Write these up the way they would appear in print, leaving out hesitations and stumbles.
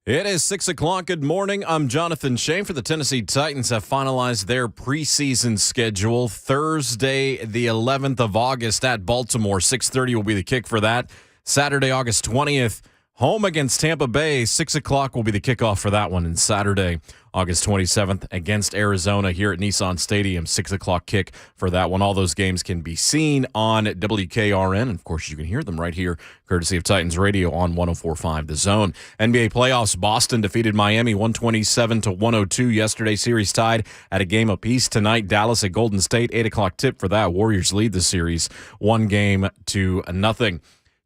It is 6 o'clock. Good morning. I'm Jonathan Shane. For the Tennessee Titans have finalized their preseason schedule. Thursday, the 11th of August at Baltimore. 6:30 will be the kick for that. Saturday, August 20th, home against Tampa Bay. 6 o'clock will be the kickoff for that one. And Saturday, August 27th, against Arizona here at Nissan Stadium. 6 o'clock kick for that one. All those games can be seen on WKRN. And, of course, you can hear them right here, courtesy of Titans Radio on 104.5 The Zone. NBA playoffs, Boston defeated Miami 127-102 yesterday. Series tied at a game apiece tonight. Dallas at Golden State, 8 o'clock tip for that. Warriors lead the series 1-0.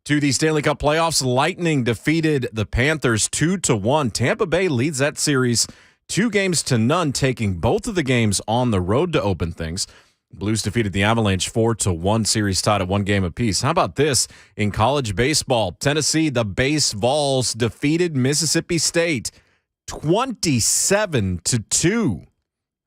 To the Stanley Cup playoffs, Lightning defeated the Panthers 2-1. Tampa Bay leads that series 2-0, taking both of the games on the road to open things. Blues defeated the Avalanche 4-1, series tied at 1 game apiece. How about this in college baseball? Tennessee, the Base Vols, defeated Mississippi State 27-2.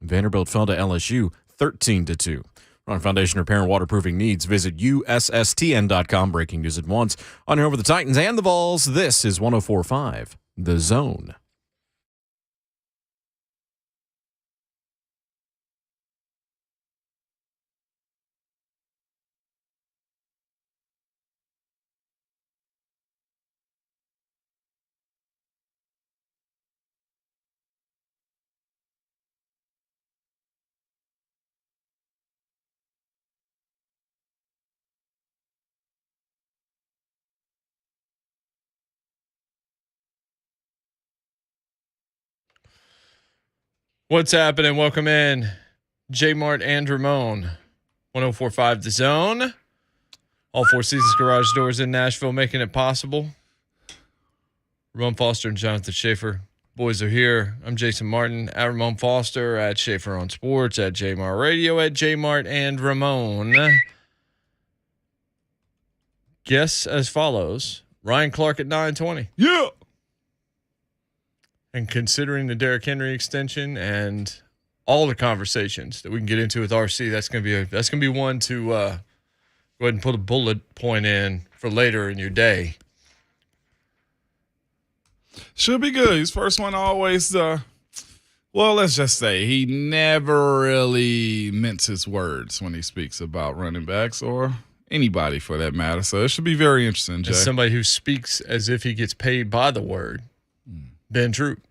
Vanderbilt fell to LSU 13-2. On Foundation Repair and Waterproofing needs, visit USSTN.com. Breaking news at once. On here over the Titans and the Vols, this is 104.5 The Zone. What's happening? Welcome in. J Mart and Ramon. 104.5 The Zone. All Four Seasons Garage Doors in Nashville, making it possible. Ramon Foster and Jonathan Schaefer. Boys are here. I'm Jason Martin at Ramon Foster, at Schaefer on Sports, at J Mart Radio, at J Mart and Ramon. Guess as follows. Ryan Clark at 9:20. Yeah. And considering the Derrick Henry extension and all the conversations that we can get into with RC, that's gonna be one to go ahead and put a bullet point in for later in your day. Should be good. His first one always, let's just say he never really minces words when he speaks about running backs or anybody for that matter. So it should be very interesting, Jay. As somebody who speaks as if he gets paid by the word, Ben Troupe.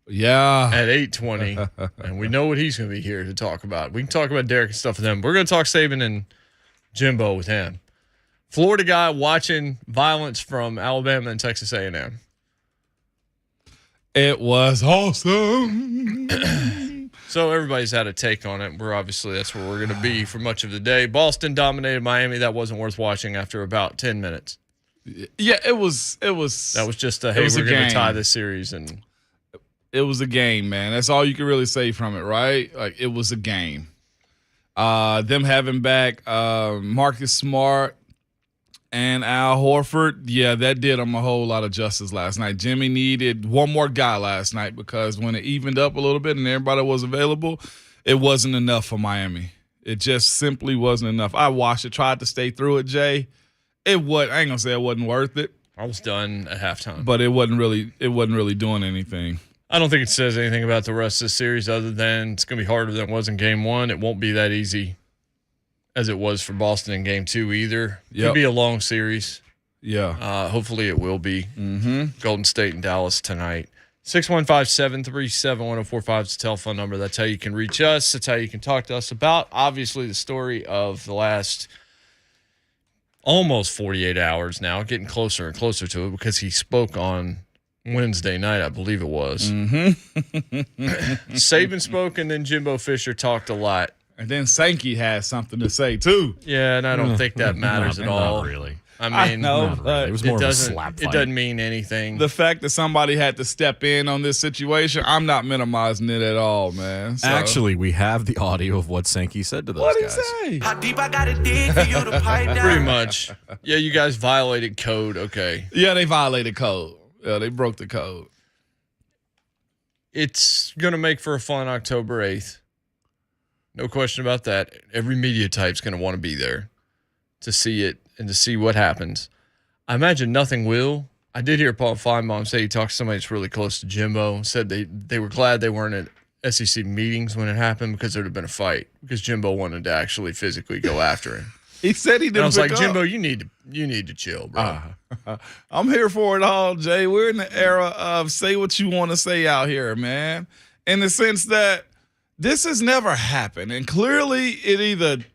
Yeah. At 8:20, and we know what he's going to be here to talk about. We can talk about Derrick and stuff with him. We're going to talk Saban and Jimbo with him. Florida guy watching violence from Alabama and Texas A&M. It was awesome. So everybody's had a take on it. That's where we're going to be for much of the day. Boston dominated Miami. That wasn't worth watching after about 10 minutes. Yeah, it was. That was just we're going to tie this series. And it was a game, man. That's all you can really say from it, right? Like, it was a game. Them having back Marcus Smart and Al Horford, yeah, that did them a whole lot of justice last night. Jimmy needed one more guy last night because when it evened up a little bit and everybody was available, it wasn't enough for Miami. It just simply wasn't enough. I watched it, tried to stay through it, Jay. I ain't gonna say it wasn't worth it. I was done at halftime, but it wasn't really doing anything. I don't think it says anything about the rest of the series other than it's going to be harder than it was in Game 1. It won't be that easy as it was for Boston in Game 2 either. Yep. Could be a long series. Yeah. Hopefully it will be. Mm-hmm. Golden State and Dallas tonight. 615-737-1045 is the telephone number. That's how you can reach us. That's how you can talk to us about, obviously, the story of the last almost 48 hours now, getting closer and closer to it because he spoke on Wednesday night, I believe it was. Mm-hmm. Saban spoke, and then Jimbo Fisher talked a lot. And then Sankey has something to say, too. Yeah, and I don't think that matters at all. Not really. I mean, know, really. It was more of a slap fight. It doesn't mean anything. The fact that somebody had to step in on this situation, I'm not minimizing it at all, man. So. Actually, we have the audio of what Sankey said to those guys. What did he say? How deep I gotta dig for you to pipe down? Pretty much. Yeah, you guys violated code. Okay. Yeah, they violated code. Yeah, they broke the code. It's going to make for a fun October 8th. No question about that. Every media type's going to want to be there to see it and to see what happens. I imagine nothing will. I did hear Paul Feinbaum say he talked to somebody that's really close to Jimbo. Said they were glad they weren't at SEC meetings when it happened because there would have been a fight because Jimbo wanted to actually physically go after him. He said he didn't. And I was like, pick Jimbo, up. you need to chill, bro. I'm here for it all, Jay. We're in the era of say what you want to say out here, man. In the sense that this has never happened, and clearly it either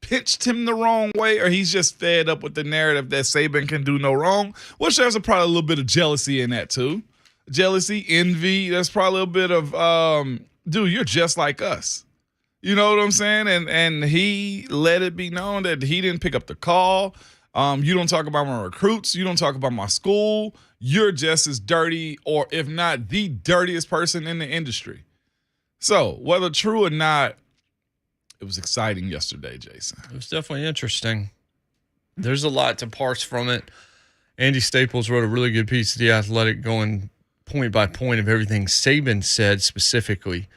pitched him the wrong way or he's just fed up with the narrative that Saban can do no wrong, which there's probably a little bit of jealousy in that too. Jealousy, envy, there's probably a bit of, dude, you're just like us. You know what I'm saying? And he let it be known that he didn't pick up the call. You don't talk about my recruits. You don't talk about my school. You're just as dirty, or if not the dirtiest person in the industry. So whether true or not, it was exciting yesterday, Jason. It was definitely interesting. There's a lot to parse from it. Andy Staples wrote a really good piece of The Athletic going point by point of everything Saban said, specifically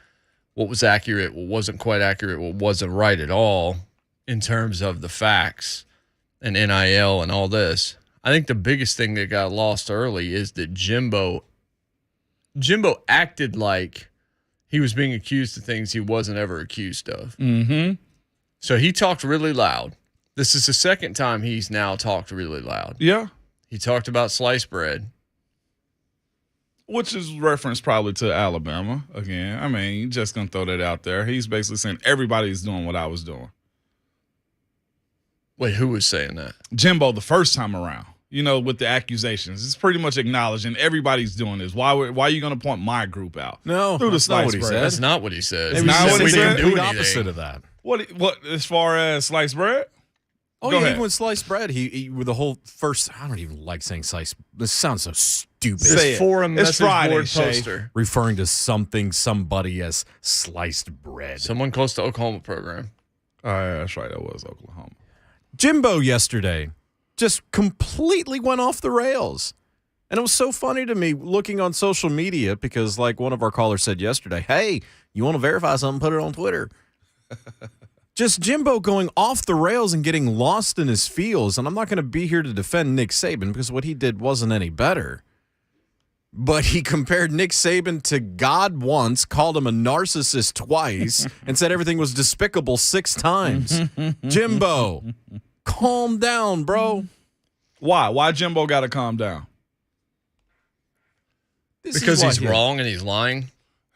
what was accurate, what wasn't quite accurate, what wasn't right at all in terms of the facts and NIL and all this. I think the biggest thing that got lost early is that Jimbo acted like he was being accused of things he wasn't ever accused of. Mm-hmm. So he talked really loud. This is the second time he's now talked really loud. Yeah. He talked about sliced bread. Which is reference probably to Alabama again. I mean, just going to throw that out there. He's basically saying everybody's doing what I was doing. Wait, who was saying that? Jimbo the first time around, you know, with the accusations. It's pretty much acknowledging everybody's doing this. Why are you going to point my group out? No, Through the that's not what he sliced bread. said. That's not what he said. It's not what he we said? didn't do The anything. opposite of that. What as far as sliced bread? Oh, Go yeah, ahead. even with sliced bread, he with the whole first. I don't even like saying sliced. This sounds so stupid. Say This it. forum It's message Friday, board Shay. poster. Referring to somebody as sliced bread. Someone close to Oklahoma program. Oh, yeah, that's right. That was Oklahoma. Jimbo yesterday just completely went off the rails. And it was so funny to me looking on social media because, like one of our callers said yesterday, hey, you want to verify something, put it on Twitter. Just Jimbo going off the rails and getting lost in his feels. And I'm not going to be here to defend Nick Saban because what he did wasn't any better. But he compared Nick Saban to God once, called him a narcissist twice, and said everything was despicable 6 times. Jimbo, calm down, bro. Why? Why Jimbo got to calm down? Because he's wrong and he's lying.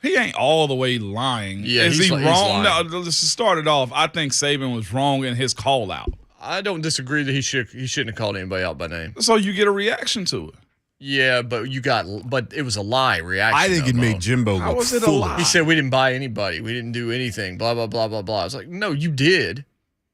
He ain't all the way lying. Yeah, Is he he's wrong? lying. No, let's just start it off. I think Saban was wrong in his call out. I don't disagree that he shouldn't have called anybody out by name. So you get a reaction to it. Yeah, but it was a lie reaction. I think it made Jimbo How look was it a foolish. lie? He said we didn't buy anybody. We didn't do anything. Blah, blah, blah, blah, blah. I was like, no, you did.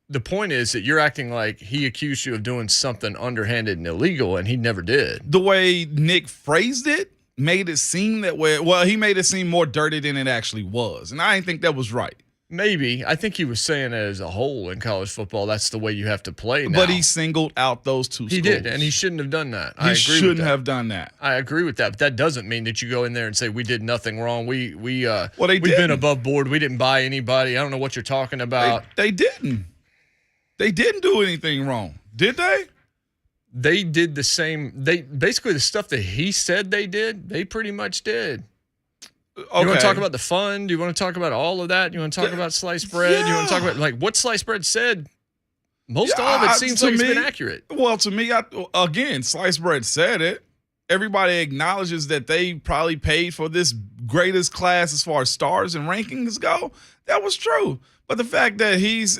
The point is that you're acting like he accused you of doing something underhanded and illegal, and he never did. The way Nick phrased it made it seem that way. Well, he made it seem more dirty than it actually was. And I didn't think that was right. Maybe. I think he was saying it as a whole in college football. That's the way you have to play now. But he singled out those two schools. He did, and he shouldn't have done that. I He agree with shouldn't that. have done that. I agree with that, but that doesn't mean that you go in there and say we did nothing wrong. We've been didn't. above board. We didn't buy anybody. I don't know what you're talking about. They didn't. They didn't do anything wrong. Did they? They did the same. They basically the stuff that he said they did. They pretty much did. Okay. You want to talk about the fund? You want to talk about all of that? You want to talk about sliced bread? You want to talk about like what sliced bread said? Most all of it seems like it's been accurate. Well, to me, again, sliced bread said it. Everybody acknowledges that they probably paid for this greatest class as far as stars and rankings go. That was true. But the fact that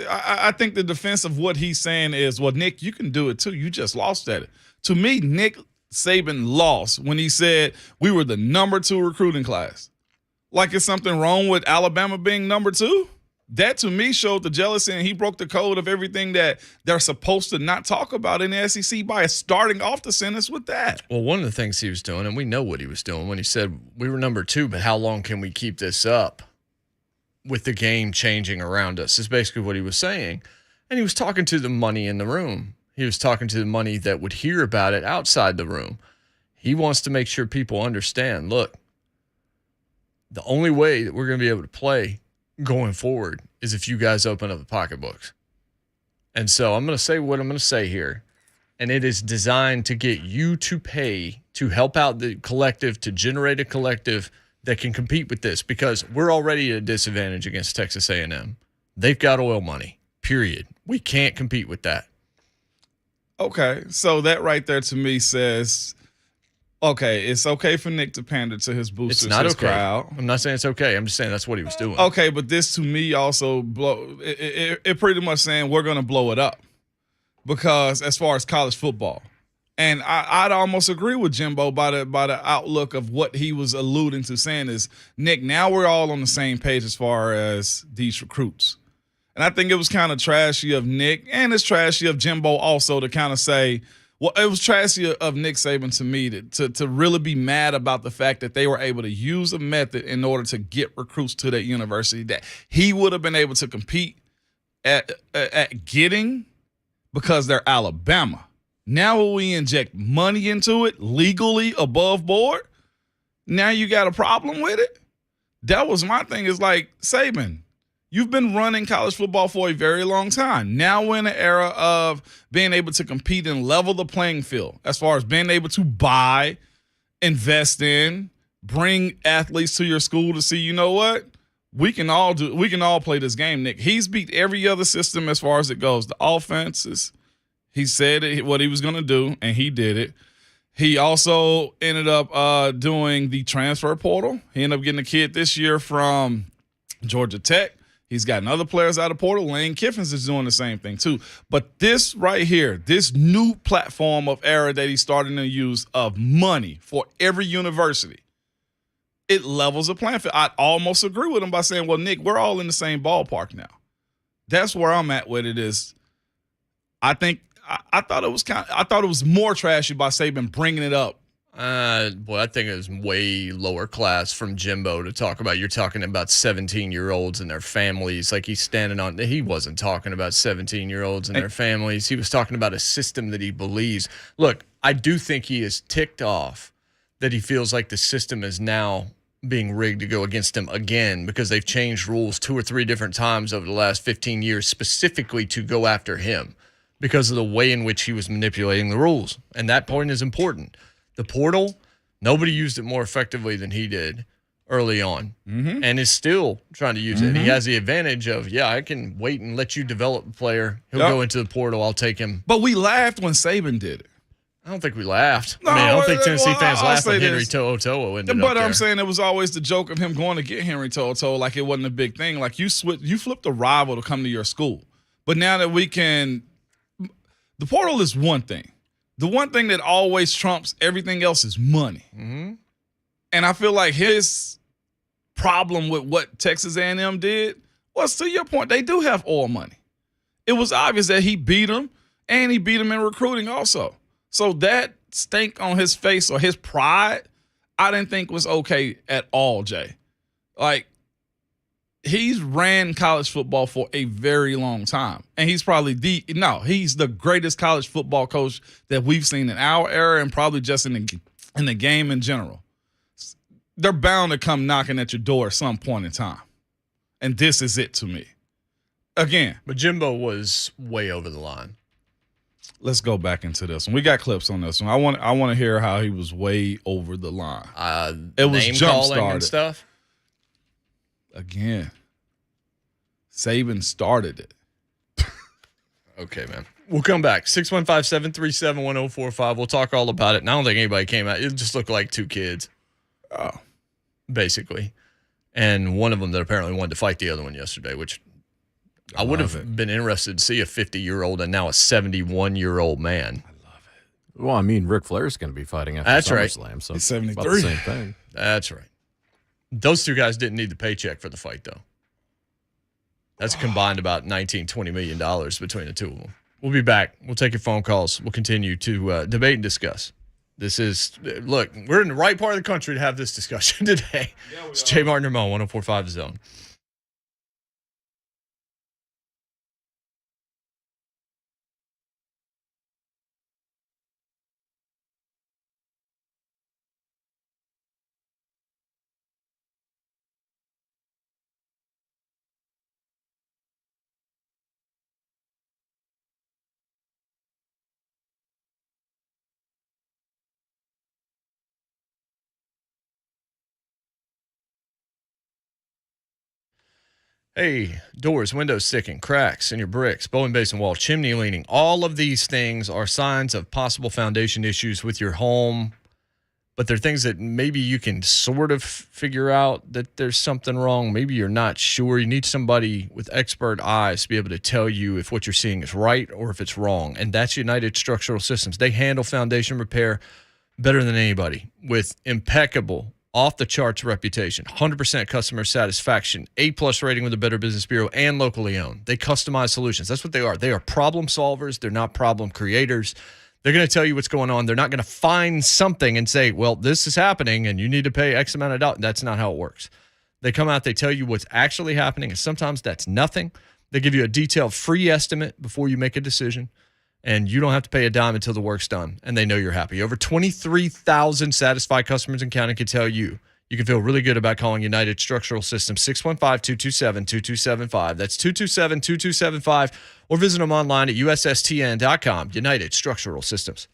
I think the defense of what he's saying is, well, Nick, you can do it too. You just lost at it. To me, Nick Saban lost when he said we were the number 2 recruiting class. Like it's something wrong with Alabama being number 2? That to me showed the jealousy, and he broke the code of everything that they're supposed to not talk about in the SEC by starting off the sentence with that. Well, one of the things he was doing, and we know what he was doing when he said we were number 2, but how long can we keep this up with the game changing around us is basically what he was saying. And he was talking to the money in the room. He was talking to the money that would hear about it outside the room. He wants to make sure people understand, look, the only way that we're going to be able to play going forward is if you guys open up the pocketbooks. And so I'm going to say what I'm going to say here. and it is designed to get you to pay to help out the collective, to generate a collective that can compete with this, because we're already at a disadvantage against Texas A&M. They've got oil money, period. We can't compete with that. Okay, so that right there to me says, okay, it's okay for Nick to pander to his boosters, It's not his okay. crowd. I'm not saying it's okay. I'm just saying that's what he was doing. Okay, but this to me also it pretty much saying we're going to blow it up, because as far as college football, and I'd almost agree with Jimbo by the outlook of what he was alluding to, saying is, Nick, now we're all on the same page as far as these recruits. And I think it was kind of trashy of Nick, and it's trashy of Jimbo also to kind of say, well, it was trashy of Nick Saban to me to really be mad about the fact that they were able to use a method in order to get recruits to that university that he would have been able to compete at getting because they're Alabama. Now when we inject money into it legally above board, now you got a problem with it? That was my thing. Is like, Saban, you've been running college football for a very long time. Now we're in an era of being able to compete and level the playing field as far as being able to buy, invest in, bring athletes to your school to see, you know what? We can all play this game, Nick. He's beat every other system as far as it goes. The offenses, he said what he was going to do, and he did it. He also ended up doing the transfer portal. He ended up getting a kid this year from Georgia Tech. He's gotten other players out of portal. Lane Kiffins is doing the same thing too. But this right here, this new platform of era that he's starting to use of money for every university, it levels the playing field. I almost agree with him by saying, well, Nick, we're all in the same ballpark now. That's where I'm at with it is, I think I thought it was more trashy by Saban bringing it up. I think it was way lower class from Jimbo to talk about. You're talking about 17-year-olds and their families. Like he wasn't talking about 17-year-olds and their families. He was talking about a system that he believes. Look, I do think he is ticked off that he feels like the system is now being rigged to go against him again, because they've changed rules 2 or 3 different times over the last 15 years specifically to go after him because of the way in which he was manipulating the rules. And that point is important. The portal, nobody used it more effectively than he did early on, and is still trying to use it. He has the advantage of, I can wait and let you develop the player. He'll go into the portal. I'll take him. But we laughed when Saban did it. I don't think we laughed. No, I don't think Tennessee fans laughed when Henry this. To'o ended up But there. I'm saying it was always the joke of him going to get Henry To'o, like it wasn't a big thing. Like you flipped a rival to come to your school. But now that the portal is one thing. The one thing that always trumps everything else is money. Mm-hmm. And I feel like his problem with what Texas A&M did was, to your point, they do have oil money. It was obvious that he beat them, and he beat them in recruiting also. So that stink on his face, or his pride, I didn't think was okay at all, Jay. Like, he's ran college football for a very long time, and he's probably he's the greatest college football coach that we've seen in our era, and probably just in the game in general. They're bound to come knocking at your door at some point in time, and this is it to me. Again, but Jimbo was way over the line. Let's go back into this one. We got clips on this one. I want to hear how he was way over the line. It was name jump calling started and stuff. Again, Saban started it. Okay, man. We'll come back. 615-737-1045. We'll talk all about it. And I don't think anybody came out. It just looked like 2 kids. Oh. Basically. And one of them that apparently wanted to fight the other one yesterday, which I would have been interested to see a 50-year-old and now a 71-year-old man. I love it. Well, I mean, Ric Flair's going to be fighting after That's right. SummerSlam, so He's it's about 73. the same thing. That's right. Those 2 guys didn't need the paycheck for the fight, though. That's combined about $19-20 million between the 2 of them. We'll be back. We'll take your phone calls. We'll continue to debate and discuss. Look, we're in the right part of the country to have this discussion today. It's Jay Martin Ramon, 104.5 The Zone. Hey, doors, windows sticking, cracks in your bricks, bowling basin wall, chimney leaning. All of these things are signs of possible foundation issues with your home, but they're things that maybe you can sort of figure out that there's something wrong. Maybe you're not sure. You need somebody with expert eyes to be able to tell you if what you're seeing is right or if it's wrong. And that's United Structural Systems. They handle foundation repair better than anybody with impeccable, off-the-charts reputation, 100% customer satisfaction, A-plus rating with the Better Business Bureau, and locally owned. They customize solutions. That's what they are. They are problem solvers. They're not problem creators. They're going to tell you what's going on. They're not going to find something and say, well, this is happening and you need to pay X amount of dollars. That's not how it works. They come out, they tell you what's actually happening, and sometimes that's nothing. They give you a detailed free estimate before you make a decision, and you don't have to pay a dime until the work's done, and they know you're happy. Over 23,000 satisfied customers in county can tell you can feel really good about calling United Structural Systems, 615-227-2275. That's 227-2275, or visit them online at ussTN.com. United Structural Systems.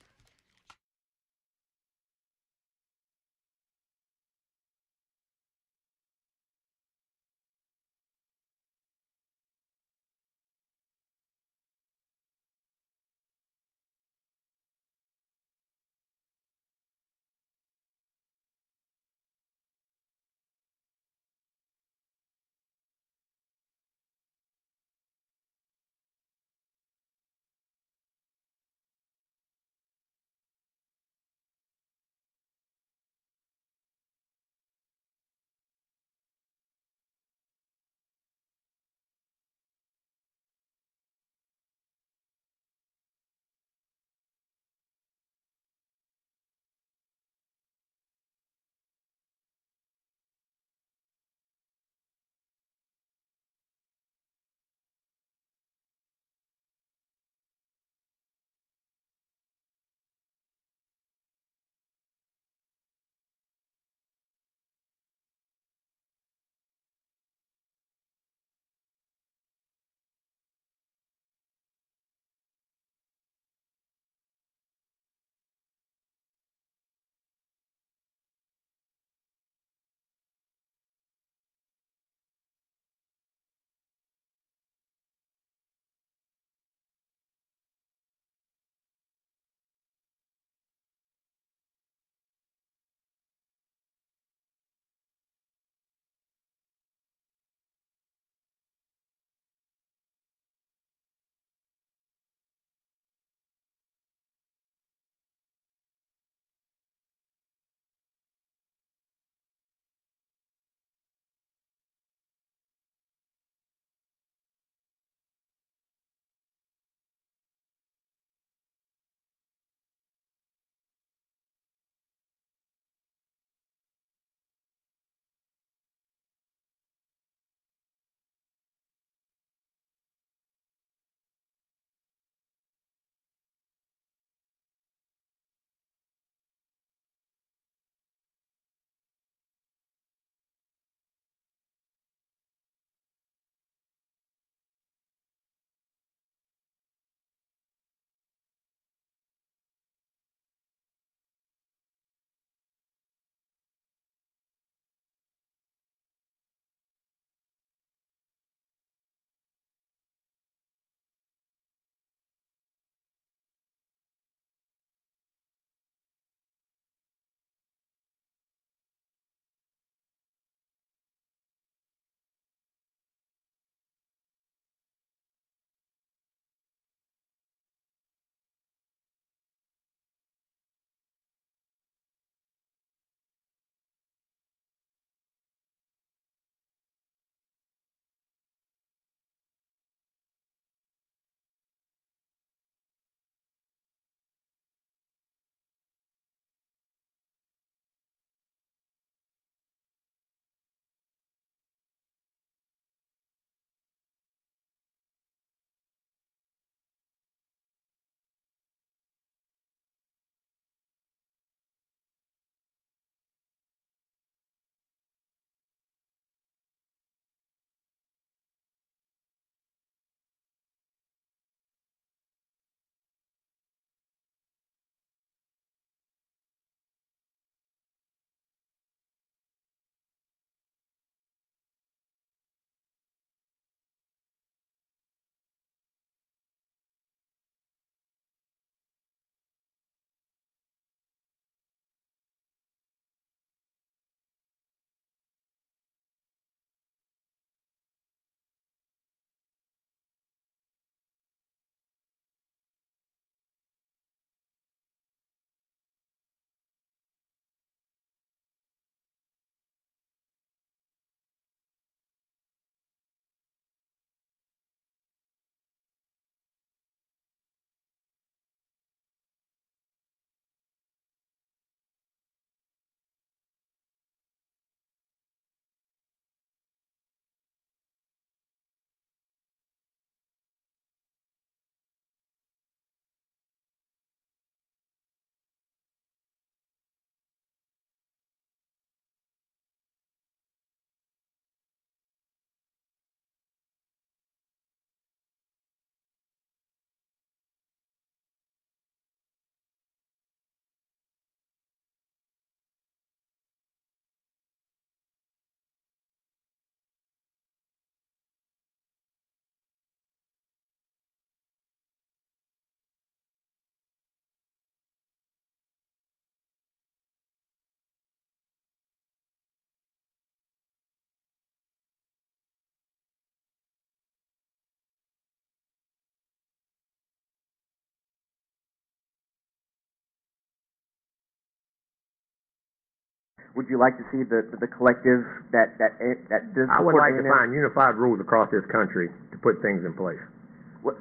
Would you like to see the collective that does? I would like to find unified rules across this country to put things in place.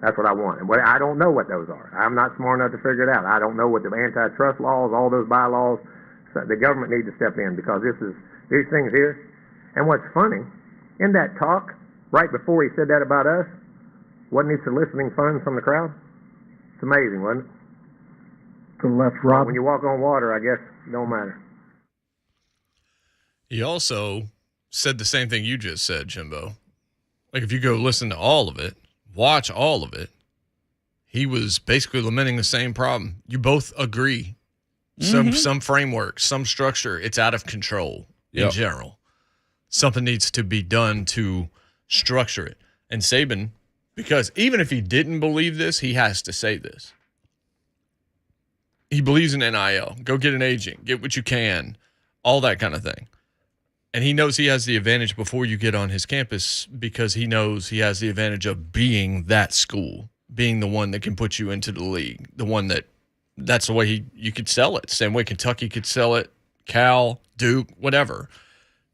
That's what I want. And I don't know what those are. I'm not smart enough to figure it out. I don't know what the antitrust laws, all those bylaws. So the government needs to step in because these things here. And what's funny, in that talk, right before he said that about us, wasn't he soliciting funds from the crowd? It's amazing, wasn't it? To the left, Rob. When you walk on water, I guess it don't matter. He also said the same thing you just said, Jimbo. Like, if you go listen to all of it, watch all of it, he was basically lamenting the same problem. You both agree. Some framework, some structure, it's out of control in general. Something needs to be done to structure it. And Saban, because even if he didn't believe this, he has to say this. He believes in NIL. Go get an agent. Get what you can. All that kind of thing. And he knows he has the advantage before you get on his campus because he knows he has the advantage of being that school, being the one that can put you into the league, the one that's the way you could sell it. Same way Kentucky could sell it, Cal, Duke, whatever.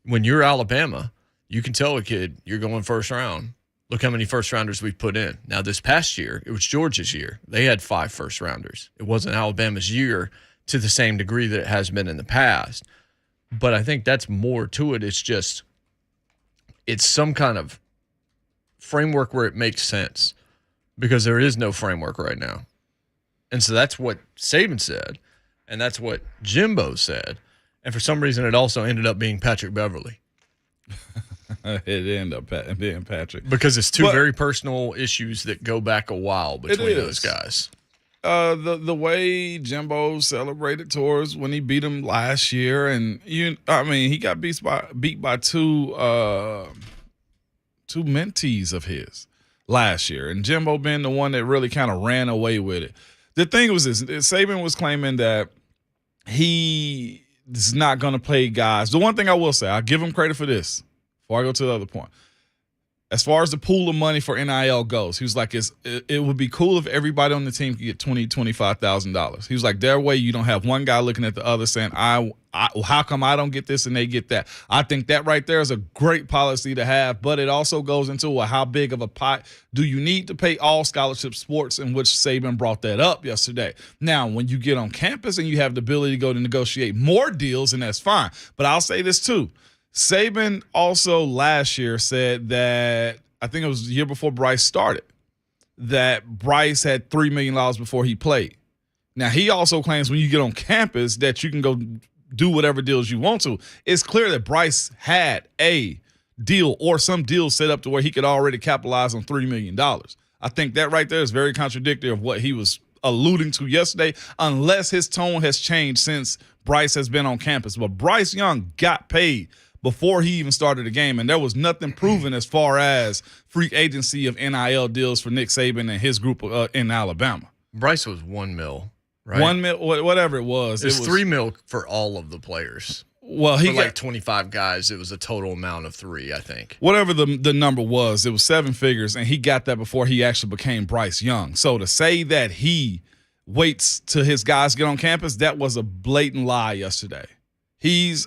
When you're Alabama, you can tell a kid you're going first round. Look how many first rounders we've put in. Now, this past year, it was Georgia's year. They had 5 first rounders. It wasn't Alabama's year to the same degree that it has been in the past. But I think that's more to it. It's some kind of framework where it makes sense because there is no framework right now. And so that's what Saban said, and that's what Jimbo said. And for some reason, it also ended up being Patrick Beverly. It ended up being Patrick. Because it's two very personal issues that go back a while between those guys. The way Jimbo celebrated towards when he beat him last year, and he got beat by two mentees of his last year, and Jimbo being the one that really kind of ran away with it. The thing was this: Saban was claiming that he is not going to play guys. The one thing I will say, I'll give him credit for this before I go to the other point. As far as the pool of money for NIL goes, he was like, it would be cool if everybody on the team could get $25,000. He was like, that way you don't have one guy looking at the other saying, how come I don't get this and they get that? I think that right there is a great policy to have, but it also goes into how big of a pot do you need to pay all scholarship sports, in which Saban brought that up yesterday. Now, when you get on campus and you have the ability to go to negotiate more deals, and that's fine. But I'll say this too. Saban also last year said that, I think it was the year before Bryce started, that Bryce had $3 million before he played. Now, he also claims when you get on campus that you can go do whatever deals you want to. It's clear that Bryce had a deal or some deal set up to where he could already capitalize on $3 million. I think that right there is very contradictory of what he was alluding to yesterday, unless his tone has changed since Bryce has been on campus. But Bryce Young got paid before he even started the game, and there was nothing proven as far as free agency of NIL deals for Nick Saban and his group in Alabama. Bryce was $1 million, right? $1 million, whatever it was. It was $3 million for all of the players. Well, he got got 25 guys. It was a total amount of 3, I think. Whatever the number was, it was 7 figures, and he got that before he actually became Bryce Young. So to say that he waits till his guys get on campus, that was a blatant lie yesterday. He's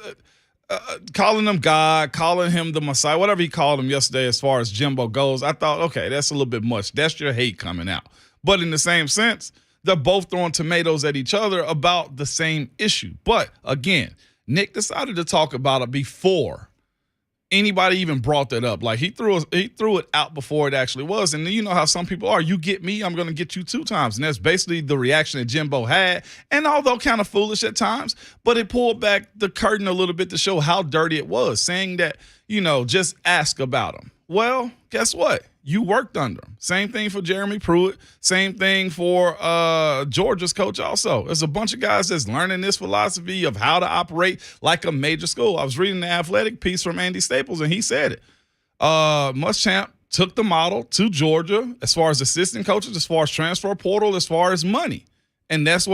calling him God, calling him the Messiah, whatever he called him yesterday as far as Jimbo goes. I thought, okay, that's a little bit much. That's your hate coming out. But in the same sense, they're both throwing tomatoes at each other about the same issue. But again, Nick decided to talk about it before anybody even brought that up. Like he threw it out before it actually was. And you know how some people are. You get me, I'm going to get you 2 times. And that's basically the reaction that Jimbo had. And although kind of foolish at times, but it pulled back the curtain a little bit to show how dirty it was, saying that, just ask about him. Well, guess what? You worked under him. Same thing for Jeremy Pruitt. Same thing for Georgia's coach also. There's a bunch of guys that's learning this philosophy of how to operate like a major school. I was reading the athletic piece from Andy Staples, and he said it. Muschamp took the model to Georgia as far as assistant coaches, as far as transfer portal, as far as money. And that's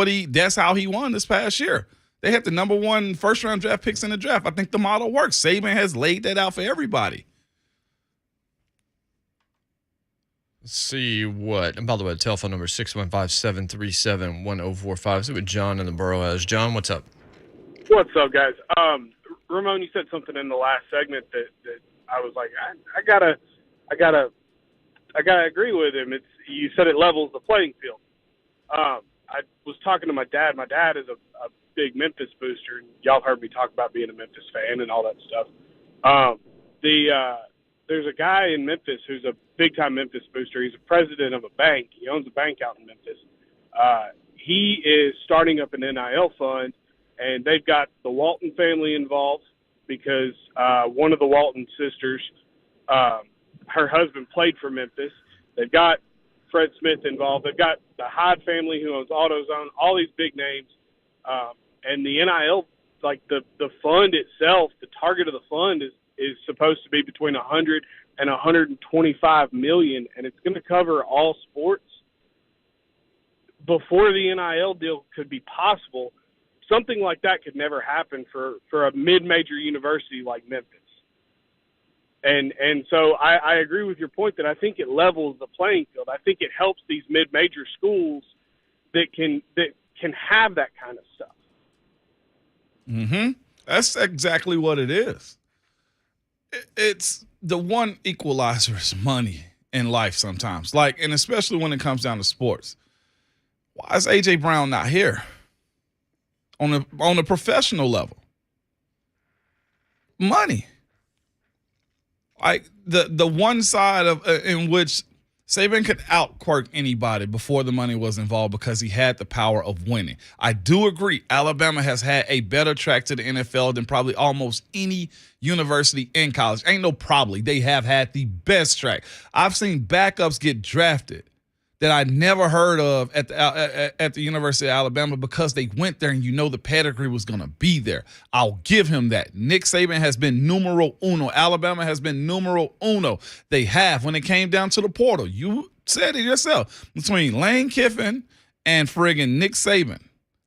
how he won this past year. They had the number 1 first-round draft picks in the draft. I think the model works. Saban has laid that out for everybody. Let's see what. And by the way, the telephone number is 615-737-1045. See what John in the borough has. John, what's up? What's up, guys? Ramon, you said something in the last segment that I was like, I gotta agree with him. You said it levels the playing field. I was talking to my dad. My dad is a big Memphis booster, and y'all heard me talk about being a Memphis fan and all that stuff. There's a guy in Memphis who's a big-time Memphis booster. He's a president of a bank. He owns a bank out in Memphis. He is starting up an NIL fund, and they've got the Walton family involved because one of the Walton sisters, her husband played for Memphis. They've got Fred Smith involved. They've got the Hyde family who owns AutoZone, all these big names. And the NIL, like the fund itself, the target of the fund is supposed to be between 100 and 125 million, and it's going to cover all sports. Before the NIL deal could be possible, something like that could never happen for a mid-major university like Memphis. And so I agree with your point that I think it levels the playing field. I think it helps these mid-major schools that can have that kind of stuff. Mm-hmm. That's exactly what it is. It's the one equalizer is money in life sometimes. And especially when it comes down to sports. Why is A.J. Brown not here on a professional level? Money. Like the one side of in which Saban could outquirk anybody before the money was involved because he had the power of winning. I do agree. Alabama has had a better track to the NFL than probably almost any university in college. Ain't no probably. They have had the best track. I've seen backups get drafted that I never heard of at the University of Alabama because they went there and the pedigree was going to be there. I'll give him that. Nick Saban has been numero uno. Alabama has been numero uno. They have when it came down to the portal. You said it yourself. Between Lane Kiffin and friggin' Nick Saban,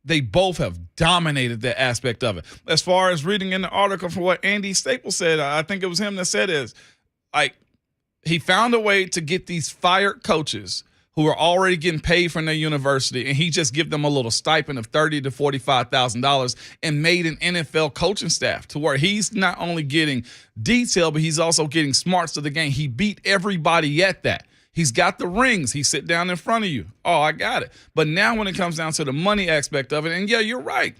they both have dominated that aspect of it. As far as reading in the article for what Andy Staples said, I think it was him that said is, he found a way to get these fired coaches who are already getting paid from their university, and he just give them a little stipend of $30,000 to $45,000 and made an NFL coaching staff to where he's not only getting detail, but he's also getting smarts to the game. He beat everybody at that. He's got the rings. He sit down in front of you. Oh, I got it. But now when it comes down to the money aspect of it, and yeah, you're right.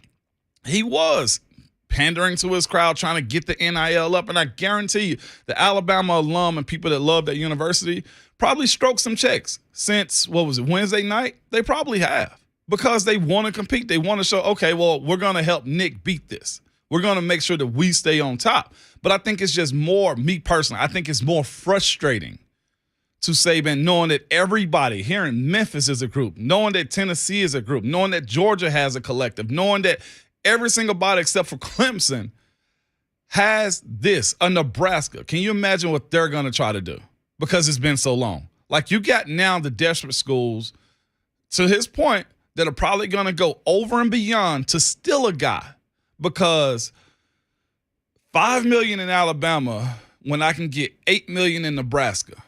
He was pandering to his crowd, trying to get the NIL up. And I guarantee you, the Alabama alum and people that love that university probably stroked some checks since, Wednesday night? They probably have because they want to compete. They want to show, okay, well, we're going to help Nick beat this. We're going to make sure that we stay on top. But I think it's just more, me personally, I think it's more frustrating to Saban knowing that everybody here in Memphis is a group, knowing that Tennessee is a group, knowing that Georgia has a collective, knowing that every single body except for Clemson has this, a Nebraska. Can you imagine what they're going to try to do? Because it's been so long. You got now the desperate schools, to his point, that are probably going to go over and beyond to steal a guy because $5 million in Alabama when I can get $8 million in Nebraska.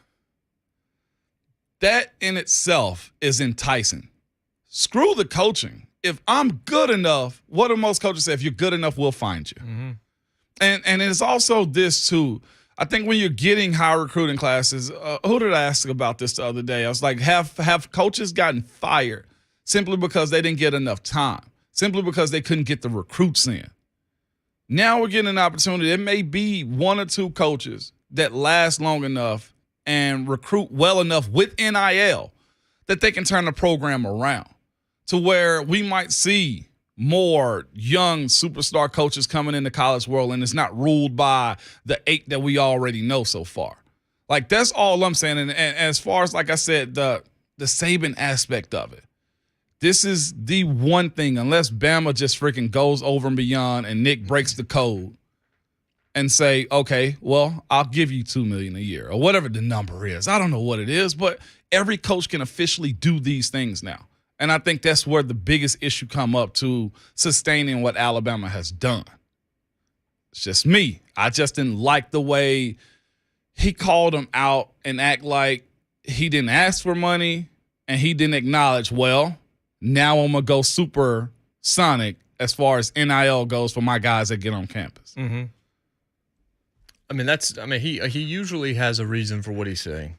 That in itself is enticing. Screw the coaching. If I'm good enough, what do most coaches say? If you're good enough, we'll find you. Mm-hmm. And it's also this too. I think when you're getting high recruiting classes, who did I ask about this the other day? I was like, have coaches gotten fired simply because they didn't get enough time, simply because they couldn't get the recruits in? Now we're getting an opportunity. It may be one or two coaches that last long enough and recruit well enough with NIL that they can turn the program around to where we might see more young superstar coaches coming in the college world, and it's not ruled by the 8 that we already know so far. That's all I'm saying. And as far as, like I said, the Saban aspect of it, this is the one thing, unless Bama just freaking goes over and beyond and Nick breaks the code and say, okay, well, I'll give you $2 million a year or whatever the number is. I don't know what it is, but every coach can officially do these things now. And I think that's where the biggest issue come up to sustaining what Alabama has done. It's just me. I just didn't like the way he called him out and act like he didn't ask for money and he didn't acknowledge, well, now I'm going to go supersonic as far as NIL goes for my guys that get on campus. Mm-hmm. He usually has a reason for what he's saying.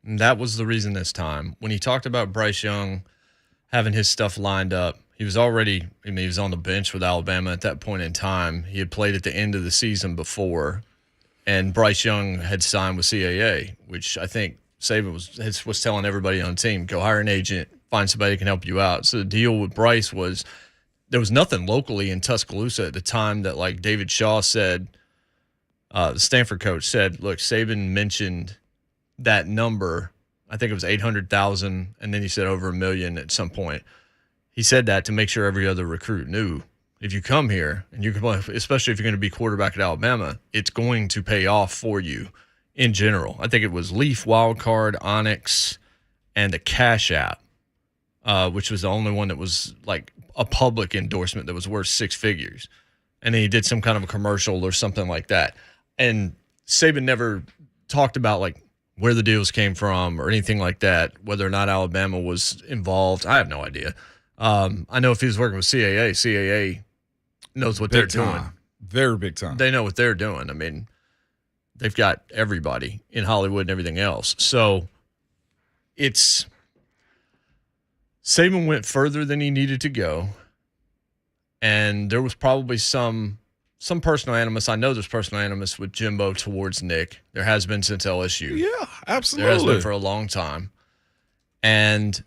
And that was the reason this time. When he talked about Bryce Young having his stuff lined up, he was already, he was on the bench with Alabama at that point in time. He had played at the end of the season before, and Bryce Young had signed with CAA, which I think Saban was telling everybody on the team, go hire an agent, find somebody that can help you out. So the deal with Bryce was there was nothing locally in Tuscaloosa at the time that, like David Shaw said, the Stanford coach said, look, Saban mentioned that number. I think it was 800,000, and then he said over $1 million at some point. He said that to make sure every other recruit knew if you come here and you can play, especially if you're going to be quarterback at Alabama, it's going to pay off for you in general. I think it was Leaf, Wildcard, Onyx, and the Cash App, which was the only one that was like a public endorsement that was worth six figures. And then he did some kind of a commercial or something like that. And Saban never talked about like where the deals came from or anything like that, whether or not Alabama was involved. I have no idea. I know if he was working with CAA knows what they're doing. Very big time. They know what they're doing. I mean, they've got everybody in Hollywood and everything else. So Saban went further than he needed to go. And there was probably some personal animus. I know there's personal animus with Jimbo towards Nick. There has been since LSU. Yeah, absolutely. There has been for a long time. And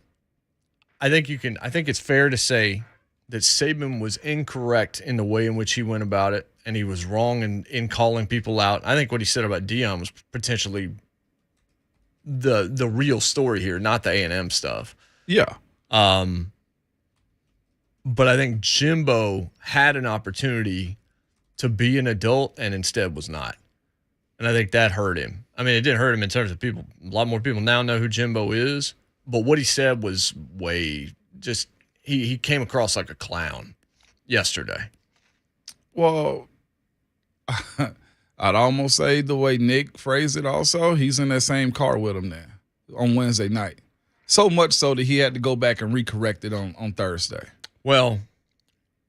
I think it's fair to say that Saban was incorrect in the way in which he went about it, and he was wrong in calling people out. I think what he said about Deion was potentially the real story here, not the A&M stuff. Yeah. But I think Jimbo had an opportunity to be an adult and instead was not. And I think that hurt him. I mean, it didn't hurt him in terms of people. A lot more people now know who Jimbo is, but what he said was he came across like a clown yesterday. Well, I'd almost say the way Nick phrased it also, he's in that same car with him there on Wednesday night. So much so that he had to go back and recorrect it on Thursday. Well,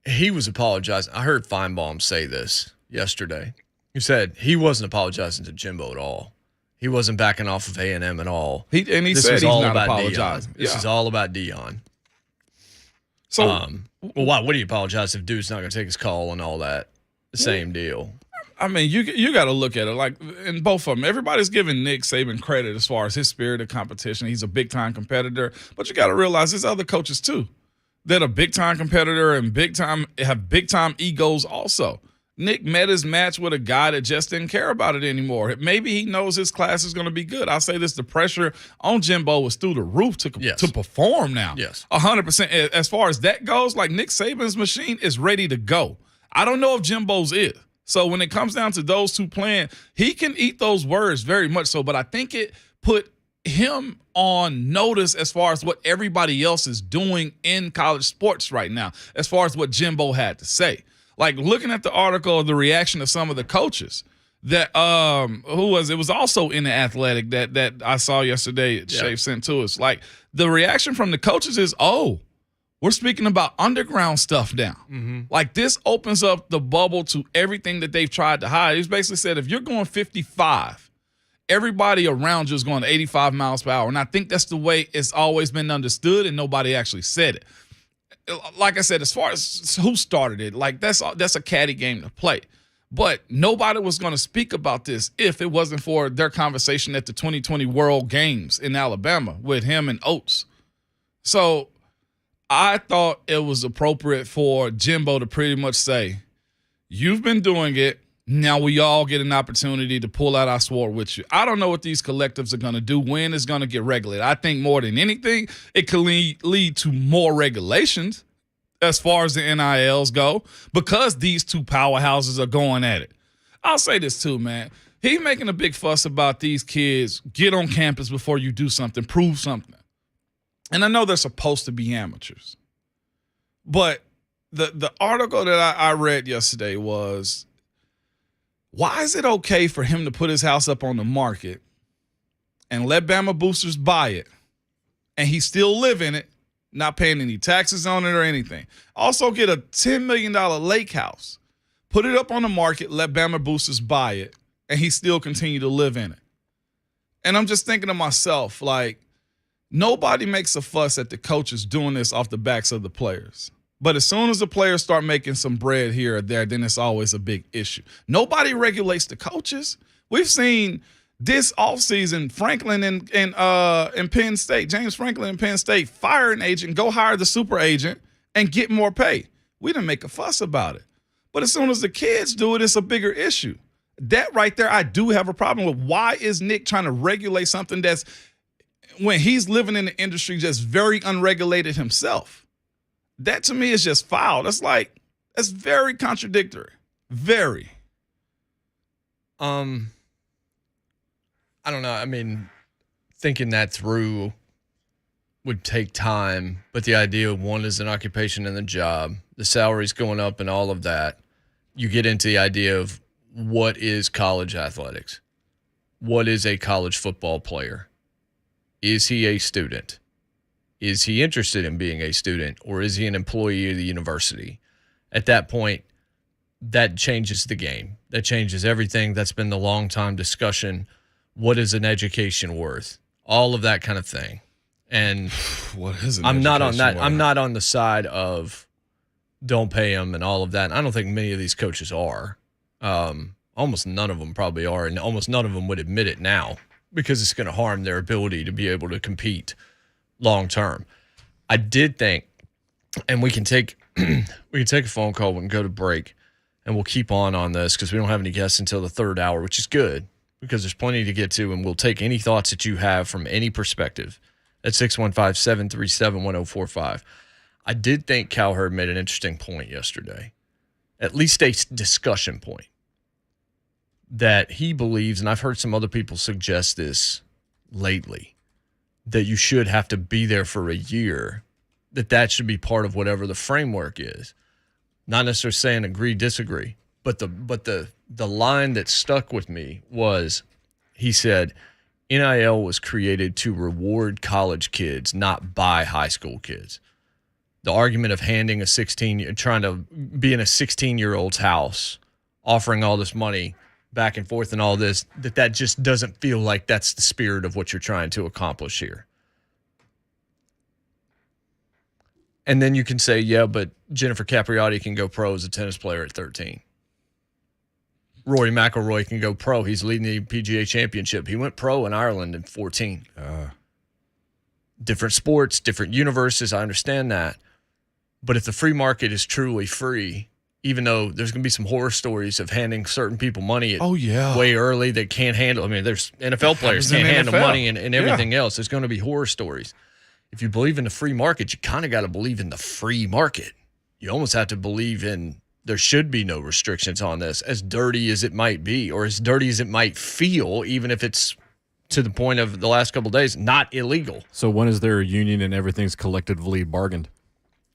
he was apologizing. I heard Feinbaum say this yesterday. He said he wasn't apologizing to Jimbo at all. He wasn't backing off of A&M at all. He said he's not apologizing. This is all about Deion. So, why would he apologize if dude's not going to take his call and all that? The same deal. I mean, you got to look at it like in both of them. Everybody's giving Nick Saban credit as far as his spirit of competition. He's a big-time competitor. But you got to realize there's other coaches too that are big-time competitor and have big-time egos also. Nick met his match with a guy that just didn't care about it anymore. Maybe he knows his class is going to be good. I'll say this, the pressure on Jimbo was through the roof to perform now. Yes. 100%. As far as that goes, like Nick Saban's machine is ready to go. I don't know if Jimbo's is. So when it comes down to those two playing, he can eat those words very much so, but I think it put him on notice as far as what everybody else is doing in college sports right now, as far as what Jimbo had to say. Like looking at the article, the reaction of some of the coaches that it was also in the Athletic that I saw yesterday, Shay sent to us. Like the reaction from the coaches is, oh, we're speaking about underground stuff now. Mm-hmm. Like this opens up the bubble to everything that they've tried to hide. He's basically said, if you're going 55, everybody around you is going 85 miles per hour. And I think that's the way it's always been understood, and nobody actually said it. Like I said, as far as who started it, like that's a catty game to play. But nobody was going to speak about this if it wasn't for their conversation at the 2020 World Games in Alabama with him and Oates. So I thought it was appropriate for Jimbo to pretty much say, you've been doing it. Now we all get an opportunity to pull out our sword with you. I don't know what these collectives are going to do, when it's going to get regulated. I think more than anything, it could lead to more regulations as far as the NILs go, because these two powerhouses are going at it. I'll say this too, man. He's making a big fuss about these kids. Get on campus before you do something. Prove something. And I know they're supposed to be amateurs. But the article that I read yesterday was, why is it okay for him to put his house up on the market and let Bama boosters buy it, and he still live in it, not paying any taxes on it or anything. Also get a $10 million lake house, put it up on the market, let Bama boosters buy it, and he still continue to live in it. And I'm just thinking to myself, like, nobody makes a fuss at the coaches doing this off the backs of the players. But as soon as the players start making some bread here or there, then it's always a big issue. Nobody regulates the coaches. We've seen this offseason, Franklin in Penn State, James Franklin in Penn State, fire an agent, go hire the super agent, and get more pay. We didn't make a fuss about it. But as soon as the kids do it, it's a bigger issue. That right there, I do have a problem with. Why is Nick trying to regulate something that's, when he's living in the industry, just very unregulated himself? That to me is just foul. That's very contradictory. Very. I don't know. I mean, thinking that through would take time, but the idea of one is an occupation and the job, the salary's going up and all of that. You get into the idea of what is college athletics? What is a college football player? Is he a student? Is he interested in being a student, or is he an employee of the university? At that point, that changes the game. That changes everything. That's been the long time discussion. What is an education worth? All of that kind of thing. And what is I'm not on that. I'm not on the side of don't pay him and all of that. I don't think many of these coaches are. Almost none of them probably are, and almost none of them would admit it now because it's going to harm their ability to be able to compete long term. I did think, and we can take a phone call. We can go to break, and we'll keep on this because we don't have any guests until the third hour, which is good because there's plenty to get to, and we'll take any thoughts that you have from any perspective at 615-737-1045. I did think Cowherd made an interesting point yesterday, at least a discussion point, that he believes, and I've heard some other people suggest this lately, that you should have to be there for a year, that should be part of whatever the framework is. Not necessarily saying agree, disagree, but the line that stuck with me was, he said, NIL was created to reward college kids, not buy high school kids. The argument of handing trying to be in a 16-year-old's house, offering all this money back and forth and all this, that just doesn't feel like that's the spirit of what you're trying to accomplish here. And then you can say, yeah, but Jennifer Capriati can go pro as a tennis player at 13. Rory McIlroy can go pro. He's leading the PGA Championship. He went pro in Ireland in 14. Different sports, different universes. I understand that. But if the free market is truly free, even though there's going to be some horror stories of handing certain people money way early that can't handle. I mean, there's NFL players can't handle money and everything else. There's going to be horror stories. If you believe in the free market, you kind of got to believe in the free market. You almost have to believe in there should be no restrictions on this, as dirty as it might be, or as dirty as it might feel, even if it's to the point of the last couple of days, not illegal. So when is there a union and everything's collectively bargained?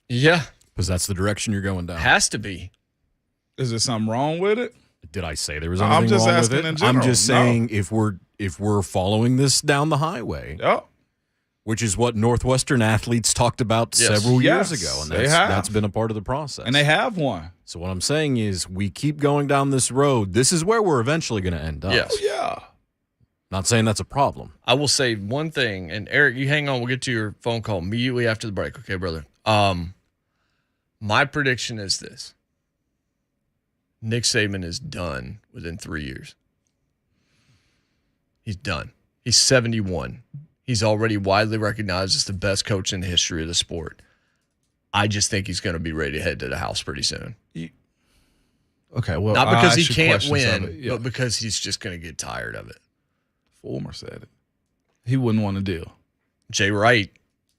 Yeah. Because that's the direction you're going down. Has to be. Is there something wrong with it? Did I say there was anything wrong with it? In general. I'm just saying if we're following this down the highway, which is what Northwestern athletes talked about several years ago, and that's been a part of the process. And they have one. So what I'm saying is we keep going down this road. This is where we're eventually going to end up. Yes. Yeah. Not saying that's a problem. I will say one thing, and Eric, you hang on. We'll get to your phone call immediately after the break. Okay, brother? My prediction is this. Nick Saban is done within 3 years. He's done. He's 71. He's already widely recognized as the best coach in the history of the sport. I just think he's going to be ready to head to the house pretty soon. Okay, well, not because he can't win, but because he's just going to get tired of it. Fulmer said it. He wouldn't want to deal. Jay Wright,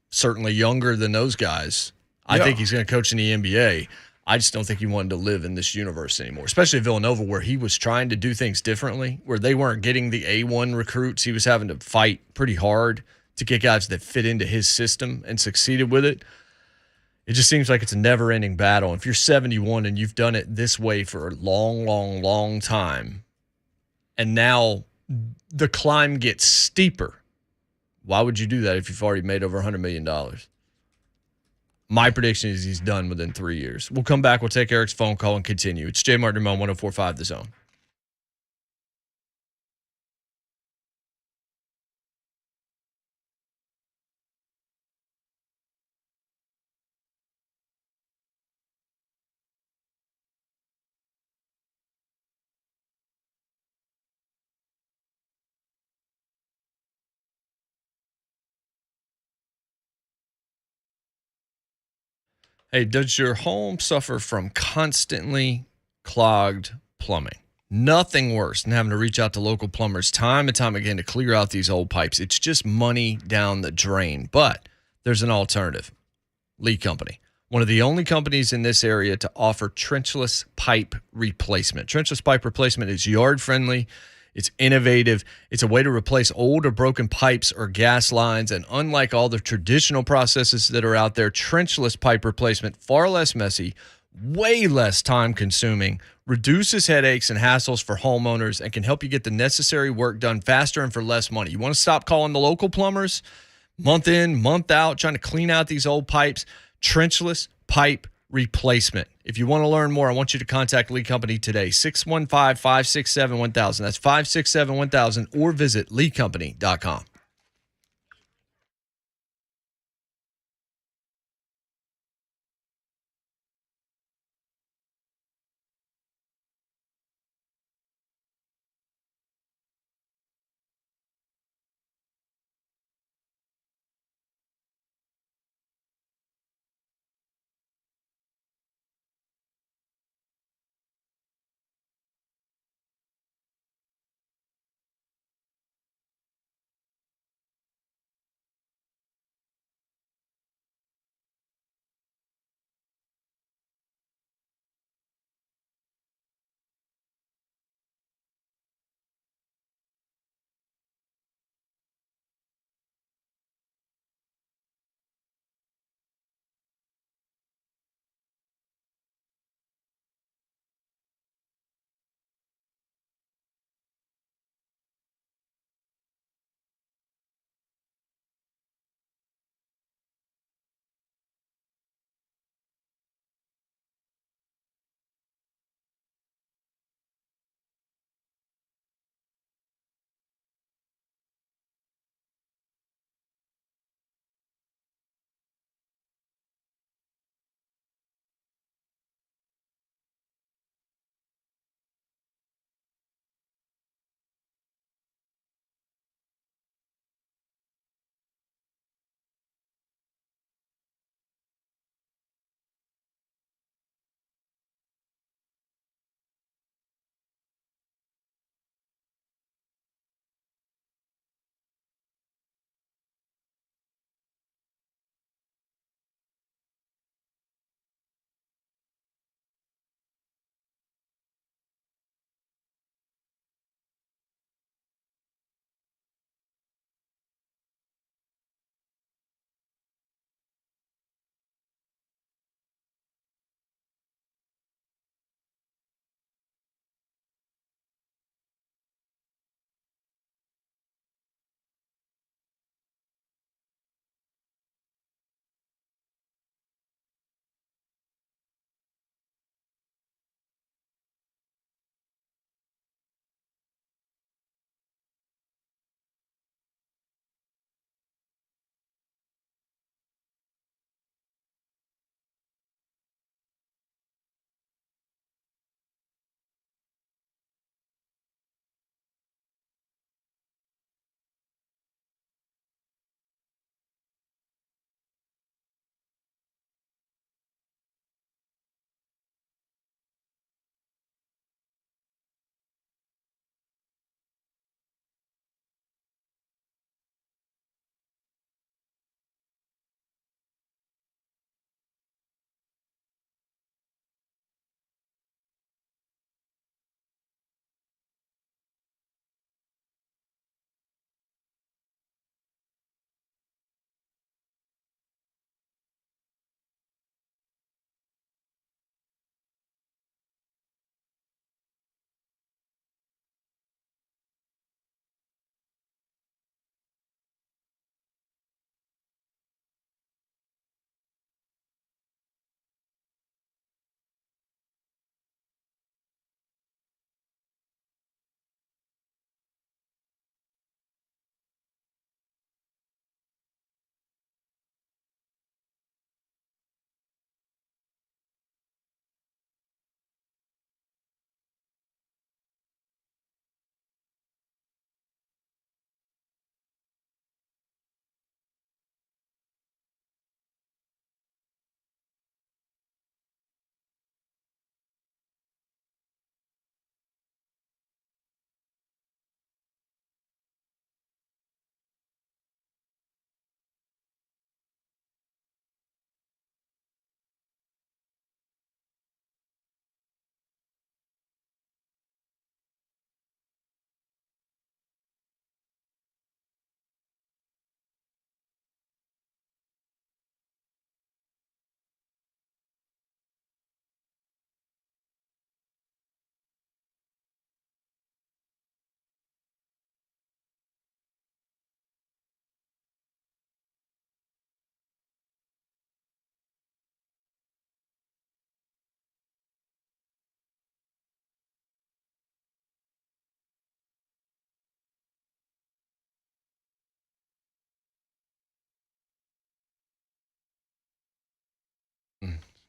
certainly younger than those guys. I think he's going to coach in the NBA. I just don't think he wanted to live in this universe anymore, especially at Villanova, where he was trying to do things differently, where they weren't getting the A1 recruits. He was having to fight pretty hard to get guys that fit into his system and succeeded with it. It just seems like it's a never-ending battle. If you're 71 and you've done it this way for a long, long, long time, and now the climb gets steeper, why would you do that if you've already made over $100 million? My prediction is he's done within 3 years. We'll come back. We'll take Eric's phone call and continue. It's J. Martin Ramon, 104.5 The Zone. Hey, does your home suffer from constantly clogged plumbing? Nothing worse than having to reach out to local plumbers time and time again to clear out these old pipes. It's just money down the drain. But there's an alternative. Lee Company, one of the only companies in this area to offer trenchless pipe replacement. Trenchless pipe replacement is yard friendly. It's innovative. It's a way to replace old or broken pipes or gas lines. And unlike all the traditional processes that are out there, trenchless pipe replacement, far less messy, way less time consuming, reduces headaches and hassles for homeowners, and can help you get the necessary work done faster and for less money. You want to stop calling the local plumbers month in, month out, trying to clean out these old pipes? Trenchless pipe replacement. If you want to learn more, I want you to contact Lee Company today, 615-567-1000. That's 567-1000, or visit leecompany.com.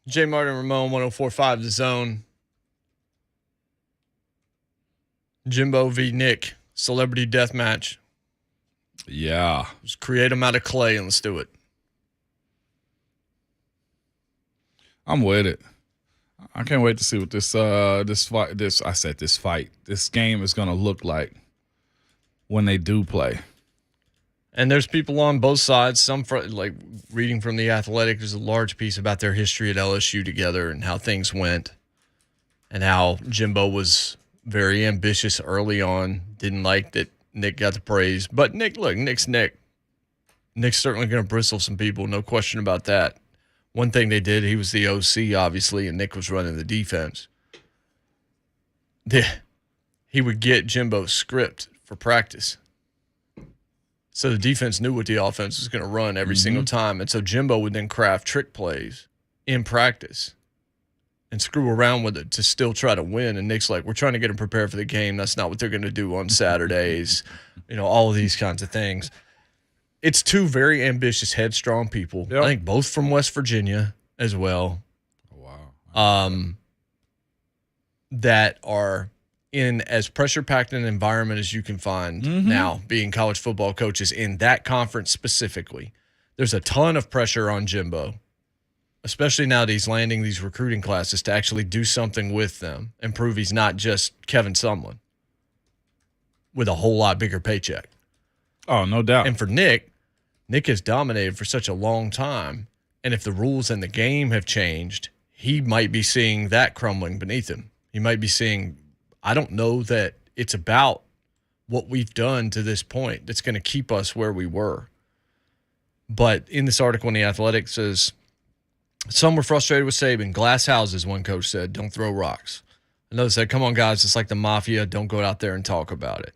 J. Martin Ramon, 104.5 The Zone. Jimbo v. Nick, celebrity death match. Yeah. Just create them out of clay and let's do it. I'm with it. I can't wait to see what this game is going to look like when they do play. And there's people on both sides. Some like reading from The Athletic, there's a large piece about their history at LSU together and how things went, and how Jimbo was very ambitious early on. Didn't like that Nick got the praise, but Nick's Nick. Nick's certainly going to bristle some people, no question about that. One thing they did, he was the OC, obviously, and Nick was running the defense. He would get Jimbo's script for practice. So the defense knew what the offense was going to run every single time. And so Jimbo would then craft trick plays in practice and screw around with it to still try to win. And Nick's like, we're trying to get them prepared for the game. That's not what they're going to do on Saturdays. All of these kinds of things. It's two very ambitious, headstrong people. Yep. I think both from West Virginia as well. Wow. That are in as pressure-packed an environment as you can find now, being college football coaches in that conference specifically. There's a ton of pressure on Jimbo, especially now that he's landing these recruiting classes, to actually do something with them and prove he's not just Kevin Sumlin with a whole lot bigger paycheck. Oh, no doubt. And for Nick has dominated for such a long time, and if the rules in the game have changed, he might be seeing that crumbling beneath him. He might be seeing, I don't know that it's about what we've done to this point that's going to keep us where we were. But in this article in The Athletic says, some were frustrated with Saban. Glass houses, one coach said, don't throw rocks. Another said, come on, guys, it's like the mafia. Don't go out there and talk about it.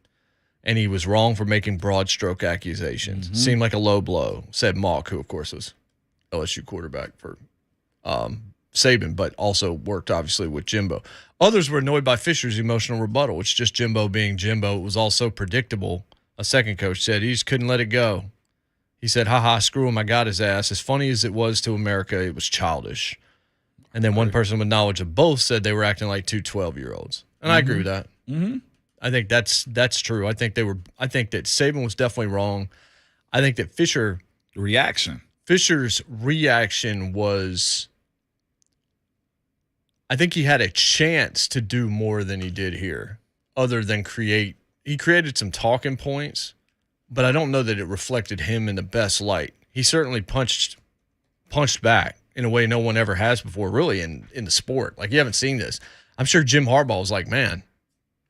And he was wrong for making broad stroke accusations. Seemed like a low blow, said Mock, who, of course, was LSU quarterback for Saban, but also worked, obviously, with Jimbo. Others were annoyed by Fisher's emotional rebuttal, which just Jimbo being Jimbo. It was all so predictable. A second coach said he just couldn't let it go. He said, ha, screw him, I got his ass. As funny as it was to America, it was childish. And then one person with knowledge of both said they were acting like two 12-year-olds. And I agree with that. I think that's true. I think that Saban was definitely wrong. I think that Fisher's reaction was, I think he had a chance to do more than he did here, other than he created some talking points, but I don't know that it reflected him in the best light. He certainly punched back in a way no one ever has before, really, in the sport. Like, you haven't seen this. I'm sure Jim Harbaugh was like, man,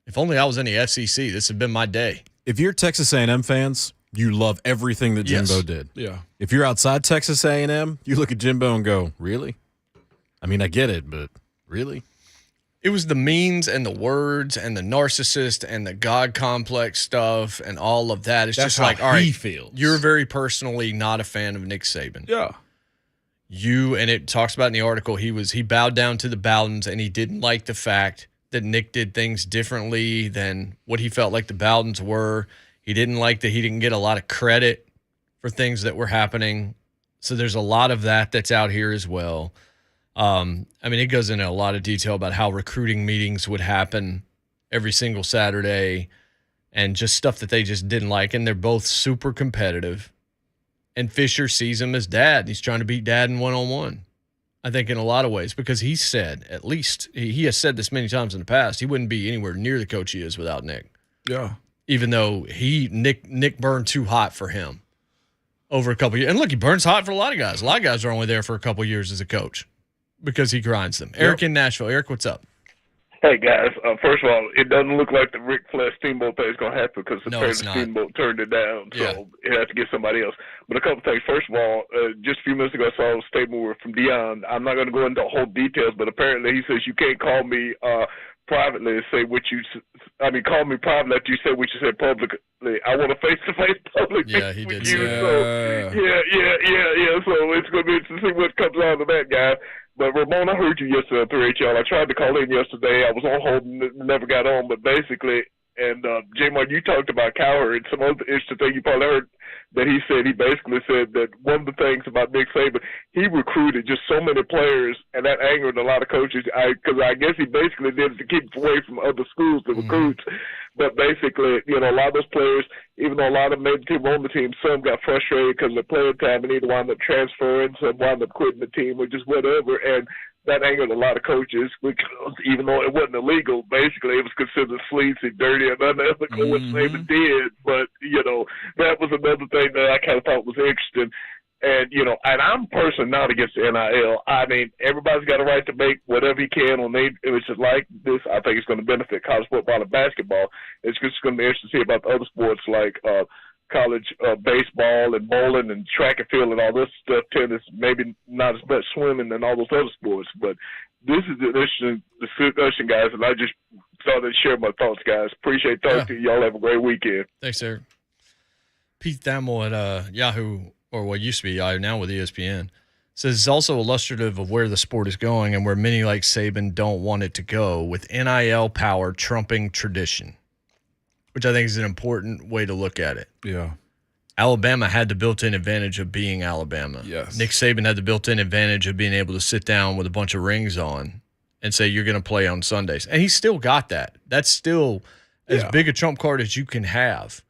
if only I was in the FCC, this had been my day. If you're Texas A&M fans, you love everything that Jimbo did. Yeah. If you're outside Texas A&M, you look at Jimbo and go, really? I mean, I get it, but really? It was the means and the words and the narcissist and the God complex stuff and all of that. It's That's just like, how all right, he feels. You're very personally not a fan of Nick Saban. Yeah. And it talks about in the article, he bowed down to the Bowdens, and he didn't like the fact that Nick did things differently than what he felt like the Bowdens were. He didn't like that he didn't get a lot of credit for things that were happening. So there's a lot of that's out here as well. It goes into a lot of detail about how recruiting meetings would happen every single Saturday and just stuff that they just didn't like. And they're both super competitive. And Fisher sees him as dad. He's trying to beat dad in one-on-one, I think, in a lot of ways, because he said, at least he has said this many times in the past, he wouldn't be anywhere near the coach he is without Nick. Yeah. Even though Nick burned too hot for him over a couple of years. And look, he burns hot for a lot of guys. A lot of guys are only there for a couple of years as a coach because he grinds them. Eric in Nashville. Eric, what's up? Hey, guys. First of all, it doesn't look like the Ric Flair Steamboat thing is going to happen because apparently Steamboat turned it down, so it has to get somebody else. But a couple things. First of all, just a few minutes ago, I saw a statement from Dion. I'm not going to go into whole details, but apparently he says you can't call me privately and say what you – call me privately after you say what you said publicly. I want a face-to-face public Yeah, he did. with you. So, yeah. So it's going to be interesting to see what comes out of that, guy. But, Ramon, I heard you yesterday on 3HL. I tried to call in yesterday. I was on hold and never got on. But basically, And J-Mark, you talked about Cowherd. Some other interesting thing you probably heard that he basically said that one of the things about Nick Saban, he recruited just so many players, and that angered a lot of coaches. Because I guess he basically did it to keep away from other schools to recruit. But basically, a lot of those players, even though a lot of them made the team on the team, some got frustrated because of playing time and either wound up transferring, some wound up quitting the team or just whatever. And that angered a lot of coaches because even though it wasn't illegal, basically it was considered sleazy, dirty, and unethical what Saban did. But, that was another thing that I kind of thought was interesting. And, and I'm personally not against the NIL. I mean, everybody's got a right to make whatever he can on it. It's just like this. I think it's going to benefit college football and basketball. It's just going to be interesting to see about the other sports like college baseball and bowling and track and field and all this stuff, tennis, maybe not as much swimming and all those other sports. But this is an interesting discussion, guys, and I just thought I'd share my thoughts, guys. Appreciate talking to you. Y'all have a great weekend. Thanks, Eric. Pete Thamel at Yahoo, or what used to be Yahoo, now with ESPN, says it's also illustrative of where the sport is going and where many like Saban don't want it to go, with NIL power trumping tradition, which I think is an important way to look at it. Yeah. Alabama had the built-in advantage of being Alabama. Yes. Nick Saban had the built-in advantage of being able to sit down with a bunch of rings on and say, you're going to play on Sundays. And he still got that. That's still as big a trump card as you can have.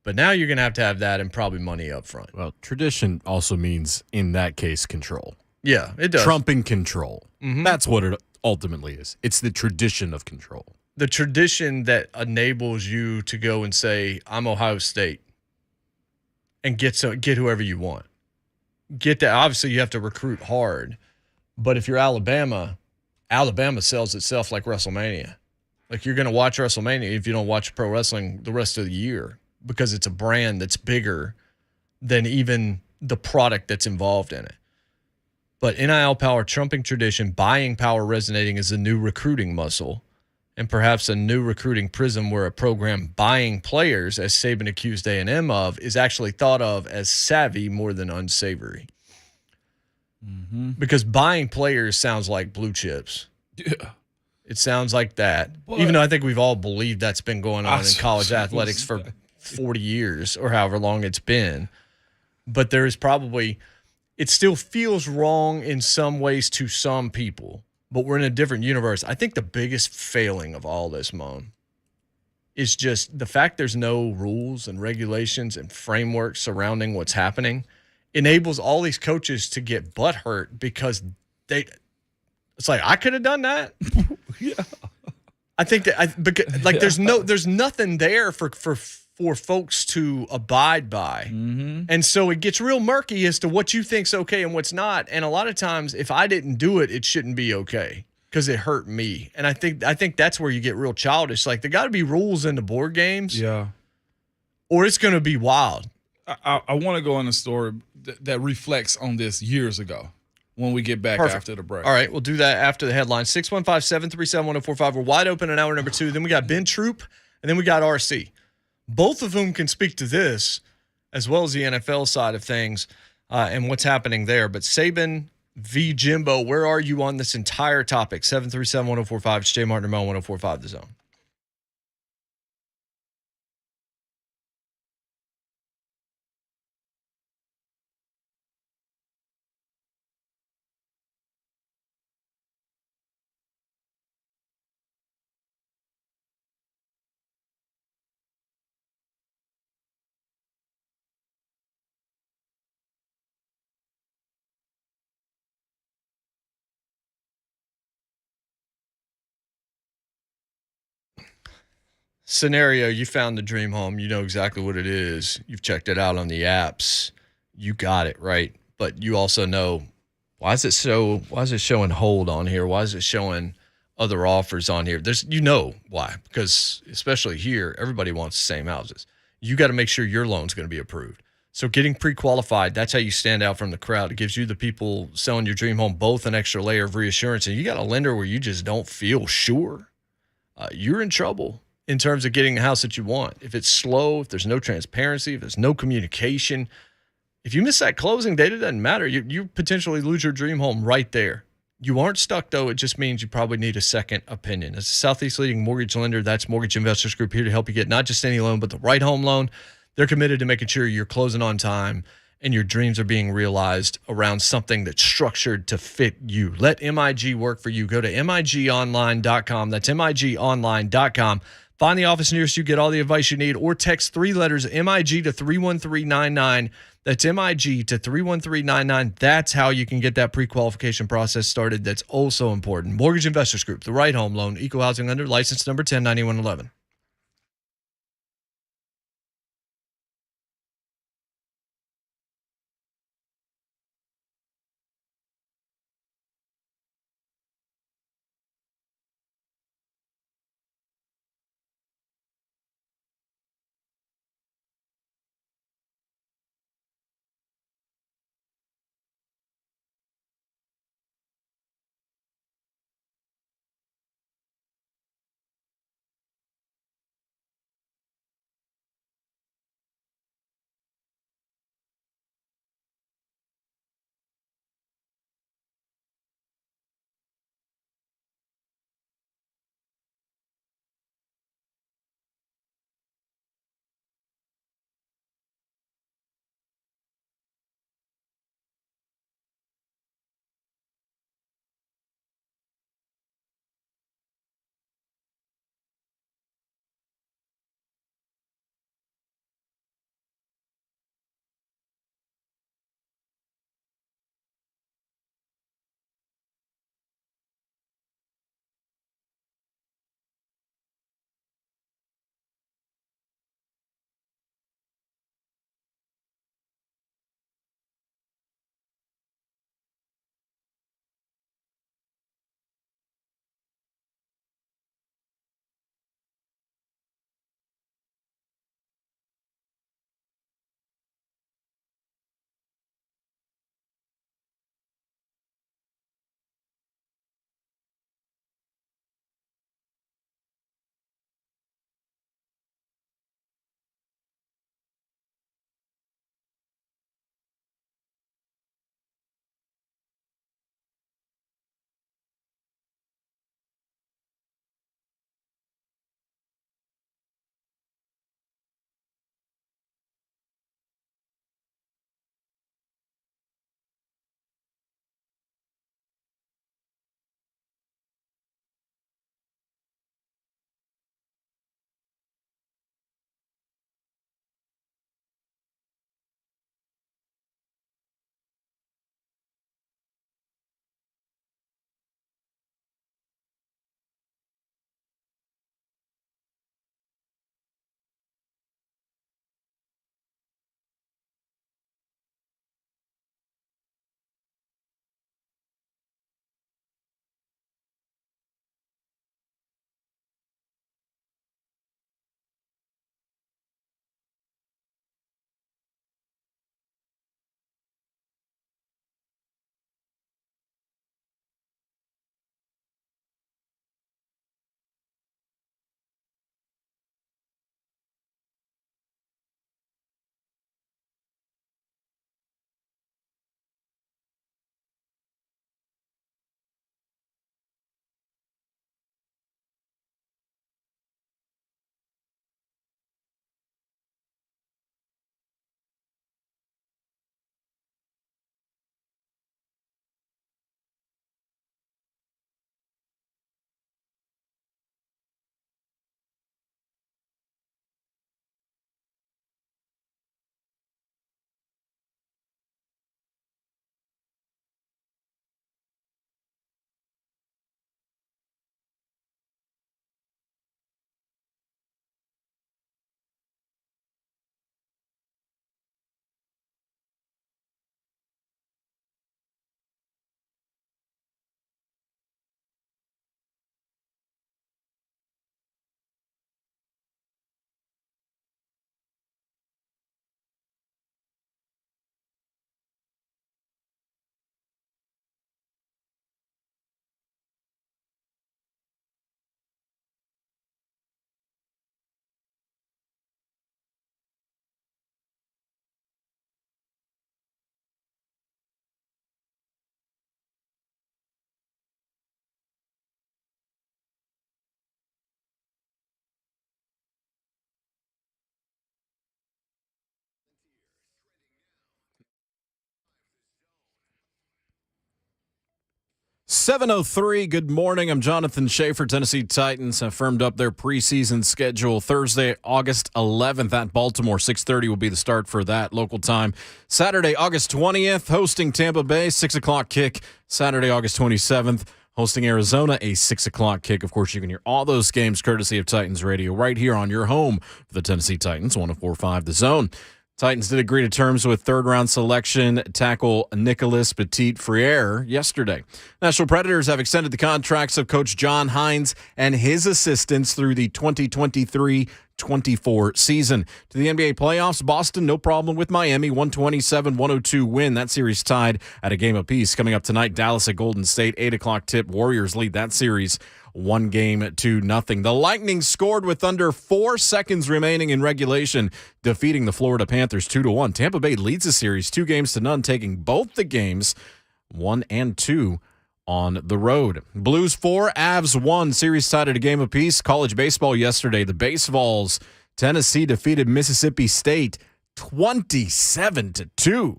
But now you're going to have that and probably money up front. Well, tradition also means, in that case, control. Yeah, it does. Trumping control. That's what it ultimately is. It's the tradition of control. The tradition that enables you to go and say, I'm Ohio State, and get whoever you want. Get that. Obviously, you have to recruit hard. But if you're Alabama sells itself like WrestleMania. Like, you're going to watch WrestleMania if you don't watch pro wrestling the rest of the year, because it's a brand that's bigger than even the product that's involved in it. But NIL power trumping tradition, buying power resonating as a new recruiting muscle, and perhaps a new recruiting prism where a program buying players, as Saban accused A&M of, is actually thought of as savvy more than unsavory. Because buying players sounds like blue chips. Yeah. It sounds like that. But, even though I think we've all believed that's been going on in college athletics for 40 years or however long it's been. But there is probably, it still feels wrong in some ways to some people, but we're in a different universe. I think the biggest failing of all this, Moan, is just the fact there's no rules and regulations and frameworks surrounding what's happening enables all these coaches to get butthurt because it's like, I could have done that. Yeah. I think that there's nothing there for folks to abide by. And so it gets real murky as to what you think's okay and what's not. And a lot of times, if I didn't do it, it shouldn't be okay because it hurt me. And I think that's where you get real childish. Like, there got to be rules in the board games. Yeah. Or it's going to be wild. I want to go on a story that reflects on this years ago when we get back after the break. All right, we'll do that after the headline. 615-737-1045. We're wide open in hour number 2. Then we got Ben Troupe, and then we got RC. Both of whom can speak to this, as well as the NFL side of things and what's happening there. But Saban v. Jimbo, where are you on this entire topic? 737-1045. It's J. Martin Ramon, 1045 The Zone. Scenario, you found the dream home. You know exactly what it is. You've checked it out on the apps. You got it, right? But you also know, why is it showing hold on here? Why is it showing other offers on here? Why? Because especially here, everybody wants the same houses. You got to make sure your loan's going to be approved. So getting pre-qualified, that's how you stand out from the crowd. It gives you, the people selling your dream home, both an extra layer of reassurance. And you got a lender where you just don't feel sure. You're in trouble in terms of getting the house that you want. If it's slow, if there's no transparency, if there's no communication, if you miss that closing date, it doesn't matter. You potentially lose your dream home right there. You aren't stuck, though. It just means you probably need a second opinion. As the Southeast leading mortgage lender, that's Mortgage Investors Group, here to help you get not just any loan, but the right home loan. They're committed to making sure you're closing on time and your dreams are being realized around something that's structured to fit you. Let MIG work for you. Go to migonline.com. That's migonline.com. Find the office nearest you, get all the advice you need, or text 3 letters MIG to 31399. That's MIG to 31399. That's how you can get that pre-qualification process started. That's also important. Mortgage Investors Group, the right home loan, equal housing lender, license number 109111. 7:03. Good morning. I'm Jonathan Schaefer. Tennessee Titans have firmed up their preseason schedule. Thursday, August 11th at Baltimore. 6:30 will be the start for that local time. Saturday, August 20th, hosting Tampa Bay, 6 o'clock kick. Saturday, August 27th, hosting Arizona, a 6 o'clock kick. Of course, you can hear all those games courtesy of Titans Radio right here on your home for the Tennessee Titans, 104.5 The Zone. Titans did agree to terms with third-round selection tackle Nicholas Petit-Frere yesterday. Nashville Predators have extended the contracts of Coach John Hines and his assistants through the 2023-24 season. To the NBA playoffs, Boston, no problem with Miami, 127-102 win. That series tied at a game apiece. Coming up tonight, Dallas at Golden State, 8 o'clock tip. Warriors lead that series 1-0. The Lightning scored with under 4 seconds remaining in regulation, defeating the Florida Panthers 2-1. Tampa Bay leads the series 2-0, taking both the games 1 and 2 on the road. Blues 4, Avs 1. Series tied at a game apiece. College baseball yesterday. The Baseballs, Tennessee defeated Mississippi State 27-2.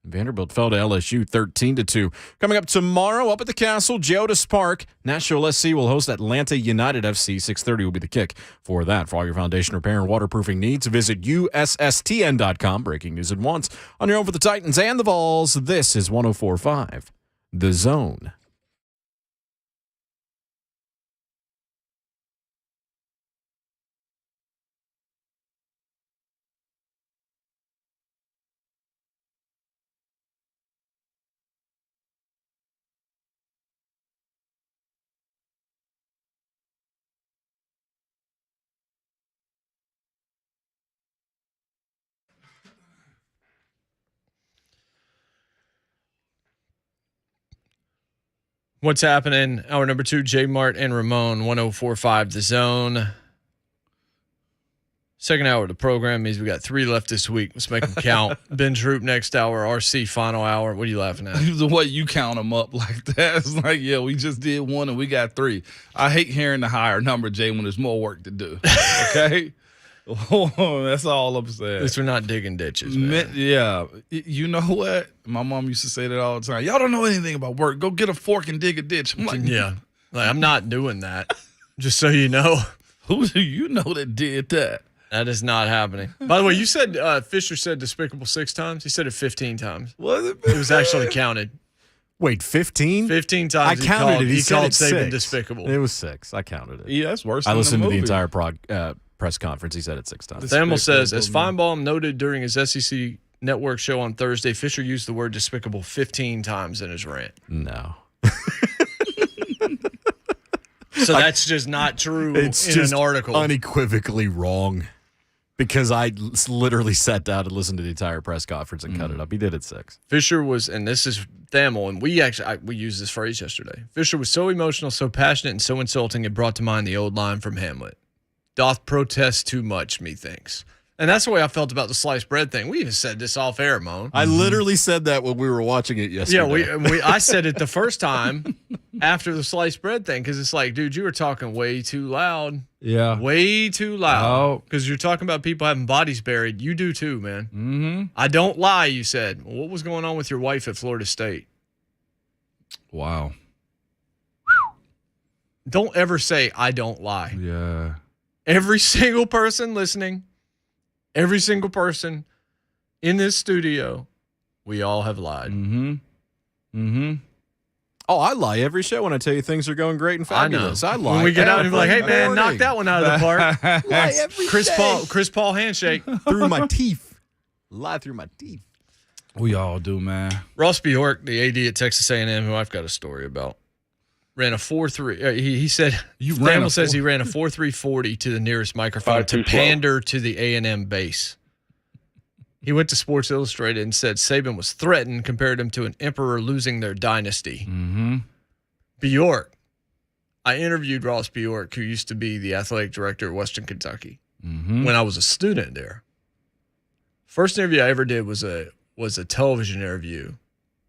Vanderbilt fell to LSU 13-2. Coming up tomorrow, up at the Castle, Geodis Park, Nashville SC will host Atlanta United FC. 6:30 will be the kick for that. For all your foundation repair and waterproofing needs, visit USSTN.com. Breaking news at once. On your own for the Titans and the Vols, this is 104.5 The Zone. What's happening? Hour number 2, J Mart and Ramon, 104.5 The Zone. Second hour of the program means we got 3 left this week. Let's make them count. Ben Troupe next hour, RC final hour. What are you laughing at? The way you count them up like that, it's like, yeah, we just did 1 and we got 3. I hate hearing the higher number, Jay, when there's more work to do. Okay? That's all I'm saying. At least we're not digging ditches, man. Yeah. You know what? My mom used to say that all the time. Y'all don't know anything about work. Go get a fork and dig a ditch. I'm like, yeah. Like, I'm not doing that. Just so you know. Who do you know that did that? That is not happening. By the way, you said Fisher said despicable 6 times. He said it 15 times. Was it? It was actually counted. Wait, 15? 15 times I counted it. He called Saban despicable. It was 6. I counted it. Yeah, that's worse I than listened the to the movie. entire press conference. He said it 6 times. Thamel says, as Feinbaum noted during his SEC Network show on Thursday, Fisher used the word despicable 15 times in his rant. No. So that's just not true It's in just an article. unequivocally wrong because I literally sat down and listened to the entire press conference and cut it up. He did it 6. Fisher was, and this is Thamel, and we used this phrase yesterday. Fisher was so emotional, so passionate, and so insulting, it brought to mind the old line from Hamlet. Doth protest too much, methinks. And that's the way I felt about the sliced bread thing. We even said this off air, Moan. I literally said that when we were watching it yesterday. Yeah, I said it the first time after the sliced bread thing because it's like, dude, you were talking way too loud. Yeah. Way too loud. Oh. Because you're talking about people having bodies buried. You do too, man. Mm-hmm. I don't lie, you said. What was going on with your wife at Florida State? Wow. Don't ever say, I don't lie. Yeah. Every single person listening, every single person in this studio, we all have lied. Mm-hmm. Mm-hmm. Oh, I lie every show when I tell you things are going great and fabulous. I lie. When we get out and be like, hey, man, morning. knock that one out of the park. Lie every Chris day. Paul handshake. Through my teeth. Lie through my teeth. We all do, man. Ross Bjork, the AD at Texas A&M, who I've got a story about, ran a 4.3. He said, Thamel says he ran a 4.340 to the nearest microphone to pander to the A&M base. He went to Sports Illustrated and said Saban was threatened, compared him to an emperor losing their dynasty. Mm-hmm. Bjork. I interviewed Ross Bjork, who used to be the athletic director at Western Kentucky when I was a student there. First interview I ever did was a television interview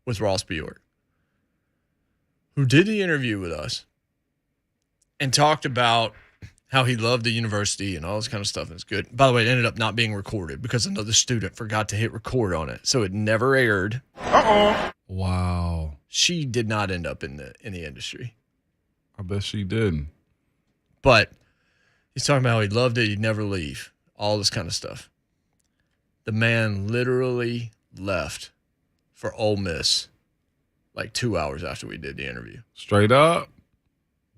with Ross Bjork, who did the interview with us and talked about how he loved the university and all this kind of stuff. And it's good. By the way, it ended up not being recorded because another student forgot to hit record on it. So it never aired. Wow. she did not end up in the industry. I bet she didn't. But he's talking about how he loved it, he'd never leave, all this kind of stuff. The man literally left for Ole Miss like 2 hours after we did the interview. Straight up.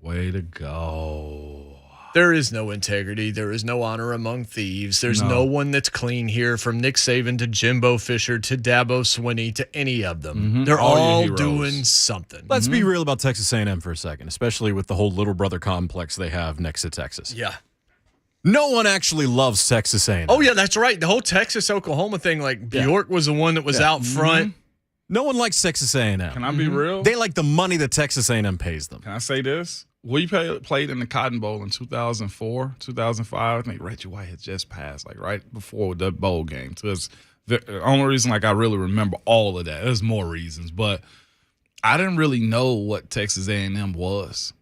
Way to go. There is no integrity. There is no honor among thieves. There's no one that's clean here, from Nick Saban to Jimbo Fisher to Dabo Swinney to any of them. Mm-hmm. They're all doing something. Let's be real about Texas A&M for a second, especially with the whole little brother complex they have next to Texas. Yeah. No one actually loves Texas A&M. Oh, yeah, that's right. The whole Texas-Oklahoma thing, like Bjork was the one that was out front. No one likes Texas A&M. Can I be real? They like the money that Texas A&M pays them. Can I say this? We played in the Cotton Bowl in 2004, 2005. I think Reggie White had just passed, like right before the bowl game. So it's the only reason like I really remember all of that. There's more reasons, but I didn't really know what Texas A&M was,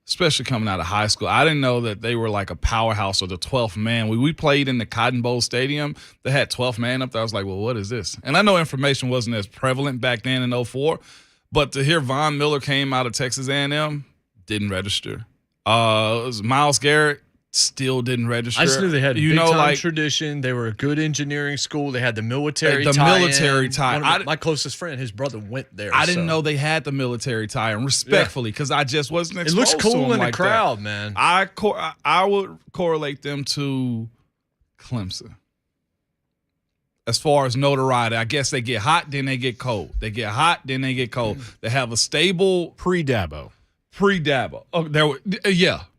especially coming out of high school. I didn't know that they were like a powerhouse or the 12th man. We played in the Cotton Bowl Stadium. They had 12th man up there. I was like, well, what is this? And I know information wasn't as prevalent back then in 2004, but to hear Von Miller came out of Texas A&M, didn't register. It was Myles Garrett, still didn't register. I just knew they had big-time tradition. They were a good engineering school. They had the military tie. My closest friend, his brother went there. I didn't know they had the military tie, and respectfully, because I just wasn't exposed to them. It looks cool in the like crowd, that. man. I would correlate them to Clemson. As far as notoriety, I guess they get hot, then they get cold. They get hot, then they get cold. They have a stable pre-Dabo. Oh, there were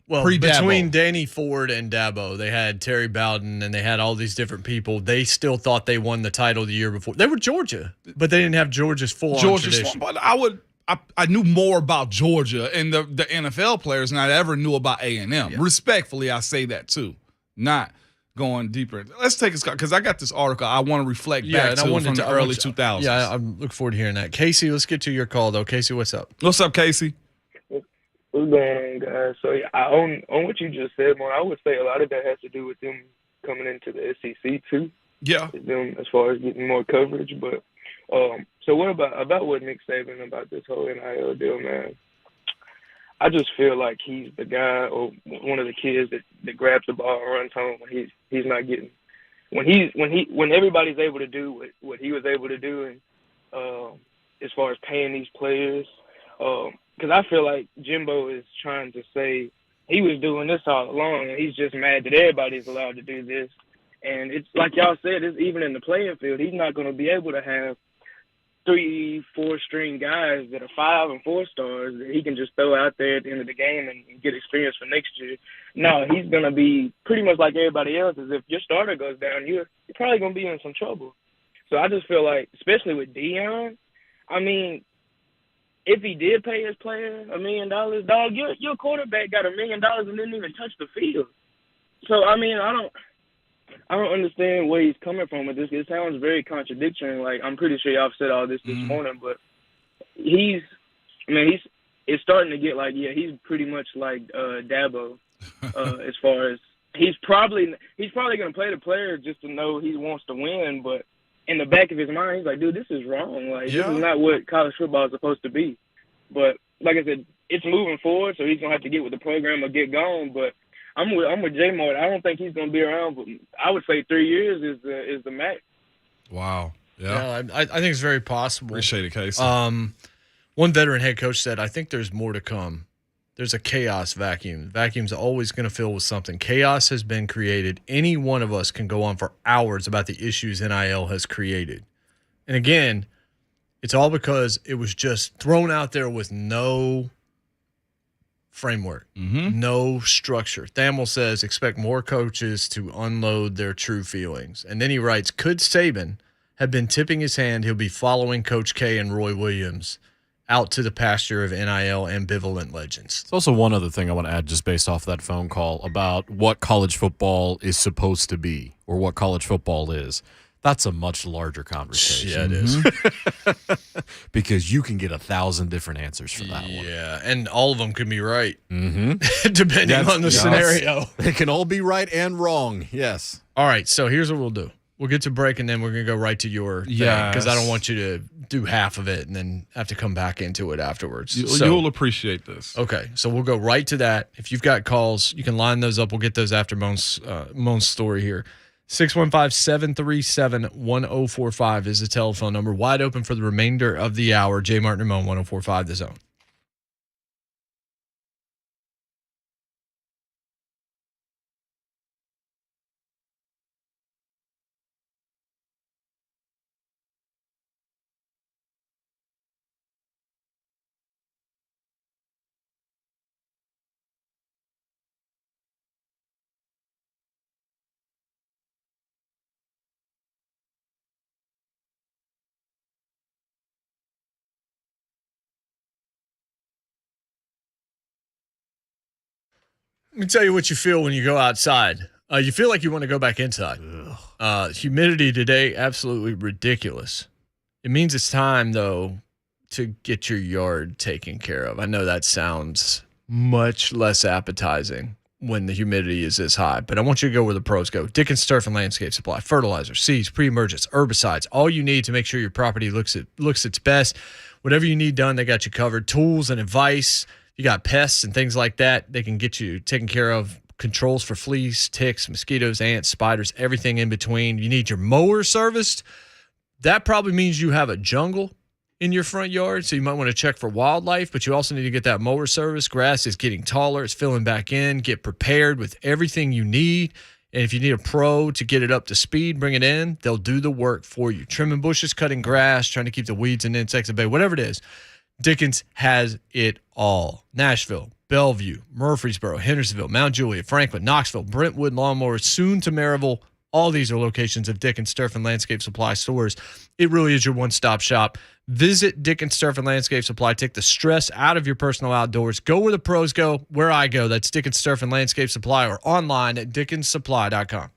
Well, between Danny Ford and Dabo, they had Terry Bowden and they had all these different people. They still thought they won the title the year before. They were Georgia, but they didn't have Georgia's full-on tradition. But I knew more about Georgia and the NFL players than I ever knew about A&M. Yeah. Respectfully, I say that too. Not going deeper. Let's take a because I got this article I want to reflect back to from the early 2000s. Yeah, I look forward to hearing that. Casey, let's get to your call though. Casey, what's up? What's up, Casey? What's going on, guys? So on what you just said, man, I would say a lot of that has to do with them coming into the SEC too. Yeah. Them as far as getting more coverage, but so what about what Nick Saban about this whole NIL deal, man? I just feel like he's the guy or one of the kids that grabs the ball and runs home when he's not getting when everybody's able to do what he was able to do, and as far as paying these players. Because I feel like Jimbo is trying to say he was doing this all along, and he's just mad that everybody's allowed to do this. And it's like y'all said, it's even in the playing field, he's not going to be able to have 3-4 string guys that are 5 and 4 stars that he can just throw out there at the end of the game and get experience for next year. No, he's going to be pretty much like everybody else. Is if your starter goes down, you're probably going to be in some trouble. So I just feel like, especially with Deion, I mean, if he did pay his player $1 million, dog, your quarterback got $1 million and didn't even touch the field. So I mean, I don't understand where he's coming from with this. It sounds very contradictory. Like I'm pretty sure y'all said all this morning, but it's starting to get like, he's pretty much like Dabo, as far as he's probably gonna play the player just to know he wants to win, but in the back of his mind, he's like, dude, this is wrong. Like, this is not what college football is supposed to be. But like I said, it's moving forward, so he's gonna have to get with the program or get gone. But I'm with J-Mart. I don't think he's gonna be around. But I would say 3 years is the max. Wow. Yeah. I think it's very possible. Appreciate it, Casey. One veteran head coach said, I think there's more to come. There's a chaos vacuum. Vacuum's always going to fill with something. Chaos has been created. Any one of us can go on for hours about the issues NIL has created. And again, it's all because it was just thrown out there with no framework, no structure. Thamel says, expect more coaches to unload their true feelings. And then he writes, could Saban have been tipping his hand, he'll be following Coach K and Roy Williams out to the pasture of NIL ambivalent legends. There's also one other thing I want to add just based off that phone call about what college football is supposed to be or what college football is. That's a much larger conversation. Yeah, it is. Because you can get 1,000 different answers for that one. Yeah, and all of them can be right, depending on the scenario. They can all be right and wrong, yes. All right, so here's what we'll do. We'll get to break, and then we're going to go right to your thing because I don't want you to do half of it and then have to come back into it afterwards. You'll appreciate this. Okay, so we'll go right to that. If you've got calls, you can line those up. We'll get those after Moan's story here. 615-737-1045 is the telephone number. Wide open for the remainder of the hour. Jay Martin and Moan, 1045 The Zone. Let me tell you what you feel when you go outside. You feel like you want to go back inside. Humidity today, absolutely ridiculous. It means it's time, though, to get your yard taken care of. I know that sounds much less appetizing when the humidity is this high, but I want you to go where the pros go. Dickens Turf and Landscape Supply. Fertilizer, seeds, pre-emergents, herbicides, all you need to make sure your property looks its best. Whatever you need done, they got you covered. Tools and advice. You got pests and things like that, they can get you taken care of. Controls for fleas, ticks, mosquitoes, ants, spiders, everything in between. You need your mower serviced. That probably means you have a jungle in your front yard, so you might want to check for wildlife, but you also need to get that mower service. Grass is getting taller. It's filling back in. Get prepared with everything you need. And if you need a pro to get it up to speed, bring it in. They'll do the work for you. Trimming bushes, cutting grass, trying to keep the weeds and insects at bay, whatever it is. Dickens has it all. Nashville, Bellevue, Murfreesboro, Hendersonville, Mount Juliet, Franklin, Knoxville, Brentwood, Lawnmowers, soon to Maryville. All these are locations of Dickens Turf and Landscape Supply stores. It really is your one-stop shop. Visit Dickens Turf and Landscape Supply. Take the stress out of your personal outdoors. Go where the pros go, where I go. That's Dickens Turf and Landscape Supply, or online at dickenssupply.com.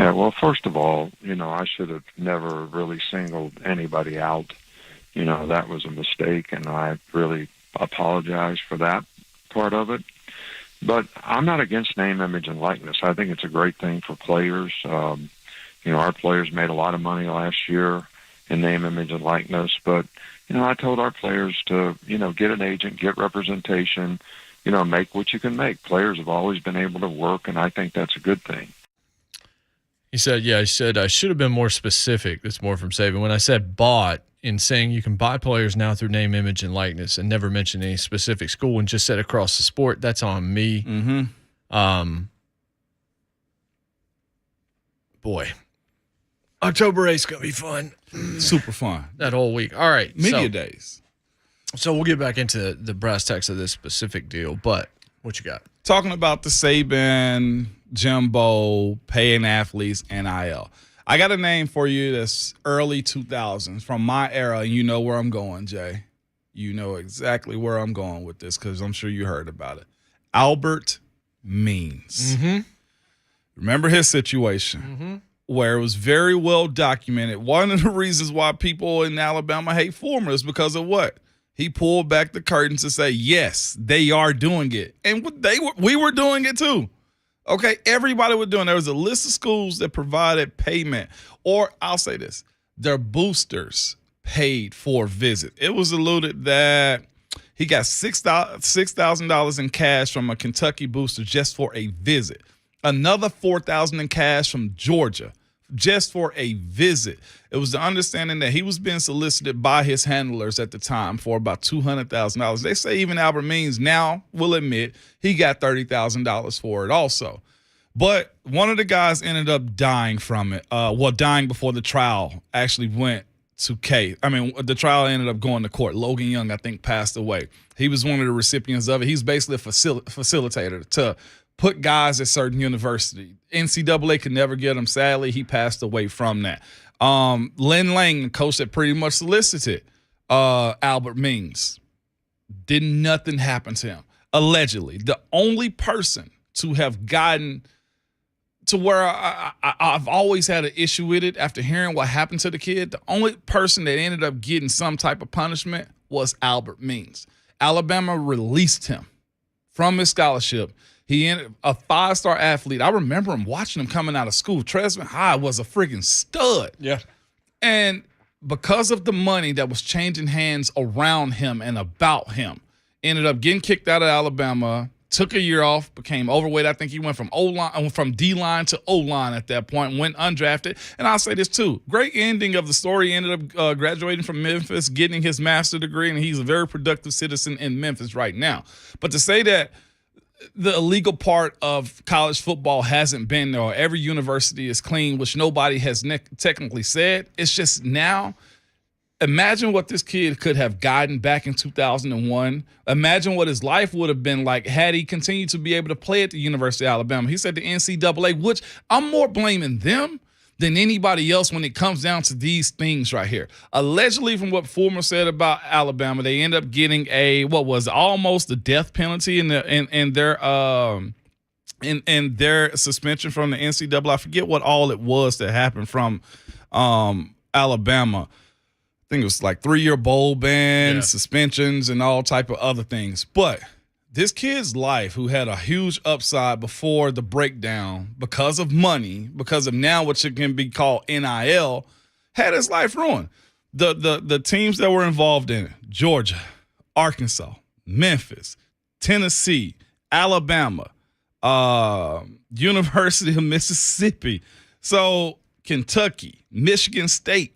Yeah, well, first of all, I should have never really singled anybody out. That was a mistake, and I really apologize for that part of it. But I'm not against name, image, and likeness. I think it's a great thing for players. Our players made a lot of money last year in name, image, and likeness. But, I told our players to, get an agent, get representation, make what you can make. Players have always been able to work, and I think that's a good thing. He said, I should have been more specific. That's more from Saban. When I said bought, in saying you can buy players now through name, image, and likeness and never mention any specific school and just said across the sport, that's on me. Mm-hmm. Boy, October 8th is going to be fun. Super fun. That whole week. All right. Media days. So we'll get back into the brass tacks of this specific deal, but what you got? Talking about the Saban, Jimbo, paying athletes, NIL. I got a name for you that's early 2000s from my era, and you know where I'm going, Jay. You know exactly where I'm going with this because I'm sure you heard about it. Albert Means. Mm-hmm. Remember his situation where it was very well documented. One of the reasons why people in Alabama hate Former is because of what? He pulled back the curtains to say, yes, they are doing it. And we were doing it too. Okay, everybody was doing it. There was a list of schools that provided payment. Or I'll say this, their boosters paid for a visit. It was alluded that he got $6,000 in cash from a Kentucky booster just for a visit. Another $4,000 in cash from Georgia just for a visit. It was the understanding that he was being solicited by his handlers at the time for about $200,000. They say even Albert Means now will admit he got $30,000 for it also. But one of the guys ended up dying from it. Dying before the trial actually went to case. The trial ended up going to court. Logan Young, I think, passed away. He was one of the recipients of it. He's basically a facilitator to put guys at certain universities. NCAA could never get him. Sadly, he passed away from that. Len Lang, the coach that pretty much solicited Albert Means, nothing happen to him. Allegedly, the only person to have gotten to where I've always had an issue with it after hearing what happened to the kid, the only person that ended up getting some type of punishment was Albert Means. Alabama released him from his scholarship. He ended a 5-star athlete. I remember him watching him coming out of school. Tresman High was a freaking stud. Yeah. And because of the money that was changing hands around him and about him, ended up getting kicked out of Alabama, took a year off, became overweight. I think he went from D-line to O-line at that point, went undrafted. And I'll say this too. Great ending of the story. He ended up graduating from Memphis, getting his master's degree, and he's a very productive citizen in Memphis right now. But to say that the illegal part of college football hasn't been there, or every university is clean, which nobody has technically said. It's just now, imagine what this kid could have gotten back in 2001. Imagine what his life would have been like had he continued to be able to play at the University of Alabama. He said the NCAA, which I'm more blaming them than anybody else when it comes down to these things right here. Allegedly, from what Former said about Alabama, they end up getting almost a death penalty in their suspension from the NCAA. I forget what all it was that happened from Alabama. I think it was like 3-year bowl ban, suspensions, and all type of other things. But this kid's life, who had a huge upside before the breakdown because of money, because of now what can be called NIL, had his life ruined. The teams that were involved in it, Georgia, Arkansas, Memphis, Tennessee, Alabama, University of Mississippi, so Kentucky, Michigan State,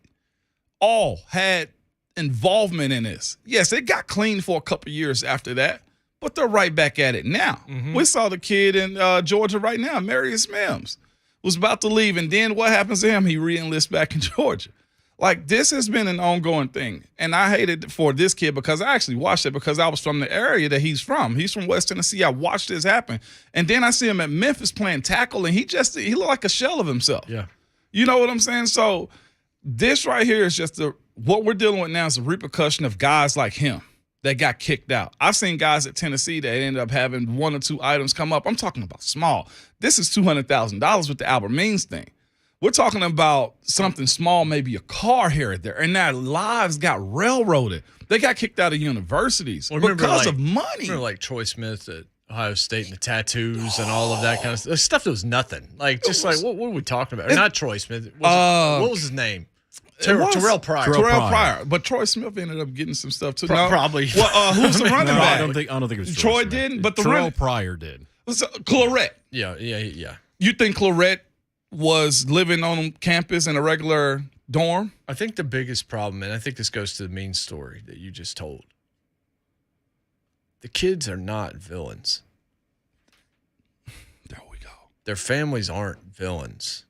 all had involvement in this. Yes, it got clean for a couple years after that, but they're right back at it now. Mm-hmm. We saw the kid in Georgia right now, Marius Mims, was about to leave, and then what happens to him? He re-enlists back in Georgia. Like, this has been an ongoing thing, and I hated it for this kid because I actually watched it because I was from the area that he's from. He's from West Tennessee. I watched this happen, and then I see him at Memphis playing tackle, and he looked like a shell of himself. Yeah. You know what I'm saying? So this right here is just what we're dealing with now is a repercussion of guys like him that got kicked out. I've seen guys at Tennessee that ended up having 1 or 2 items come up. I'm talking about small. This is $200,000 with the Albert Means thing. We're talking about something small, maybe a car here or there, and their lives got railroaded. They got kicked out of universities because of money. Remember, like Troy Smith at Ohio State and the tattoos and all of that kind of stuff. Stuff that was nothing. Like, just like, what were we talking about? Not Troy Smith. What was his name? Terrell Pryor. Terrell Pryor. But Troy Smith ended up getting some stuff too. Probably. Well, who's the running back? I don't think it was Troy didn't, but the Terrell Pryor did. Clarette. Yeah. You think Clarette was living on campus in a regular dorm? I think the biggest problem, and I think this goes to the mean story that you just told. The kids are not villains. There we go. Their families aren't villains.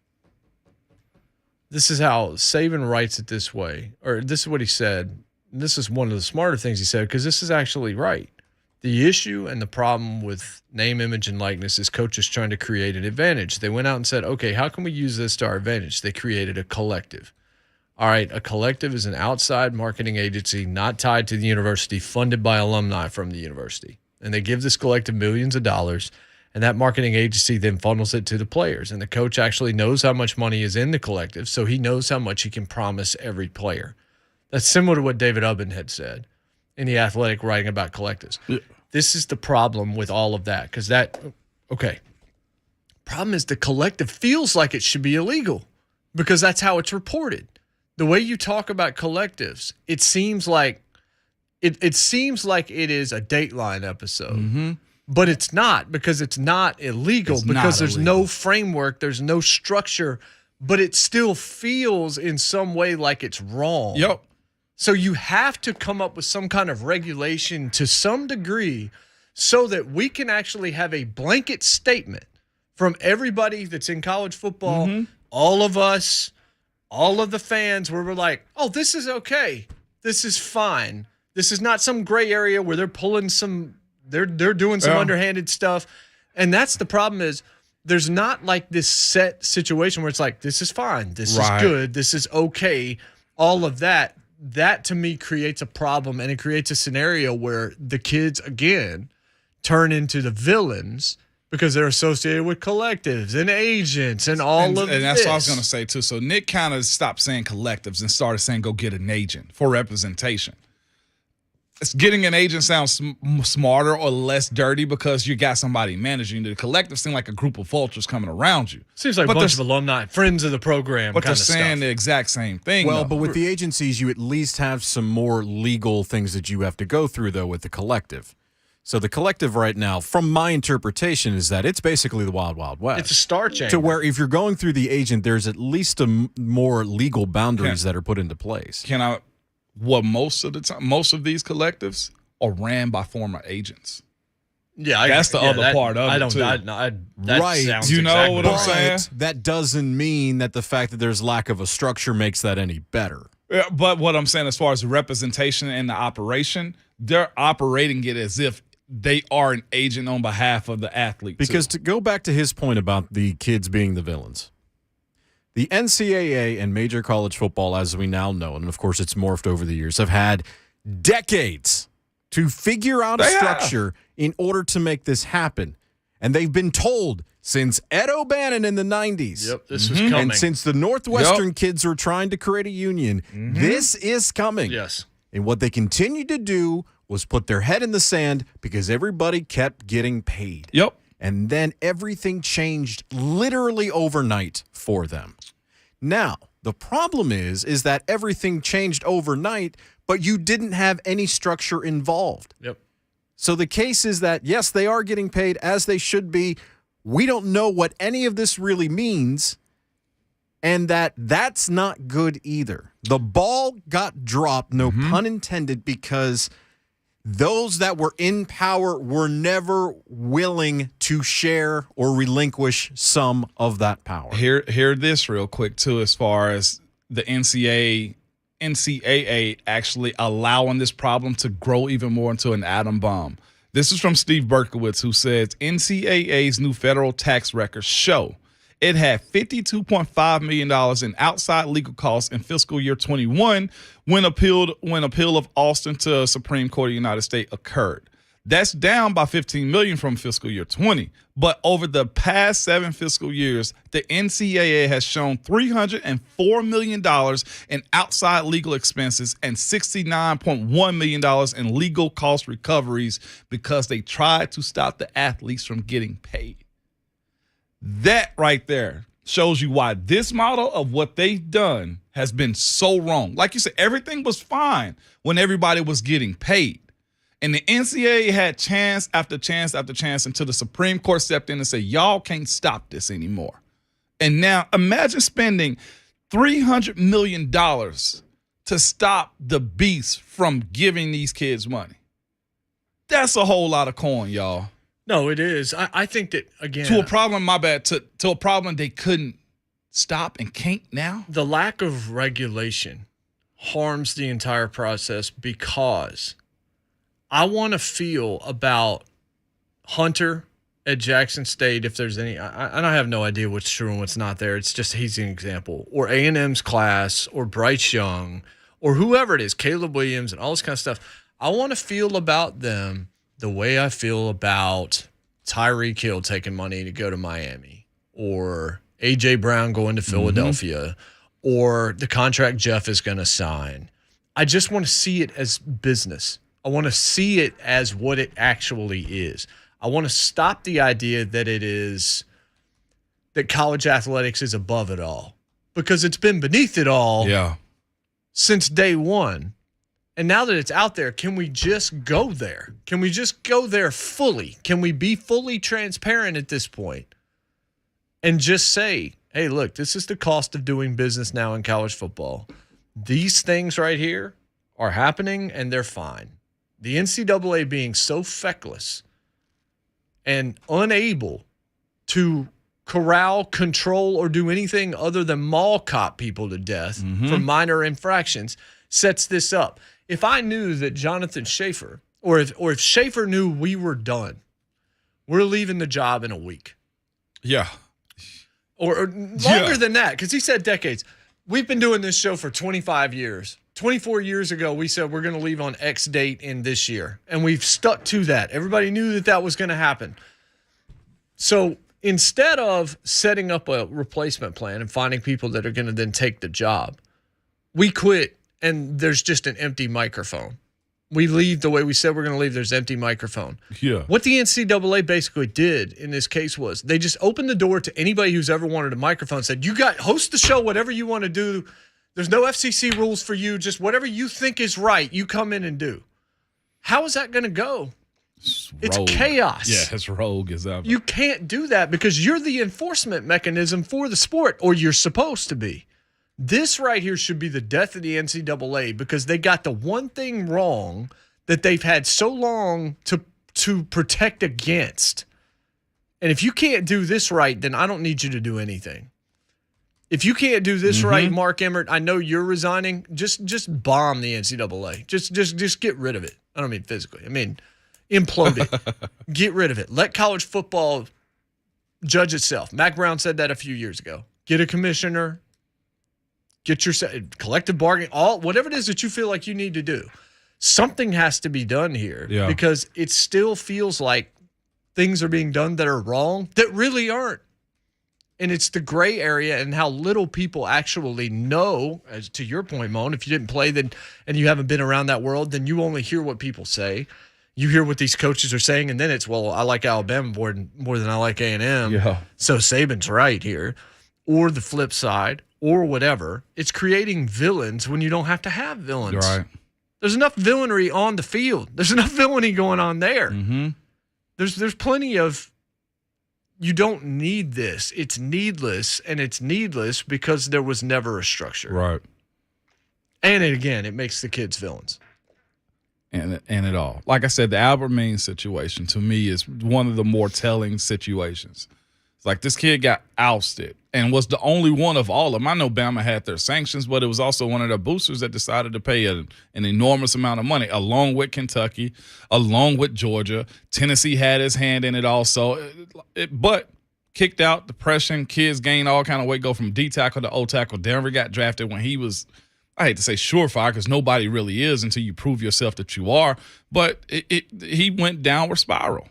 This is how Saban writes it this way, or this is what he said. And this is one of the smarter things he said, because this is actually right. The issue and the problem with name, image, and likeness is coaches trying to create an advantage. They went out and said, okay, how can we use this to our advantage? They created a collective. All right, a collective is an outside marketing agency not tied to the university, funded by alumni from the university. And they give this collective millions of dollars, and that marketing agency then funnels it to the players. And the coach actually knows how much money is in the collective, so he knows how much he can promise every player. That's similar to what David Ubben had said in The Athletic writing about collectives. Yeah. This is the problem with all of that, because problem is the collective feels like it should be illegal because that's how it's reported. The way you talk about collectives, it seems like it seems like it is a Dateline episode, but it's not, because it's not illegal, there's no framework, there's no structure, but it still feels in some way like it's wrong. Yep. So you have to come up with some kind of regulation to some degree so that we can actually have a blanket statement from everybody that's in college football, all of us, all of the fans, where we're like, oh, this is okay. This is fine. This is not some gray area where they're pulling they're doing some underhanded stuff. And that's the problem, is there's not like this set situation where it's like, this is fine. This is good. This is okay. All of that. That to me creates a problem, and it creates a scenario where the kids, again, turn into the villains because they're associated with collectives and agents and all of this. And that's what I was going to say, too. So Nick kind of stopped saying collectives and started saying go get an agent for representation. Getting an agent sounds smarter or less dirty because you got somebody managing. The collective seem like a group of vultures coming around you. Seems like a bunch of alumni, friends of the program. But they're saying the exact same thing. Well, but with the agencies, you at least have some more legal things that you have to go through, though, with the collective. So the collective right now, from my interpretation, is that it's basically the Wild Wild West. It's a star chain. To where if you're going through the agent, there's at least more legal boundaries that are put into place. Most of the time, most of these collectives are ran by former agents. Yeah, that's the other part of it, too. Right. You know what I'm saying? That doesn't mean that the fact that there's lack of a structure makes that any better. Yeah, but what I'm saying, as far as the representation and the operation, they're operating it as if they are an agent on behalf of the athlete. Because to go back to his point about the kids being the villains, the NCAA and major college football, as we now know, and of course it's morphed over the years, have had decades to figure out a structure in order to make this happen. And they've been told since Ed O'Bannon in the 90s. Yep, this was coming. And since the Northwestern kids were trying to create a union, this is coming. Yes. And what they continued to do was put their head in the sand because everybody kept getting paid. Yep. And then everything changed literally overnight for them. Now, the problem is that everything changed overnight, but you didn't have any structure involved. Yep. So the case is that, yes, they are getting paid as they should be. We don't know what any of this really means, and that's not good either. The ball got dropped, no pun intended, because those that were in power were never willing to share or relinquish some of that power. Hear this real quick, too, as far as the NCAA actually allowing this problem to grow even more into an atom bomb. This is from Steve Berkowitz, who says NCAA's new federal tax records show it had $52.5 million in outside legal costs in fiscal year 21 when appeal of Austin to Supreme Court of the United States occurred. That's down by $15 million from fiscal year 20. But over the past 7 fiscal years, the NCAA has shown $304 million in outside legal expenses and $69.1 million in legal cost recoveries because they tried to stop the athletes from getting paid. That right there shows you why this model of what they've done has been so wrong. Like you said, everything was fine when everybody was getting paid. And the NCAA had chance after chance after chance until the Supreme Court stepped in and said, y'all can't stop this anymore. And now imagine spending $300 million to stop the beast from giving these kids money. That's a whole lot of coin, y'all. No, it is. I think that, again. To a problem, to a problem they couldn't stop and can't now. The lack of regulation harms the entire process because I want to feel about Hunter at Jackson State, if there's any, and I have no idea what's true and what's not there. It's just he's an example. Or A&M's class, or Bryce Young, or whoever it is, Caleb Williams, and all this kind of stuff. I want to feel about them the way I feel about Tyreek Hill taking money to go to Miami, or A.J. Brown going to Philadelphia, or the contract Jeff is going to sign. I just want to see it as business. I want to see it as what it actually is. I want to stop the idea that that college athletics is above it all, because it's been beneath it all since day one. And now that it's out there, can we just go there? Can we just go there fully? Can we be fully transparent at this point and just say, hey, look, this is the cost of doing business now in college football. These things right here are happening and they're fine. The NCAA being so feckless and unable to corral, control, or do anything other than mall cop people to death for minor infractions sets this up. If I knew that Jonathan Schaefer, or if Schaefer knew we were done, we're leaving the job in a week. Yeah. Or longer than that, because he said decades. We've been doing this show for 25 years. 24 years ago, we said we're going to leave on X date in this year, and we've stuck to that. Everybody knew that was going to happen. So instead of setting up a replacement plan and finding people that are going to then take the job, we quit, and there's just an empty microphone. We leave the way we said we're going to leave. There's empty microphone. Yeah. What the NCAA basically did in this case was they just opened the door to anybody who's ever wanted a microphone, said, host the show, whatever you want to do. There's no FCC rules for you. Just whatever you think is right, you come in and do. How is that going to go? It's chaos. Yeah, it's rogue as ever. You can't do that because you're the enforcement mechanism for the sport, or you're supposed to be. This right here should be the death of the NCAA because they got the one thing wrong that they've had so long to protect against. And if you can't do this right, then I don't need you to do anything. If you can't do this right, Mark Emmert, I know you're resigning. Just bomb the NCAA. Just get rid of it. I don't mean physically. I mean implode it. Get rid of it. Let college football judge itself. Mac Brown said that a few years ago. Get a commissioner. Get your collective bargaining, whatever it is that you feel like you need to do. Something has to be done here because it still feels like things are being done that are wrong that really aren't. And it's the gray area and how little people actually know, as to your point, Moan, if you didn't play then and you haven't been around that world, then you only hear what people say. You hear what these coaches are saying, and then it's, well, I like Alabama more than I like A&M. Yeah. So Saban's right here. Or the flip side, or whatever. It's creating villains when you don't have to have villains. Right. There's enough villainy on the field. There's enough villainy going on there. There's plenty of, you don't need this. It's needless, and it's needless because there was never a structure. Right. And it makes the kids villains. And it all. Like I said, the Albert Means situation to me is one of the more telling situations. It's like this kid got ousted and was the only one of all of them. I know Bama had their sanctions, but it was also one of their boosters that decided to pay an enormous amount of money, along with Kentucky, along with Georgia. Tennessee had his hand in it also. But kicked out, depression, kids gained all kind of weight, go from D tackle to O tackle. Denver got drafted when he was I hate to say surefire because nobody really is until you prove yourself that you are, but he went downward spiral.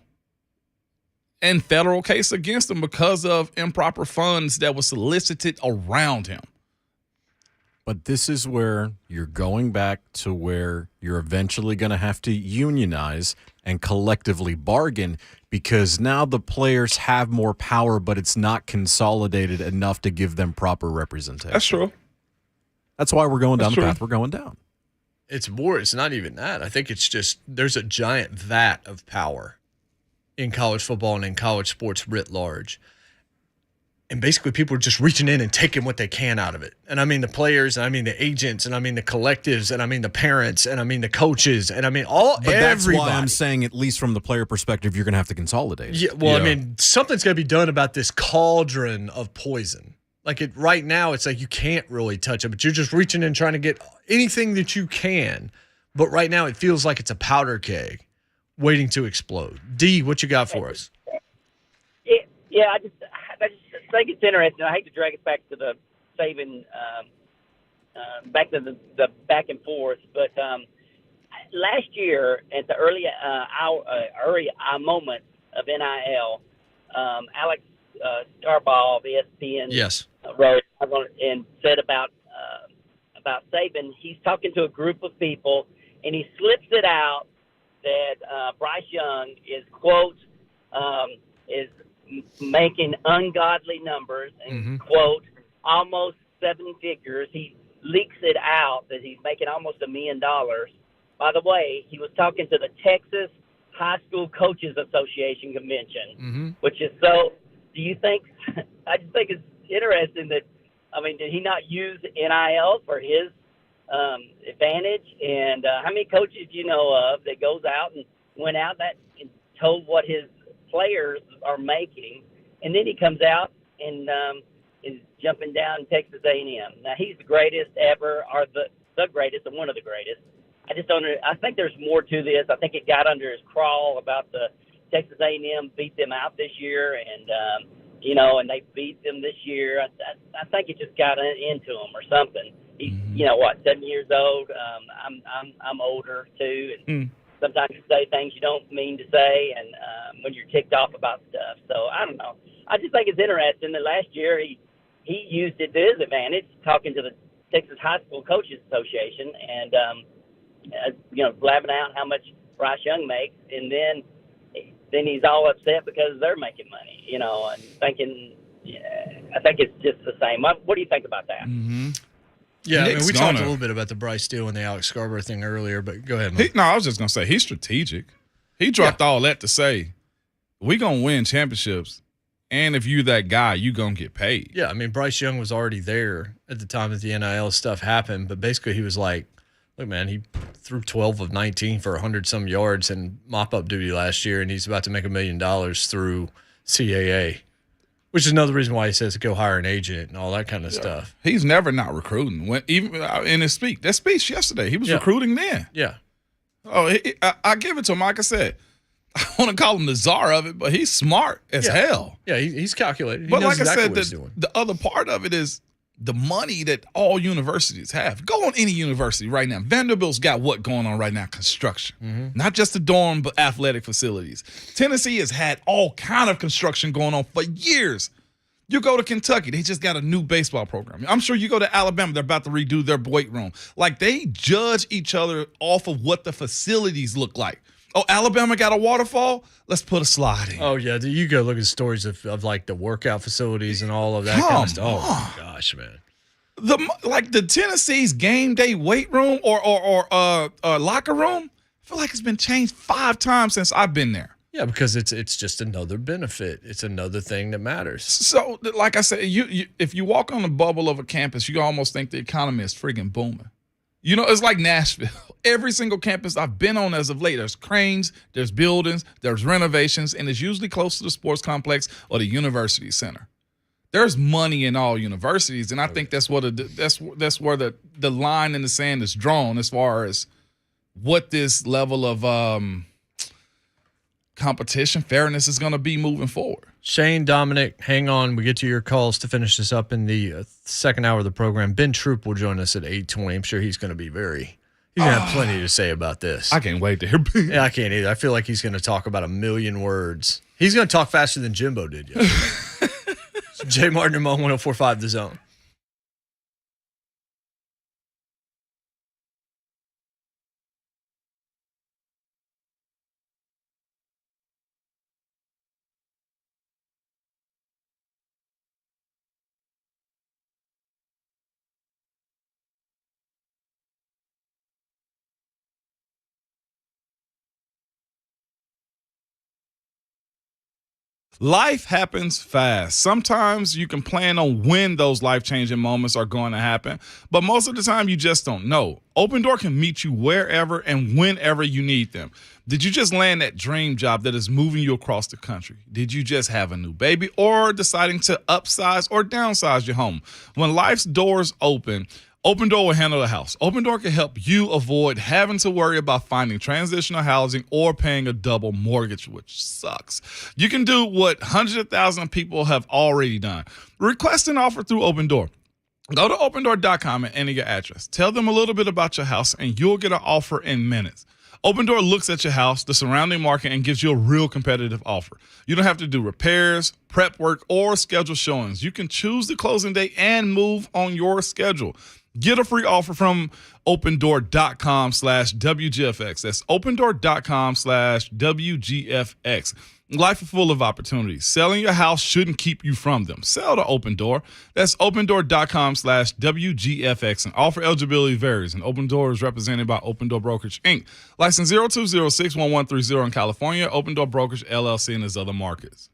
And federal case against him because of improper funds that were solicited around him. But this is where you're going back to where you're eventually going to have to unionize and collectively bargain, because now the players have more power, but it's not consolidated enough to give them proper representation. That's true. That's why we're going down the path we're going down. It's not even that. I think it's just there's a giant vat of power in college football and in college sports writ large. And basically people are just reaching in and taking what they can out of it. And I mean the players, and I mean the agents, and I mean the collectives, and I mean the parents, and I mean the coaches, and I mean everybody. That's why I'm saying, at least from the player perspective, you're going to have to consolidate. Yeah, well, I mean, something's going to be done about this cauldron of poison. Like right now, it's like you can't really touch it, but you're just reaching in trying to get anything that you can. But right now, it feels like it's a powder keg waiting to explode. D, what you got for us? Yeah, I just think it's interesting. I hate to drag us back to the Saban, back to the back and forth, but last year at the early moment of NIL, Alex Starbaugh of ESPN yes. wrote and said about Saban. He's talking to a group of people, and he slips it out that Bryce Young is, quote, is making ungodly numbers and, quote, almost 7 figures. He leaks it out that he's making almost $1 million. By the way, he was talking to the Texas High School Coaches Association convention, which is so. Do you think? I just think it's interesting that. I mean, did he not use NIL for his advantage? And how many coaches do you know of that goes out and went out that and told what his players are making, and then he comes out and is jumping down Texas A&M. Now he's the greatest ever, or the greatest, and one of the greatest. I just don't. I think there's more to this. I think it got under his crawl about the Texas A&M beat them out this year, and and they beat them this year. I think it just got into him or something. He's 7 years old. I'm older too, and sometimes you say things you don't mean to say, and when you're ticked off about stuff. So I don't know. I just think it's interesting that last year he used it to his advantage, talking to the Texas High School Coaches Association, and blabbing out how much Bryce Young makes, and then he's all upset because they're making money, and thinking. I think it's just the same. What do you think about that? Yeah, I mean, we talked a little bit about the Bryce deal and the Alex Scarborough thing earlier, but go ahead, man. I was just going to say, he's strategic. He dropped all that to say, we're going to win championships, and if you're that guy, you're going to get paid. Yeah, I mean, Bryce Young was already there at the time that the NIL stuff happened, but basically he was like, look, man, he threw 12 of 19 for 100-some yards in mop-up duty last year, and he's about to make $1 million through CAA. Which is another reason why he says to go hire an agent and all that kind of stuff. He's never not recruiting. Even in his speech yesterday, he was recruiting then. Yeah. Oh, I give it to him. Like I said, I want to call him the czar of it, but he's smart as hell. Yeah, he's calculated. But like I said, the other part of it is the money that all universities have. Go on any university right now. Vanderbilt's got what going on right now? Construction. Not just the dorm, but athletic facilities. Tennessee has had all kind of construction going on for years. You go to Kentucky, they just got a new baseball program. I'm sure you go to Alabama, they're about to redo their weight room. Like, they judge each other off of what the facilities look like. Oh, Alabama got a waterfall? Let's put a slide in. Oh, yeah. You go look at stories of like the workout facilities and all of that kind of stuff. Oh, my gosh, man. The Tennessee's game day weight room or locker room, I feel like it's been changed 5 times since I've been there. Yeah, because it's just another benefit. It's another thing that matters. So, like I said, you if you walk on the bubble of a campus, you almost think the economy is friggin' booming. It's like Nashville. Every single campus I've been on as of late, there's cranes, there's buildings, there's renovations, and it's usually close to the sports complex or the university center. There's money in all universities, and I think that's where the line in the sand is drawn as far as what this level of competition, fairness is going to be moving forward. Shane, Dominic, hang on. We get to your calls to finish this up in the second hour of the program. Ben Troupe will join us at 8:20. I'm sure he's going to be he's going to have plenty to say about this. I can't wait to hear Ben. Yeah, I can't either. I feel like he's going to talk about 1,000,000 words. He's going to talk faster than Jimbo did yesterday. Jay Martin, Ramon, 104.5 The Zone. Life happens fast. Sometimes you can plan on when those life-changing moments are going to happen, but most of the time you just don't know. Open Door can meet you wherever and whenever you need them. Did you just land that dream job that is moving you across the country? Did you just have a new baby or deciding to upsize or downsize your home? When life's doors open, Open Door will handle the house. Open Door can help you avoid having to worry about finding transitional housing or paying a double mortgage, which sucks. You can do what hundreds of thousands of people have already done. Request an offer through Open Door. Go to opendoor.com and enter your address. Tell them a little bit about your house, and you'll get an offer in minutes. Open Door looks at your house, the surrounding market, and gives you a real competitive offer. You don't have to do repairs, prep work, or schedule showings. You can choose the closing date and move on your schedule. Get a free offer from opendoor.com/WGFX. That's opendoor.com/WGFX. Life is full of opportunities. Selling your house shouldn't keep you from them. Sell to Open Door. That's opendoor.com/WGFX. And offer eligibility varies. And Open Door is represented by Open Door Brokerage, Inc. License 02061130 in California. Open Door Brokerage, LLC, in its other markets.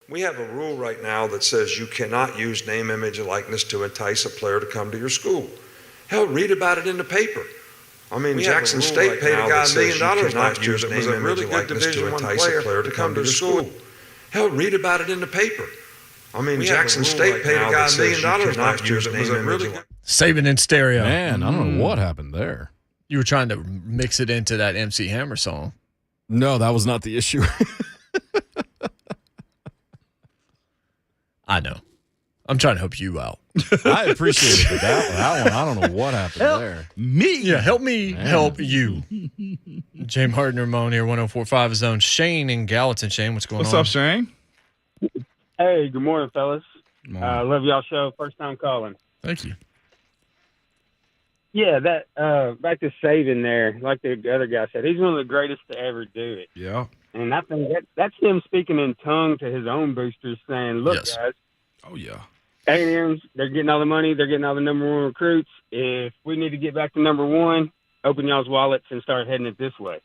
We have a rule right now that says you cannot use name, image, and likeness to entice a player to come to your school. Hell, read about it in the paper. I mean, Jackson State paid a guy $1 million last year that was a really good Division I player to come to the school. Hell, read about it in the paper. I mean, Jackson State paid a guy $1 million last year that was a really good. Saban in stereo. Man, I don't know what happened there. You were trying to mix it into that MC Hammer song. No, that was not the issue. I know. I'm trying to help you out. I appreciate it, but that one, I don't know what happened there. Yeah, help me help you. James Harden Ramon here, 104.5 His Own. Shane in Gallatin. Shane, what's going on? What's up, Shane? Hey, good morning, fellas. Love y'all show. First time calling. Thank you. Yeah, that back to Saban there, like the other guy said, he's one of the greatest to ever do it. Yeah. And I think that's him speaking in tongue to his own boosters saying, look, guys. Oh, yeah. A&M's, they're getting all the money. They're getting all the number one recruits. If we need to get back to number one, open y'all's wallets and start heading it this way.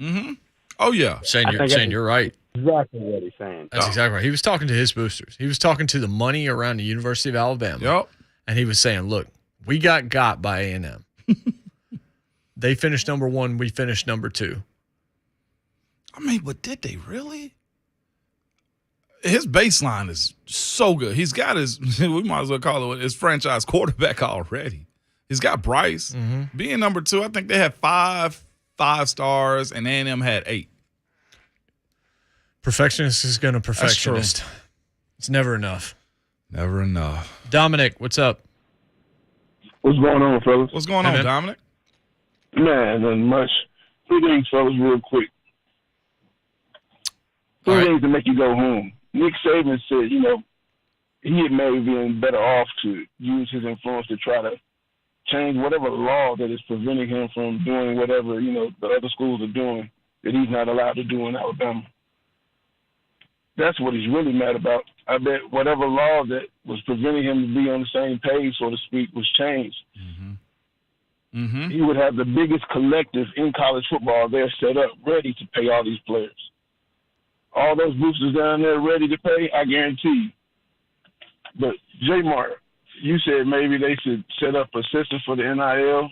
Mm-hmm. Oh, yeah. Shane, you're right. Exactly what he's saying. That's exactly right. He was talking to his boosters. He was talking to the money around the University of Alabama. Yep. And he was saying, look, we got by A&M. They finished number one. We finished number two. I mean, but did they really? His baseline is so good. He's got we might as well call it his franchise quarterback already. He's got Bryce. Mm-hmm. Being number two, I think they had five stars, and A&M had 8. Perfectionist is going to perfectionist. It's never enough. Never enough. Dominic, what's up? What's going on, fellas? What's going on, man. Dominic? Man, nothing much. 3 things, fellas, real quick. 3 things to make you go home. Nick Saban said, he may have been better off to use his influence to try to change whatever law that is preventing him from doing whatever, the other schools are doing that he's not allowed to do in Alabama. That's what he's really mad about. I bet whatever law that was preventing him to be on the same page, so to speak, was changed. Mm-hmm. Mm-hmm. He would have the biggest collective in college football there set up, ready to pay all these players. All those boosters down there ready to pay, I guarantee you. But, J-Mart, you said maybe they should set up a system for the NIL.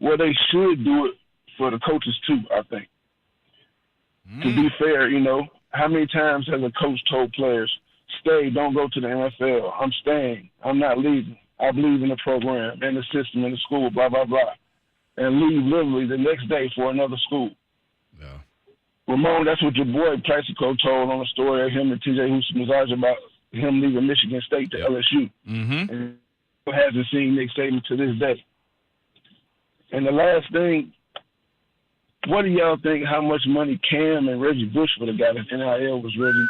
Well, they should do it for the coaches, too, I think. To be fair, how many times has a coach told players, stay, don't go to the NFL. I'm staying. I'm not leaving. I believe in the program and the system and the school, blah, blah, blah. And leave literally the next day for another school. Yeah. Ramon, that's what your boy Plaxico told on a story of him and TJ Houshmandzadeh about him leaving Michigan State to LSU. Mm-hmm. And he hasn't seen Nick Saban to this day. And the last thing, what do y'all think how much money Cam and Reggie Bush would have got if NIL was ready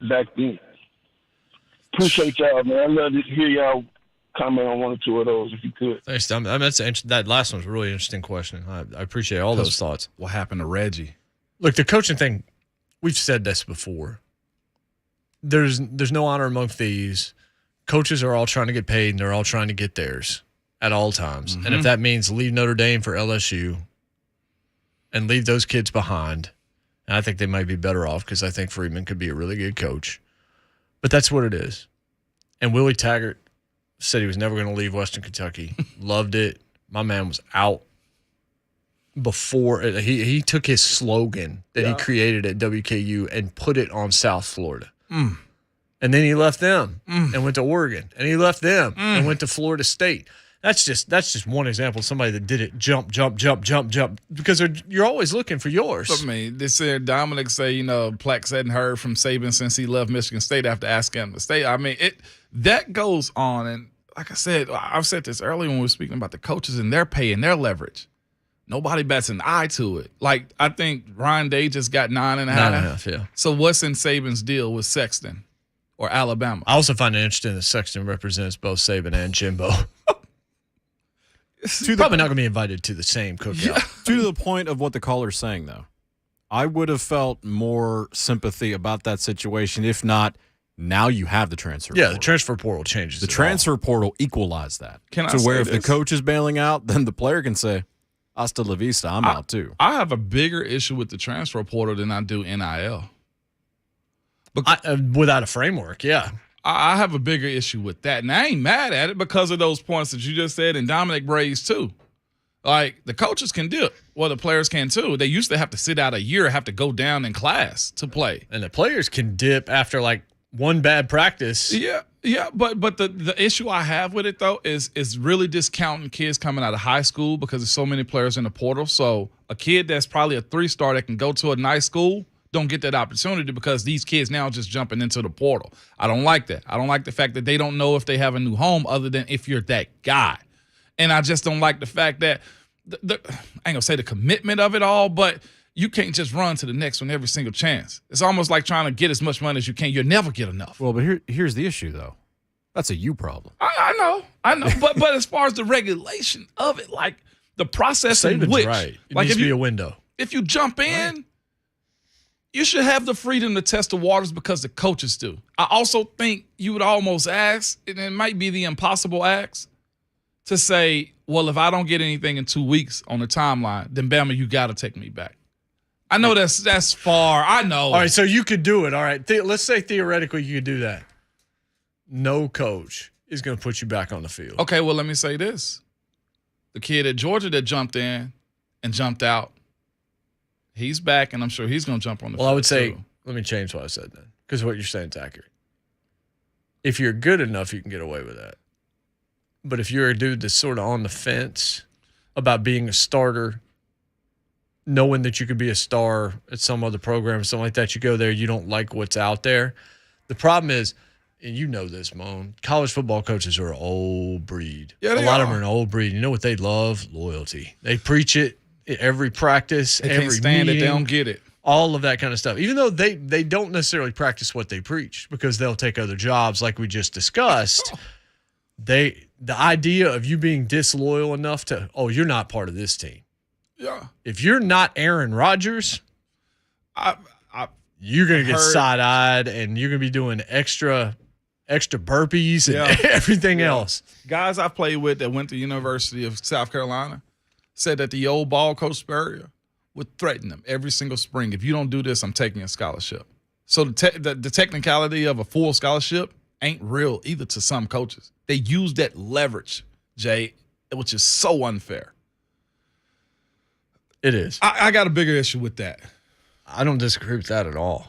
back then? Appreciate y'all, man. I'd love to hear y'all comment on 1 or 2 of those if you could. Thanks, Tom. That last one's a really interesting question. I appreciate all those thoughts. What happened to Reggie? Look, the coaching thing, we've said this before. There's no honor among thieves. Coaches are all trying to get paid, and they're all trying to get theirs at all times. Mm-hmm. And if that means leave Notre Dame for LSU and leave those kids behind, and I think they might be better off because I think Freeman could be a really good coach. But that's what it is. And Willie Taggart said he was never going to leave Western Kentucky. Loved it. My man was out before he took his slogan that he created at WKU and put it on South Florida. Mm. And then he left them and went to Oregon. And he left them and went to Florida State. That's just one example of somebody that did it jump, because you're always looking for yours. I mean, they said Dominic say, Plax hadn't heard from Saban since he left Michigan State after asking him to stay. I mean, that goes on. And like I said, I've said this earlier when we were speaking about the coaches and their pay and their leverage. Nobody bats an eye to it. Like, I think Ryan Day just got 9.5. 9.5, yeah. So what's in Saban's deal with Sexton or Alabama? I also find it interesting that Sexton represents both Saban and Jimbo. Probably not going to be invited to the same cookout. Yeah. To the point of what the caller's saying, though, I would have felt more sympathy about that situation if not. Now you have the transfer portal. The transfer portal changes. The transfer portal equalized that. Where if the coach is bailing out, then the player can say, hasta la vista, I'm out too. I have a bigger issue with the transfer portal than I do NIL. Without a framework, yeah. I have a bigger issue with that. And I ain't mad at it because of those points that you just said, and Dominic raised too. Like, the coaches can dip. Well, the players can too. They used to have to sit out a year, have to go down in class to play. And the players can dip after like one bad practice. Yeah. But the issue I have with it though is really discounting kids coming out of high school because there's so many players in the portal. So a kid that's probably a 3-star that can go to a nice school don't get that opportunity because these kids now just jumping into the portal. I don't like that. I don't like the fact that they don't know if they have a new home other than if you're that guy. And I just don't like the fact that I ain't gonna say the commitment of it all, but you can't just run to the next one every single chance. It's almost like trying to get as much money as you can. You'll never get enough. Well, but here's the issue, though. That's a you problem. I know. but as far as the regulation of it, like the process in Saban's which, right. It like needs to be a window. If you jump in, you should have the freedom to test the waters because the coaches do. I also think you would almost ask, and it might be the impossible ask, to say, well, if I don't get anything in 2 weeks on the timeline, then Bama, you got to take me back. I know that's far. I know. All right, so you could do it. All right, let's say theoretically you could do that. No coach is going to put you back on the field. Okay, well, let me say this. The kid at Georgia that jumped in and jumped out, he's back, and I'm sure he's going to jump on the field. Well, I would say, too. let me change what I said then, because what you're saying is accurate. If you're good enough, you can get away with that. But if you're a dude that's sort of on the fence about being a starter, knowing that you could be a star at some other program or something like that, you go there, you don't like what's out there. The problem is, and you know this, Moan, college football coaches are an old breed. Yeah, a lot of them are an old breed. You know what they love? Loyalty. They preach it at every practice, They every can't stand meeting, it. They don't get it. all of that kind of stuff. Even though they don't necessarily practice what they preach because they'll take other jobs like we just discussed. The idea of you being disloyal enough to, you're not part of this team. Yeah. If you're not Aaron Rodgers, you're going to get side-eyed and you're going to be doing extra burpees and everything else. Guys I played with that went to University of South Carolina said that the old ball coach Spurrier would threaten them every single spring. If you don't do this, I'm taking a scholarship. So the technicality of a full scholarship ain't real either to some coaches. They use that leverage, Jay, which is so unfair. It is. I got a bigger issue with that. I don't disagree with that at all.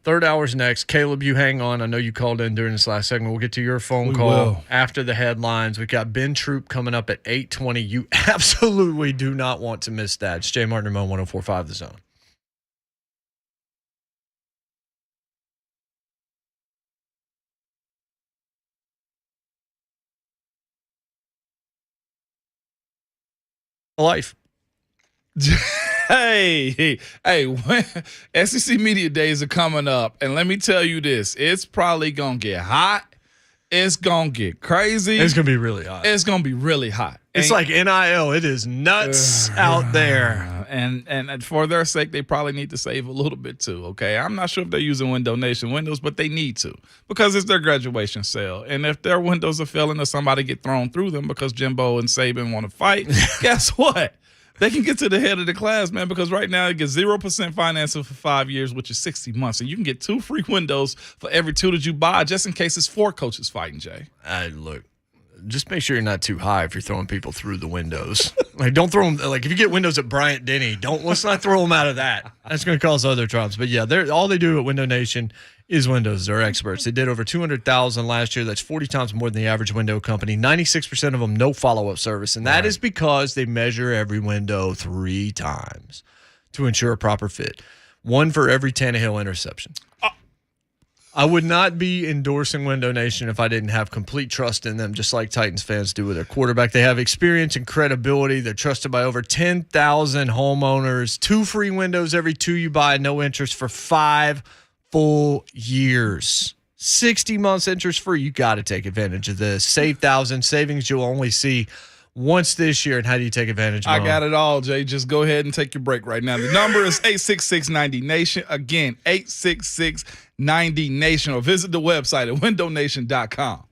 Third hour's next. Caleb, you hang on. I know you called in during this last segment. We'll get to your phone call after the headlines. We got Ben Troupe coming up at 8:20. You absolutely do not want to miss that. It's Jay Martin and Mo, 104.5 The Zone. Life. Hey, SEC Media Days are coming up, and let me tell you this, it's probably going to get hot. It's going to get crazy. It's going to be really hot. It's going to be really hot. It's like NIL. It is nuts out there. And for their sake, they probably need to save a little bit too, okay? I'm not sure if they're using Window Nation windows, but they need to because it's their graduation sale. And if their windows are failing or somebody get thrown through them because Jimbo and Saban want to fight, guess what? They can get to the head of the class, man, because right now you get 0% financing for 5 years, which is 60 months. And you can get 2 free windows for every 2 that you buy, just in case it's 4 coaches fighting, Jay. Look, just make sure you're not too high if you're throwing people through the windows. Like, don't throw them. Like, if you get windows at Bryant Denny, let's not throw them out of that. That's going to cause other problems. But yeah, all they do at Window Nation is windows. They're experts. They did over 200,000 last year. That's 40 times more than the average window company. 96% of them, no follow-up service. And that is because they measure every window 3 times to ensure a proper fit. 1 for every Tannehill interception. I would not be endorsing Window Nation if I didn't have complete trust in them, just like Titans fans do with their quarterback. They have experience and credibility. They're trusted by over 10,000 homeowners. 2 free windows every 2 you buy, no interest for 5 full years. 60 months interest free. You got to take advantage of this. Save thousands. Savings you'll only see once this year. And how do you take advantage of it? I got it all, Jay. Just go ahead and take your break right now. The number is 866-90-NATION. Again, 866-90-NATION. Or visit the website at windownation.com.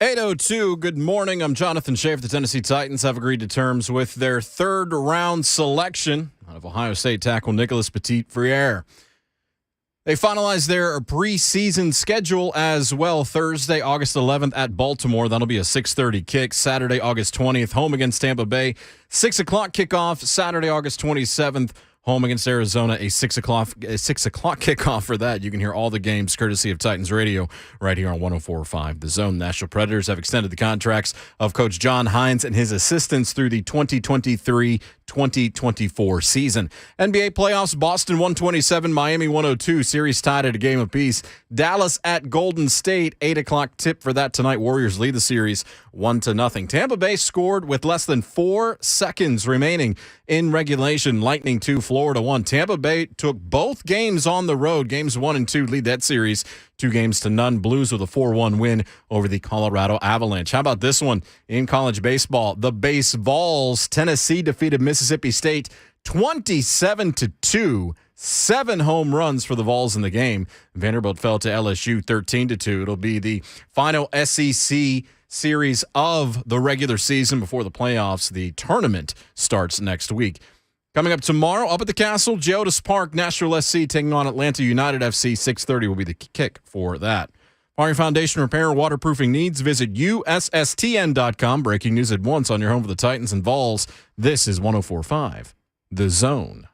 8:02, good morning. I'm Jonathan Schaefer. The Tennessee Titans have agreed to terms with their third-round selection out of Ohio State tackle Nicholas Petit-Frere. They finalized their preseason schedule as well. Thursday, August 11th at Baltimore. That'll be a 6:30 kick. Saturday, August 20th, home against Tampa Bay. 6 o'clock kickoff. Saturday, August 27th, home against Arizona. A 6 o'clock kickoff for that. You can hear all the games courtesy of Titans Radio right here on 104.5 The Zone. National Predators have extended the contracts of Coach John Hines and his assistants through the 2023-2024 season. NBA playoffs, Boston 127, Miami 102. Series tied at a game apiece. Dallas at Golden State, 8 o'clock tip for that tonight. Warriors lead the series 1-0. Tampa Bay scored with less than 4 seconds remaining in regulation. Lightning 2, Florida 1. Tampa Bay took both games on the road. Games 1 and 2 lead that series 2-0. Blues with a 4-1 win over the Colorado Avalanche. How about this one in college baseball? The Baseballs, Tennessee defeated Mississippi State 27-2. 7 home runs for the Vols in the game. Vanderbilt fell to LSU 13-2. It'll be the final SEC series of the regular season before the playoffs. The tournament starts next week. Coming up tomorrow, up at the Castle, Geodis Park, Nashville SC taking on Atlanta United FC. 6:30 will be the kick for that. For your foundation repair and waterproofing needs, visit USSTN.com. Breaking news at once on your home for the Titans and Vols. This is 104.5 The Zone.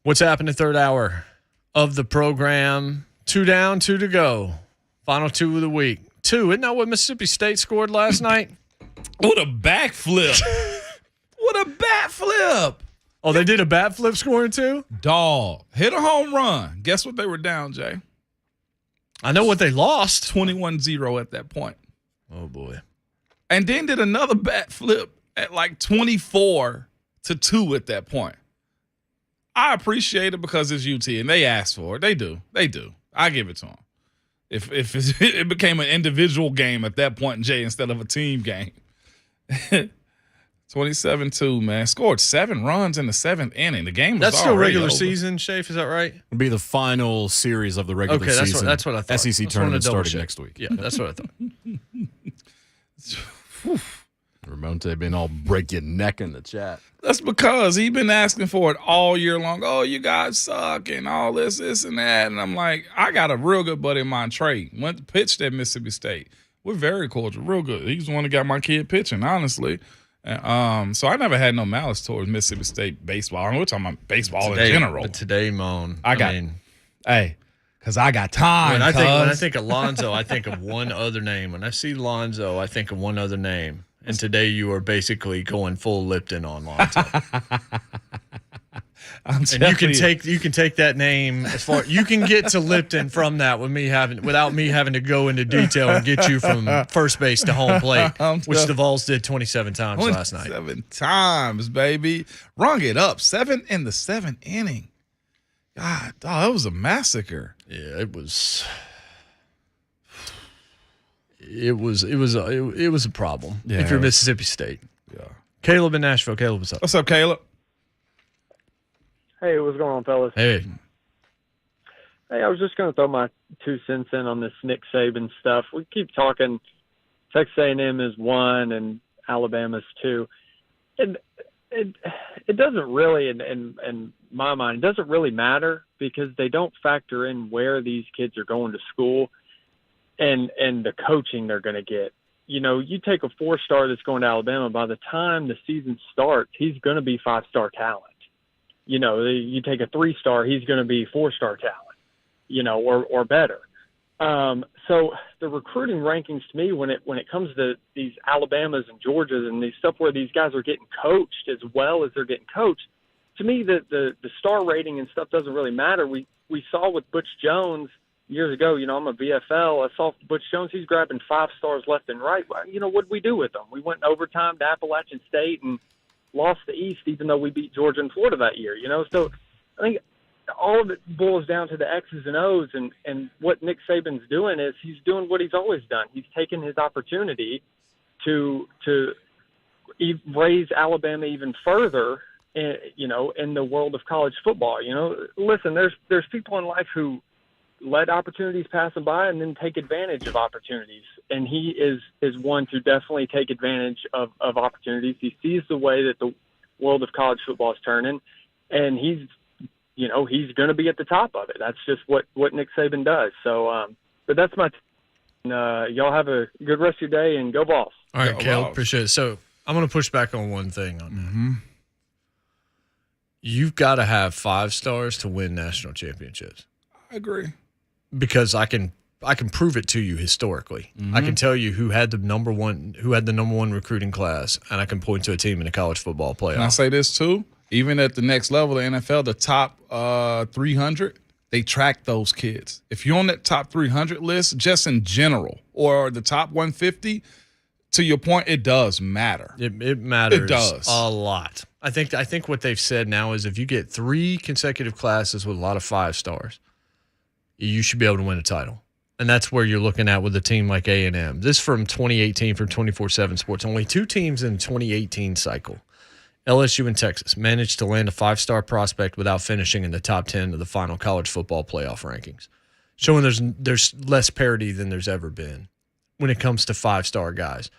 What's happening third hour of the program? 2 down, 2 to go. Final 2 of the week. 2. Isn't that what Mississippi State scored last night? What a backflip. What a bat flip. Oh, they did a bat flip scoring too? Dog. Hit a home run. Guess what they were down, Jay? I know what they lost. 21-0 at that point. Oh, boy. And then did another bat flip at like 24-2 at that point. I appreciate it because it's UT, and they asked for it. They do. I give it to them. If it became an individual game at that point, Jay, instead of a team game. 27-2, man. Scored 7 runs in the 7th inning. The game was That's still regular over. season, Shafe, is that right? It'll be the final series of the regular season. That's what I thought. SEC tournament starting next week. Yeah, that's what I thought. Ramonte been all break your neck in the chat. That's because he's been asking for it all year long. Oh, you guys suck and all this and that. And I'm like, I got a real good buddy of mine, Trey. Went to pitch at Mississippi State. We're very cordial, real good. He's the one that got my kid pitching, honestly. And, so I never had no malice towards Mississippi State baseball. I mean, we're talking about baseball in general. But today, Moan. Because I got time. When I think of Lonzo, I think of one other name. When I see Lonzo, I think of one other name. And today you are basically going full Lipton on Lonzo. And you can take that name as far you can get to Lipton from that without me having to go into detail and get you from first base to home plate, which the Vols did 27 times last night. 27 times, baby. Rung it up. 7 in the 7th inning. God, dog, that was a massacre. Yeah, it was. It was a problem if you're Mississippi State. Yeah. Caleb in Nashville. Caleb, what's up? What's up, Caleb? Hey, what's going on, fellas? Hey, I was just going to throw my 2 cents in on this Nick Saban stuff. We keep talking Texas A&M is 1 and Alabama's 2. And it doesn't really, in my mind, it doesn't really matter because they don't factor in where these kids are going to school and the coaching they're going to get. You know, you take a 4-star that's going to Alabama, by the time the season starts, he's going to be 5-star talent. You know, you take a 3-star, he's going to be 4-star talent, you know, or better. So the recruiting rankings to me, when it comes to these Alabamas and Georgias and these stuff where these guys are getting coached as well as they're getting coached, to me the star rating and stuff doesn't really matter. We saw with Butch Jones years ago, I'm a BFL. I saw Butch Jones. He's grabbing 5 stars left and right. What did we do with them? We went in overtime to Appalachian State and lost the East, even though we beat Georgia and Florida that year. So I think all of it boils down to the X's and O's, and what Nick Saban's doing is he's doing what he's always done. He's taken his opportunity to raise Alabama even further, in the world of college football. Listen, there's people in life who let opportunities pass them by and then take advantage of opportunities, and he is one to definitely take advantage of opportunities. He sees the way that the world of college football is turning, and he's going to be at the top of it. That's just what Nick Saban does. So, but that's my y'all have a good rest of your day, and go Vols. All right, Kel, appreciate it. So I'm going to push back on one thing on that. You've got to have 5 stars to win national championships. I agree. Because I can prove it to you historically. I can tell you who had the number one recruiting class, and I can point to a team in the college football playoff. Can I say this too? Even at the next level, the NFL, the top 300, they track those kids. If you're on that top 300 list, just in general, or the top 150, to your point, it does matter. It matters. It does a lot. I think what they've said now is if you get 3 consecutive classes with a lot of 5 stars, you should be able to win a title. And that's where you're looking at with a team like A&M. This from 2018 from 24/7 Sports. Only 2 teams in the 2018 cycle, LSU and Texas, managed to land a 5-star prospect without finishing in the top 10 of the final college football playoff rankings, showing there's less parity than there's ever been when it comes to 5-star guys.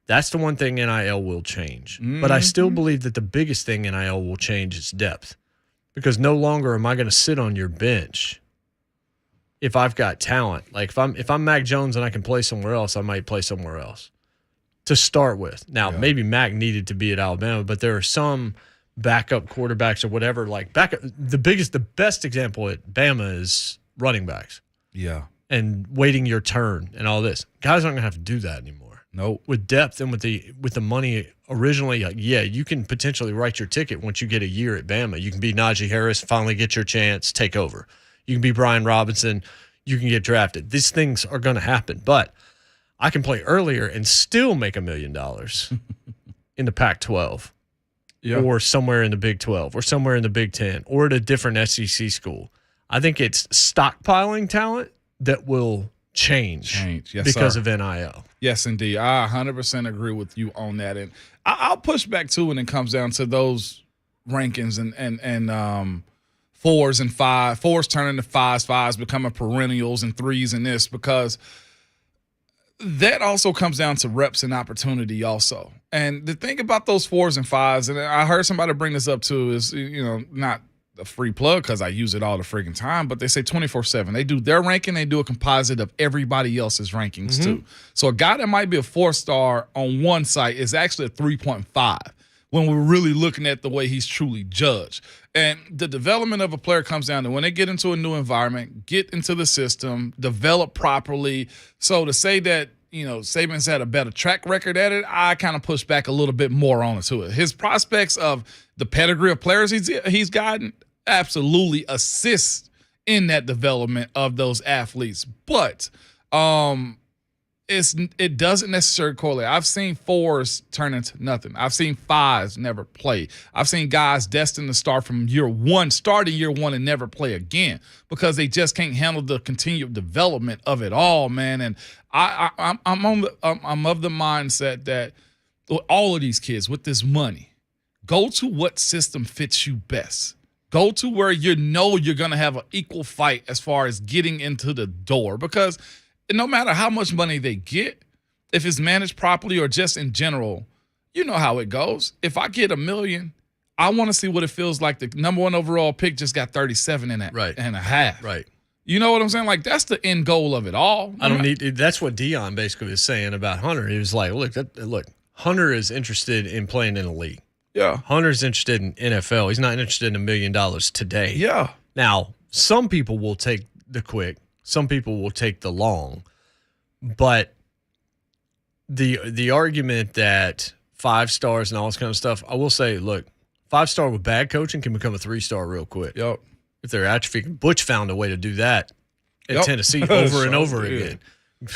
That's the one thing NIL will change. But I still believe that the biggest thing NIL will change is depth, because no longer am I going to sit on your bench if I've got talent. Like if I'm Mac Jones and I can play somewhere else, I might play somewhere else to start with. Now, maybe Mac needed to be at Alabama, but there are some backup quarterbacks or whatever. Like the best example at Bama is running backs. Yeah. And waiting your turn and all this. Guys aren't going to have to do that anymore. Nope. With depth and with the money originally, you can potentially write your ticket once you get a year at Bama. You can be Najee Harris, finally get your chance, take over. You can be Brian Robinson, you can get drafted. These things are going to happen, but I can play earlier and still make $1 million in the Pac-12 or somewhere in the Big 12 or somewhere in the Big 10 or at a different SEC school. I think it's stockpiling talent that will change yes, because sir. of NIL. Yes, indeed. I 100% agree with you on that. And I'll push back, too, when it comes down to those rankings and 4s and 5s, 4s turning to 5s, 5s becoming perennials, and 3s and this, because that also comes down to reps and opportunity also. And the thing about those 4s and 5s, and I heard somebody bring this up too, is, not a free plug because I use it all the freaking time, but they say 24/7. They do their ranking, they do a composite of everybody else's rankings too. So a guy that might be a 4-star on one site is actually a 3.5 when we're really looking at the way he's truly judged. And the development of a player comes down to when they get into a new environment, get into the system, develop properly. So to say that, Saban's had a better track record at it, I kind of push back a little bit more on it to it. His prospects of the pedigree of players he's gotten absolutely assists in that development of those athletes. But it doesn't necessarily correlate. I've seen 4s turn into nothing. I've seen 5s never play. I've seen guys destined to start from starting year one and never play again because they just can't handle the continued development of it all, man. And I'm of the mindset that all of these kids with this money, go to what system fits you best. Go to where you're going to have an equal fight as far as getting into the door, because no matter how much money they get, if it's managed properly or just in general, you know how it goes. If I get $1 million, I want to see what it feels like. The number 1 overall pick just got 37 and a half. Right. You know what I'm saying? Like, that's the end goal of it all. That's what Dion basically was saying about Hunter. He was like, look, Hunter is interested in playing in the league. Yeah. Hunter's interested in NFL. He's not interested in $1 million today. Yeah. Now, some people will take the quick. Some people will take the long. But the argument that 5 stars and all this kind of stuff, I will say, look, 5-star with bad coaching can become a 3-star real quick. Yep. If they're atrophied. Butch found a way to do that at Tennessee over and over again.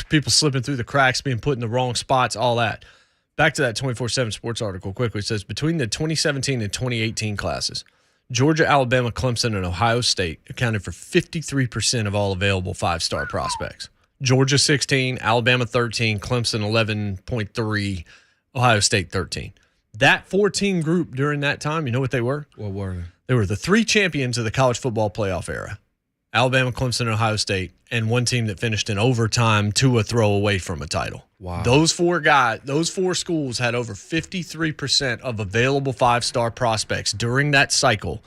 People slipping through the cracks, being put in the wrong spots, all that. Back to that 24/7 Sports article quickly. It says, between the 2017 and 2018 classes, Georgia, Alabama, Clemson, and Ohio State accounted for 53% of all available five-star prospects. Georgia 16, Alabama 13, Clemson 11.3, Ohio State 13. That 14 group during that time, you know what they were? What were they? They were the three champions of the college football playoff era. Alabama, Clemson, and Ohio State, and one team that finished in overtime to a throw away from a title. Wow. Those four schools had over 53% of available five-star prospects during that cycle,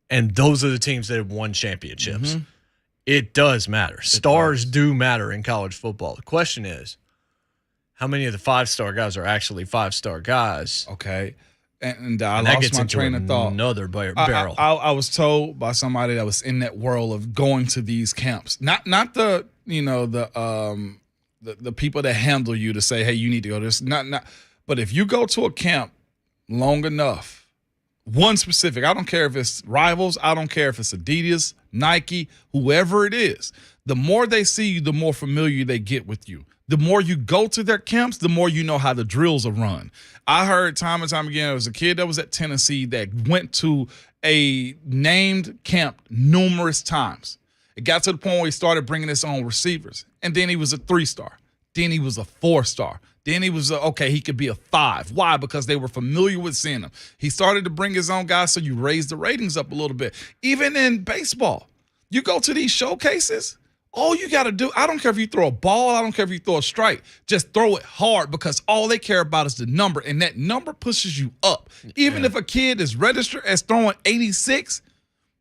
and those are the teams that have won championships. It does matter. Stars do matter in college football. The question is, how many of the five-star guys are actually five-star guys? Okay. And I that lost gets my into train of thought. Another barrel. I was told by somebody that was in that world of going to these camps, not the the people that handle you to say, hey, you need to go to this. But if you go to a camp long enough, one specific, I don't care if it's rivals, I don't care if it's Adidas, Nike, whoever it is, the more they see you, the more familiar they get with you. The more you go to their camps, the more you know how the drills are run. I heard time and time again, there was a kid that was at Tennessee that went to a named camp numerous times. It got to the point where he started bringing his own receivers. And then he was a 3-star. Then he was a 4-star. Then he was, he could be a 5. Why? Because they were familiar with seeing him. He started to bring his own guys, so you raise the ratings up a little bit. Even in baseball, you go to these showcases, all you got to do, I don't care if you throw a ball, I don't care if you throw a strike, just throw it hard because all they care about is the number, and that number pushes you up. Even if a kid is registered as throwing 86,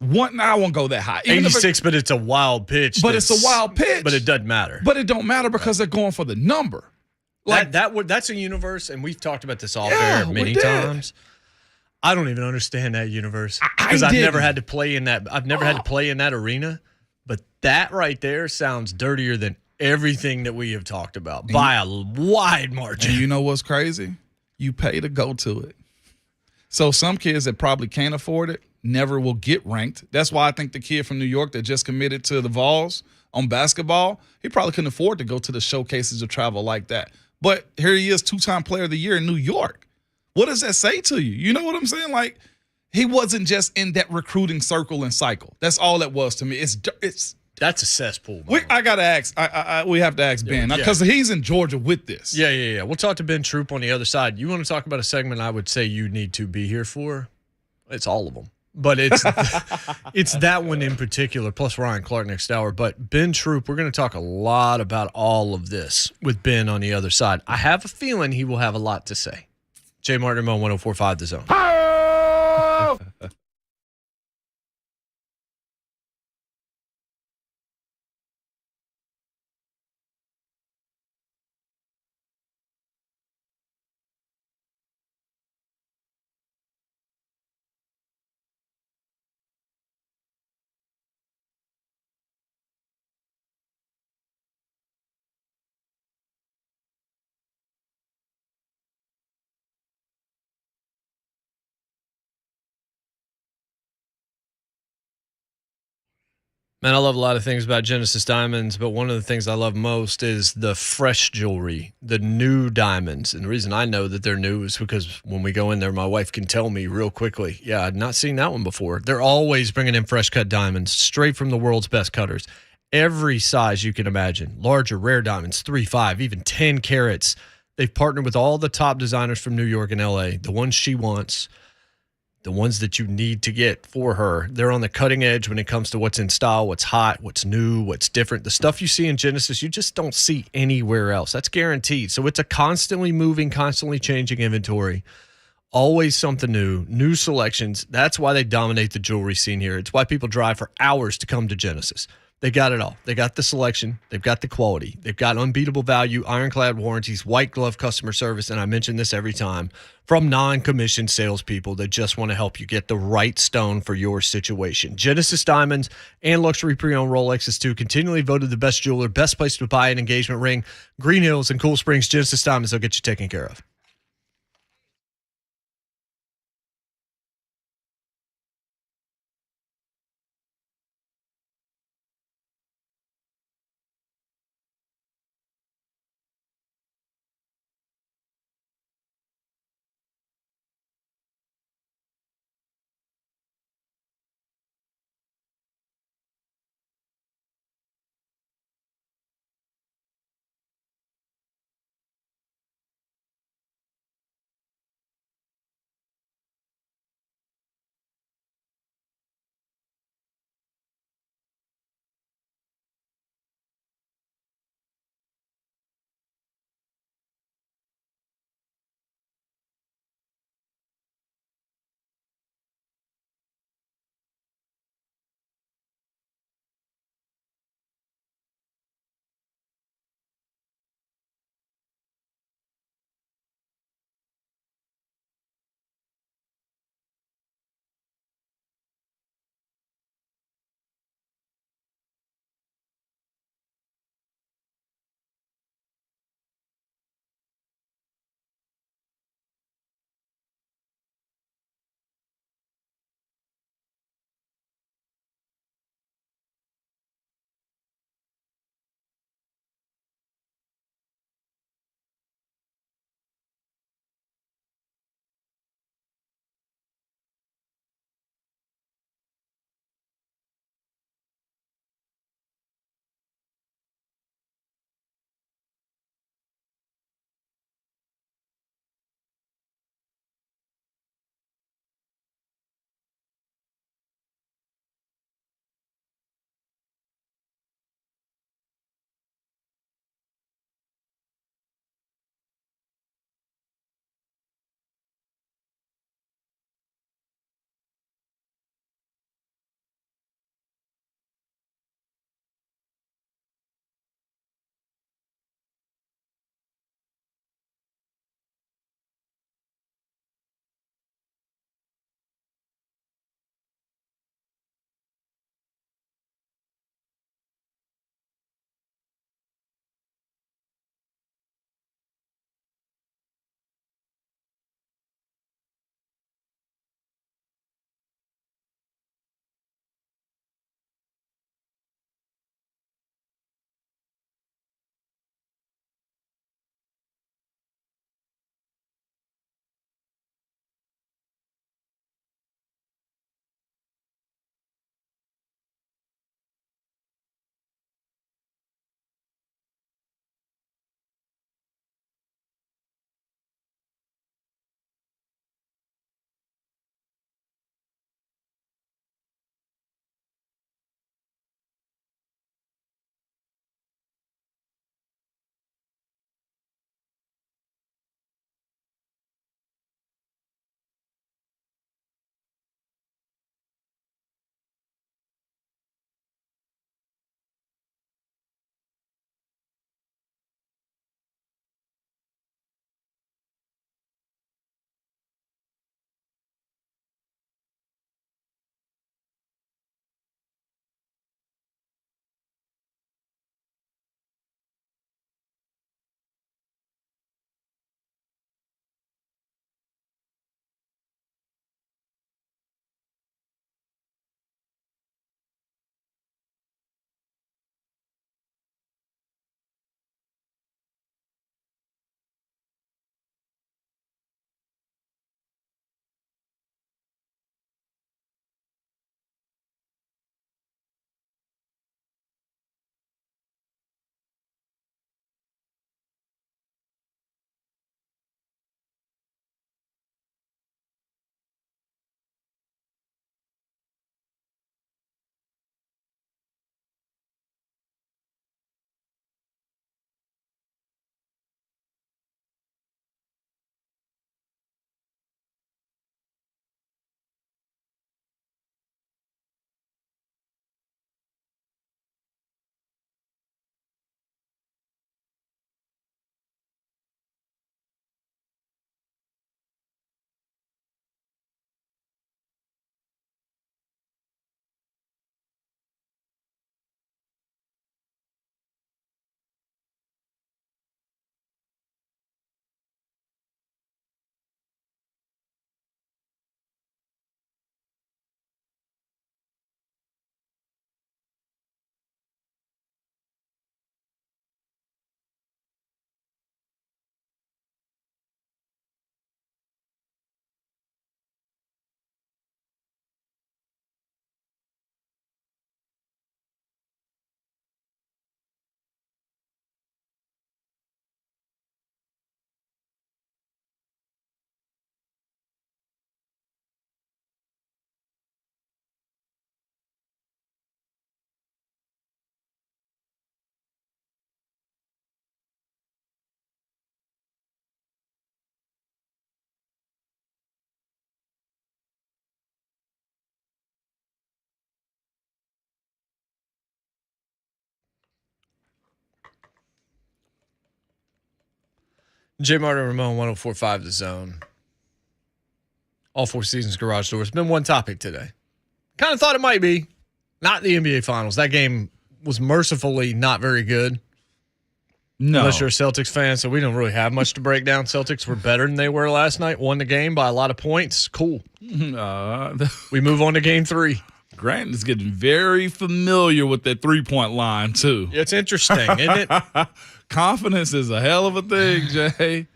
I won't go that high. Even 86, but it's a wild pitch. But it's a wild pitch. But it doesn't matter. But it don't matter because they're going for the number. Like that's a universe, and we've talked about this off air many times. I don't even understand that universe because I've never had to play in that. I've never had to play in that arena. But that right there sounds dirtier than everything that we have talked about by a wide margin. And you know what's crazy? You pay to go to it. So some kids that probably can't afford it never will get ranked. That's why I think the kid from New York that just committed to the Vols on basketball, he probably couldn't afford to go to the showcases or travel like that. But here he is, 2-time player of the year in New York. What does that say to you? You know what I'm saying? Like, he wasn't just in that recruiting circle and cycle. That's all that was to me. That's a cesspool. I gotta ask. We have to ask Ben because he's in Georgia with this. Yeah. We'll talk to Ben Troupe on the other side. You want to talk about a segment I would say you need to be here for? It's all of them, but it's it's that one in particular. Plus Ryan Clark next hour. But Ben Troupe, we're going to talk a lot about all of this with Ben on the other side. I have a feeling he will have a lot to say. Jay Martin, 104.5 The Zone. Man, I love a lot of things about Genesis Diamonds, but one of the things I love most is the fresh jewelry, the new diamonds. And the reason I know that they're new is because when we go in there, my wife can tell me real quickly, yeah, I'd not seen that one before. They're always bringing in fresh cut diamonds straight from the world's best cutters. Every size you can imagine, larger, rare diamonds, 3, 5, even 10 carats. They've partnered with all the top designers from New York and LA, the ones she wants, the ones that you need to get for her. They're on the cutting edge when it comes to what's in style, what's hot, what's new, what's different. The stuff you see in Genesis, you just don't see anywhere else. That's guaranteed. So it's a constantly moving, constantly changing inventory. Always something new selections. That's why they dominate the jewelry scene here. It's why people drive for hours to come to Genesis. They got it all. They got the selection. They've got the quality. They've got unbeatable value, ironclad warranties, white glove customer service, and I mention this every time, from non-commissioned salespeople that just want to help you get the right stone for your situation. Genesis Diamonds and luxury pre-owned Rolexes, too, continually voted the best jeweler, best place to buy an engagement ring. Green Hills and Cool Springs, Genesis Diamonds, they'll get you taken care of. J. Martin Ramon, 104.5 The Zone. All Four Seasons Garage Doors. Been one topic today. Kind of thought it might be. Not the NBA Finals. That game was mercifully not very good. No. Unless you're a Celtics fan, so we don't really have much to break down. Celtics were better than they were last night. Won the game by a lot of points. Cool. We move on to game 3. Grant is getting very familiar with that three-point line, too. It's interesting, isn't it? Confidence is a hell of a thing, Jay.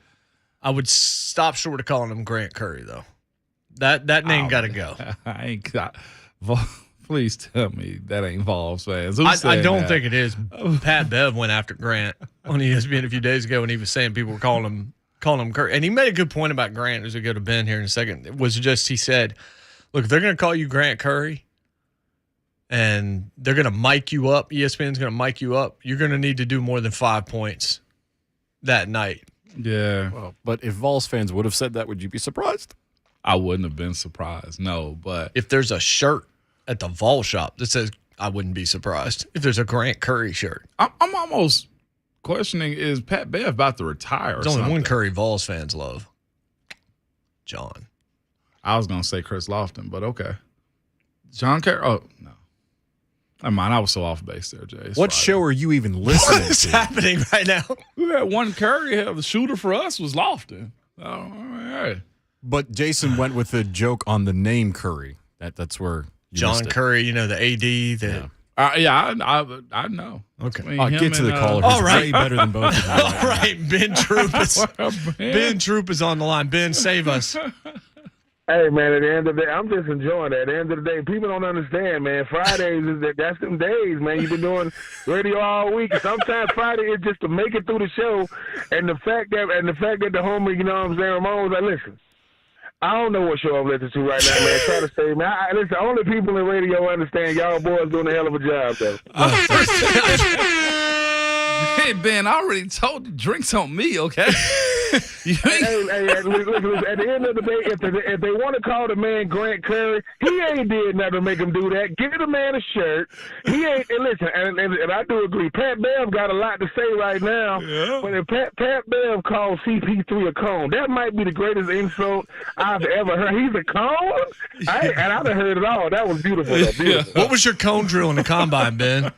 I would stop short of calling him Grant Curry, though. That name got to go. I ain't got. Please tell me that ain't Vols fans. I don't think it is. Pat Bev went after Grant on ESPN a few days ago, and he was saying people were calling him Curry. And he made a good point about Grant as we go to Ben here in a second. It was just, he said, look, if they're going to call you Grant Curry and they're going to mic you up, ESPN's going to mic you up, you're going to need to do more than 5 points that night. Yeah. Well, but if Vols fans would have said that, would you be surprised? I wouldn't have been surprised, no. But if there's a shirt at the Vol shop that says, I wouldn't be surprised if there's a Grant Curry shirt. I'm almost questioning, is Pat Bev about to retire? There's only one Curry Vols fans love. John. I was going to say Chris Lofton, but okay. John Curry? Oh, no. Never mind. I was so off base there, Jay. What show are you even listening What is to? happening right now? We had one Curry. The shooter for us was Lofton. Oh, all right. But Jason went with a joke on the name Curry. That's where you John missed it. Curry, the AD. I know. Okay. I'll get to the caller. All right. Way better than both of you. All right. Ben Troupe is on the line. Ben, save us. Hey, man, at the end of the day, I'm just enjoying it. At the end of the day, people don't understand, man. Fridays, that's them days, man. You've been doing radio all week. Sometimes Friday is just to make it through the show. And the fact that the homie, you know what I'm saying, Ramon was like, listen, I don't know what show I'm listening to right now, man. Try to stay, man. Listen, only people in radio understand y'all boys doing a hell of a job, though. Hey, Ben, I already told you, drinks on me, okay? Hey, listen, at the end of the day, if they want to call the man Grant Curry, he ain't did nothing to make him do that. Give the man a shirt. He ain't, and listen, and I do agree, Pat Bev got a lot to say right now, but if Pat Bev calls CP3 a cone, that might be the greatest insult I've ever heard. He's a cone? And I've heard it all. That was beautiful. Beautiful. What was your cone drill in the combine, Ben?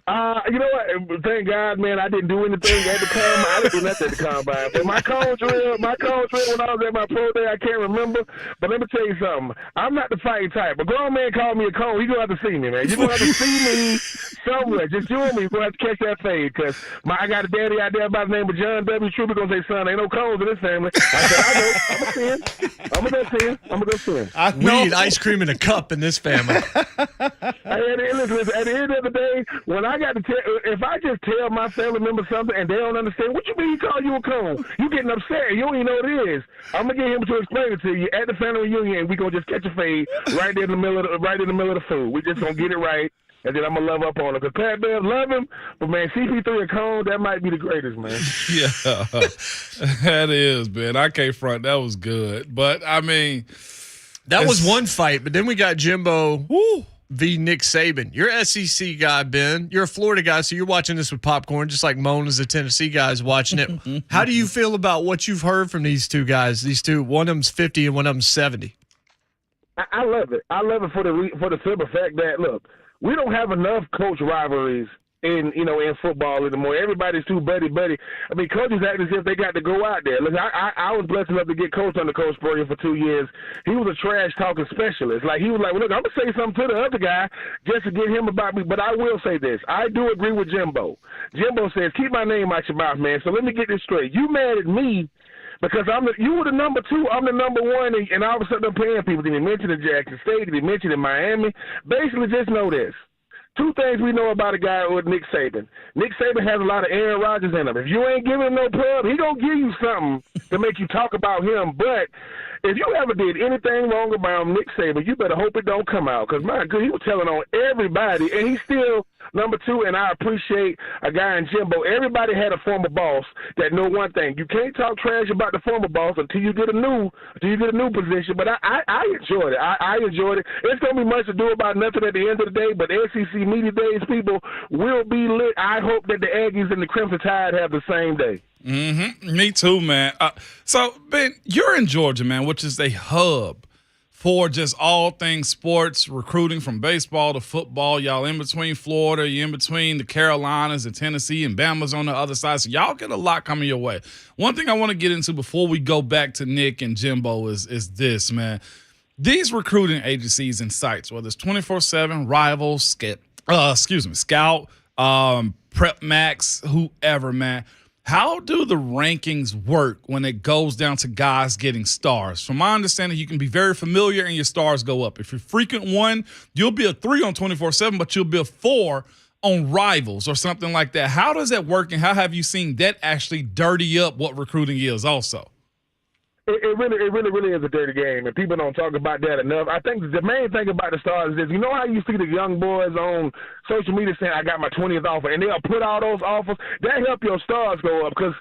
You know what? Thank God, man, I didn't do anything at the combine. I didn't do nothing at the combine. But my cone drill when I was at my pro day, I can't remember. But let me tell you something. I'm not the fighting type. A grown man called me a cone. You're going to have to see me, man. You're going to have to see me somewhere. Just you and me. You're going to have to catch that fade. Because I got a daddy out there by the name of John W. Troupe. Going to say, son, ain't no cones in this family. I said, I know. I'm going to see him. I'm going to go see him. We need ice cream in a cup in this family. Listen, at the end of the day, when I got to tell, if I just tell my family member something and they don't understand, what you mean he call you a cone? You getting upset. You don't even know what it is. I'm gonna get him to explain it to you at the family reunion, and we gonna just catch a fade right there in the middle of the food. We just gonna get it right, and then I'm gonna love up on him. Cause Pat Bev love him, but man, CP3 a cone, that might be the greatest, man. Yeah, that is, man. I can't front. That was good, but I mean, that was one fight. But then we got Jimbo. V. Nick Saban. You're an SEC guy, Ben. You're a Florida guy, so you're watching this with popcorn, just like Moan is a Tennessee guy is watching it. How do you feel about what you've heard from these two guys? These two, one of them's 50 and one of them's 70. I love it. I love it for the simple fact that, look, we don't have enough coach rivalries in football anymore. Everybody's too buddy. I mean, coaches act as if they got to go out there. Look, I was blessed enough to get coached under Coach Spurrier for 2 years. He was a trash talking specialist. Like, he was like, well, look, I'm gonna say something to the other guy just to get him about me. But I will say this: I do agree with Jimbo. Jimbo says, keep my name out your mouth, man. So let me get this straight. You mad at me because you were the number 2, I'm the number 1, and all of a sudden I'm paying people. Did he mention in Jackson State? Did he mention in Miami? Basically, just know this. 2 things we know about a guy with Nick Saban. Nick Saban has a lot of Aaron Rodgers in him. If you ain't giving him no pub, he gonna give you something to make you talk about him. But if you ever did anything wrong about Nick Saban, you better hope it don't come out. Because, my God, he was telling on everybody, and he's still number 2, and I appreciate a guy in Jimbo. Everybody had a former boss that know one thing. You can't talk trash about the former boss until you get a new position. But I enjoyed it. I enjoyed it. It's going to be much to do about nothing at the end of the day, but SEC Media Days, people, will be lit. I hope that the Aggies and the Crimson Tide have the same day. Mm-hmm. Me too, man. So, Ben, you're in Georgia, man, which is a hub for just all things sports, recruiting from baseball to football. Y'all in between Florida, you're in between the Carolinas and Tennessee, and Bama's on the other side. So y'all get a lot coming your way. One thing I want to get into before we go back to Nick and Jimbo is this, man. These recruiting agencies and sites, whether it's 24/7, Rivals, Scout, Prep Max, whoever, man. How do the rankings work when it goes down to guys getting stars? From my understanding, you can be very familiar and your stars go up. If you're frequent 1, you'll be a 3 on 24/7, but you'll be a 4 on Rivals or something like that. How does that work, and how have you seen that actually dirty up what recruiting is also? It really is a dirty game, and people don't talk about that enough. I think the main thing about the stars is, you know how you see the young boys on social media saying, I got my 20th offer, and they'll put all those offers? That help your stars go up because,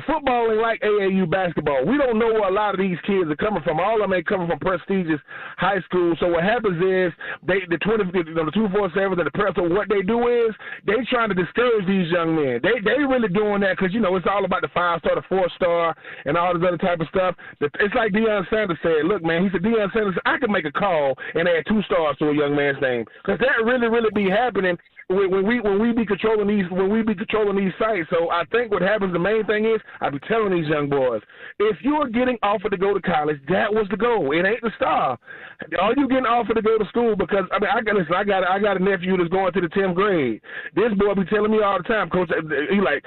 football ain't like AAU basketball. We don't know where a lot of these kids are coming from. All of them ain't coming from prestigious high school. So what happens is the 247s and the prep, so what they do is they trying to discourage these young men. They really doing that because, it's all about the 5-star, the 4-star, and all this other type of stuff. It's like Deion Sanders said. Look, man, he said, Deion Sanders, I could make a call and add 2 stars to a young man's name because that really be happening when we be controlling these sites. So I think what happens, the main thing is, I be telling these young boys, if you're getting offered to go to college, that was the goal. It ain't the star. Are you getting offered to go to school? Because I got a nephew that's going to the 10th grade. This boy be telling me all the time, Coach. He's like,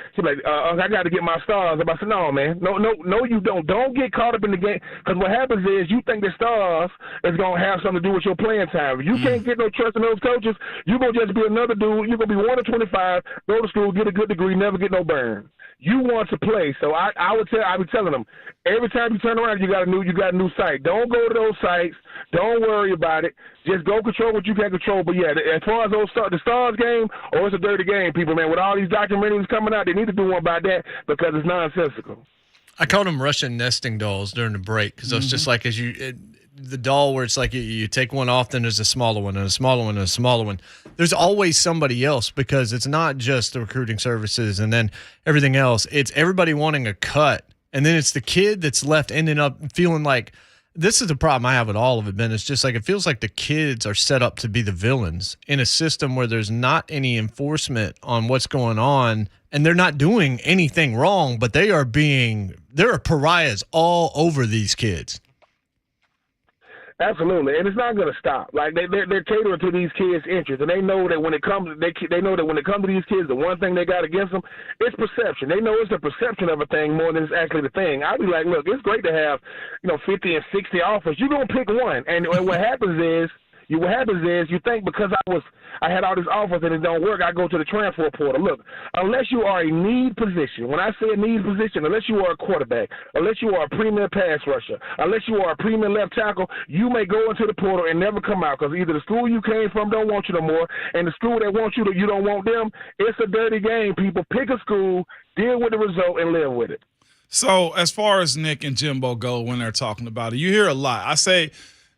I got to get my stars. I said, no, man, no, you don't. Don't get caught up in the game because what happens is you think the stars is gonna have something to do with your playing time. If you can't get no trust in those coaches, you gonna just be another dude. You're gonna be 1 of 25, go to school, get a good degree, never get no burn. You want to play, so I be telling them every time you turn around, you got a new site. Don't go to those sites. Don't worry about it. Just go control what you can control. But yeah, as far as the stars game, it's a dirty game, people, man. With all these documentaries coming out, they need to do one about that because it's nonsensical. I called them Russian nesting dolls during the break because I was just like, the doll where it's like you take one off, then there's a smaller one and a smaller one and a smaller one. There's always somebody else because it's not just the recruiting services and then everything else. It's everybody wanting a cut, and then it's the kid that's left ending up feeling like this is the problem I have with all of it, Ben. It's just like it feels like the kids are set up to be the villains in a system where there's not any enforcement on what's going on, and they're not doing anything wrong, but there are pariahs all over these kids. Absolutely, and it's not going to stop. Like they're catering to these kids' interests, and they know that when it comes, to these kids, the one thing they got against them, it's perception. They know it's the perception of a thing more than it's actually the thing. I'd be like, look, it's great to have 50 and 60 offers. You're gonna pick one, and what happens is you think because I had all these offers and it don't work, I go to the transfer portal. Look, unless you are a need position, when I say a need position, unless you are a quarterback, unless you are a premier pass rusher, unless you are a premier left tackle, you may go into the portal and never come out because either the school you came from don't want you no more, and the school that wants you, you don't want them. It's a dirty game, people. Pick a school, deal with the result, and live with it. So as far as Nick and Jimbo go when they're talking about it, you hear a lot. I say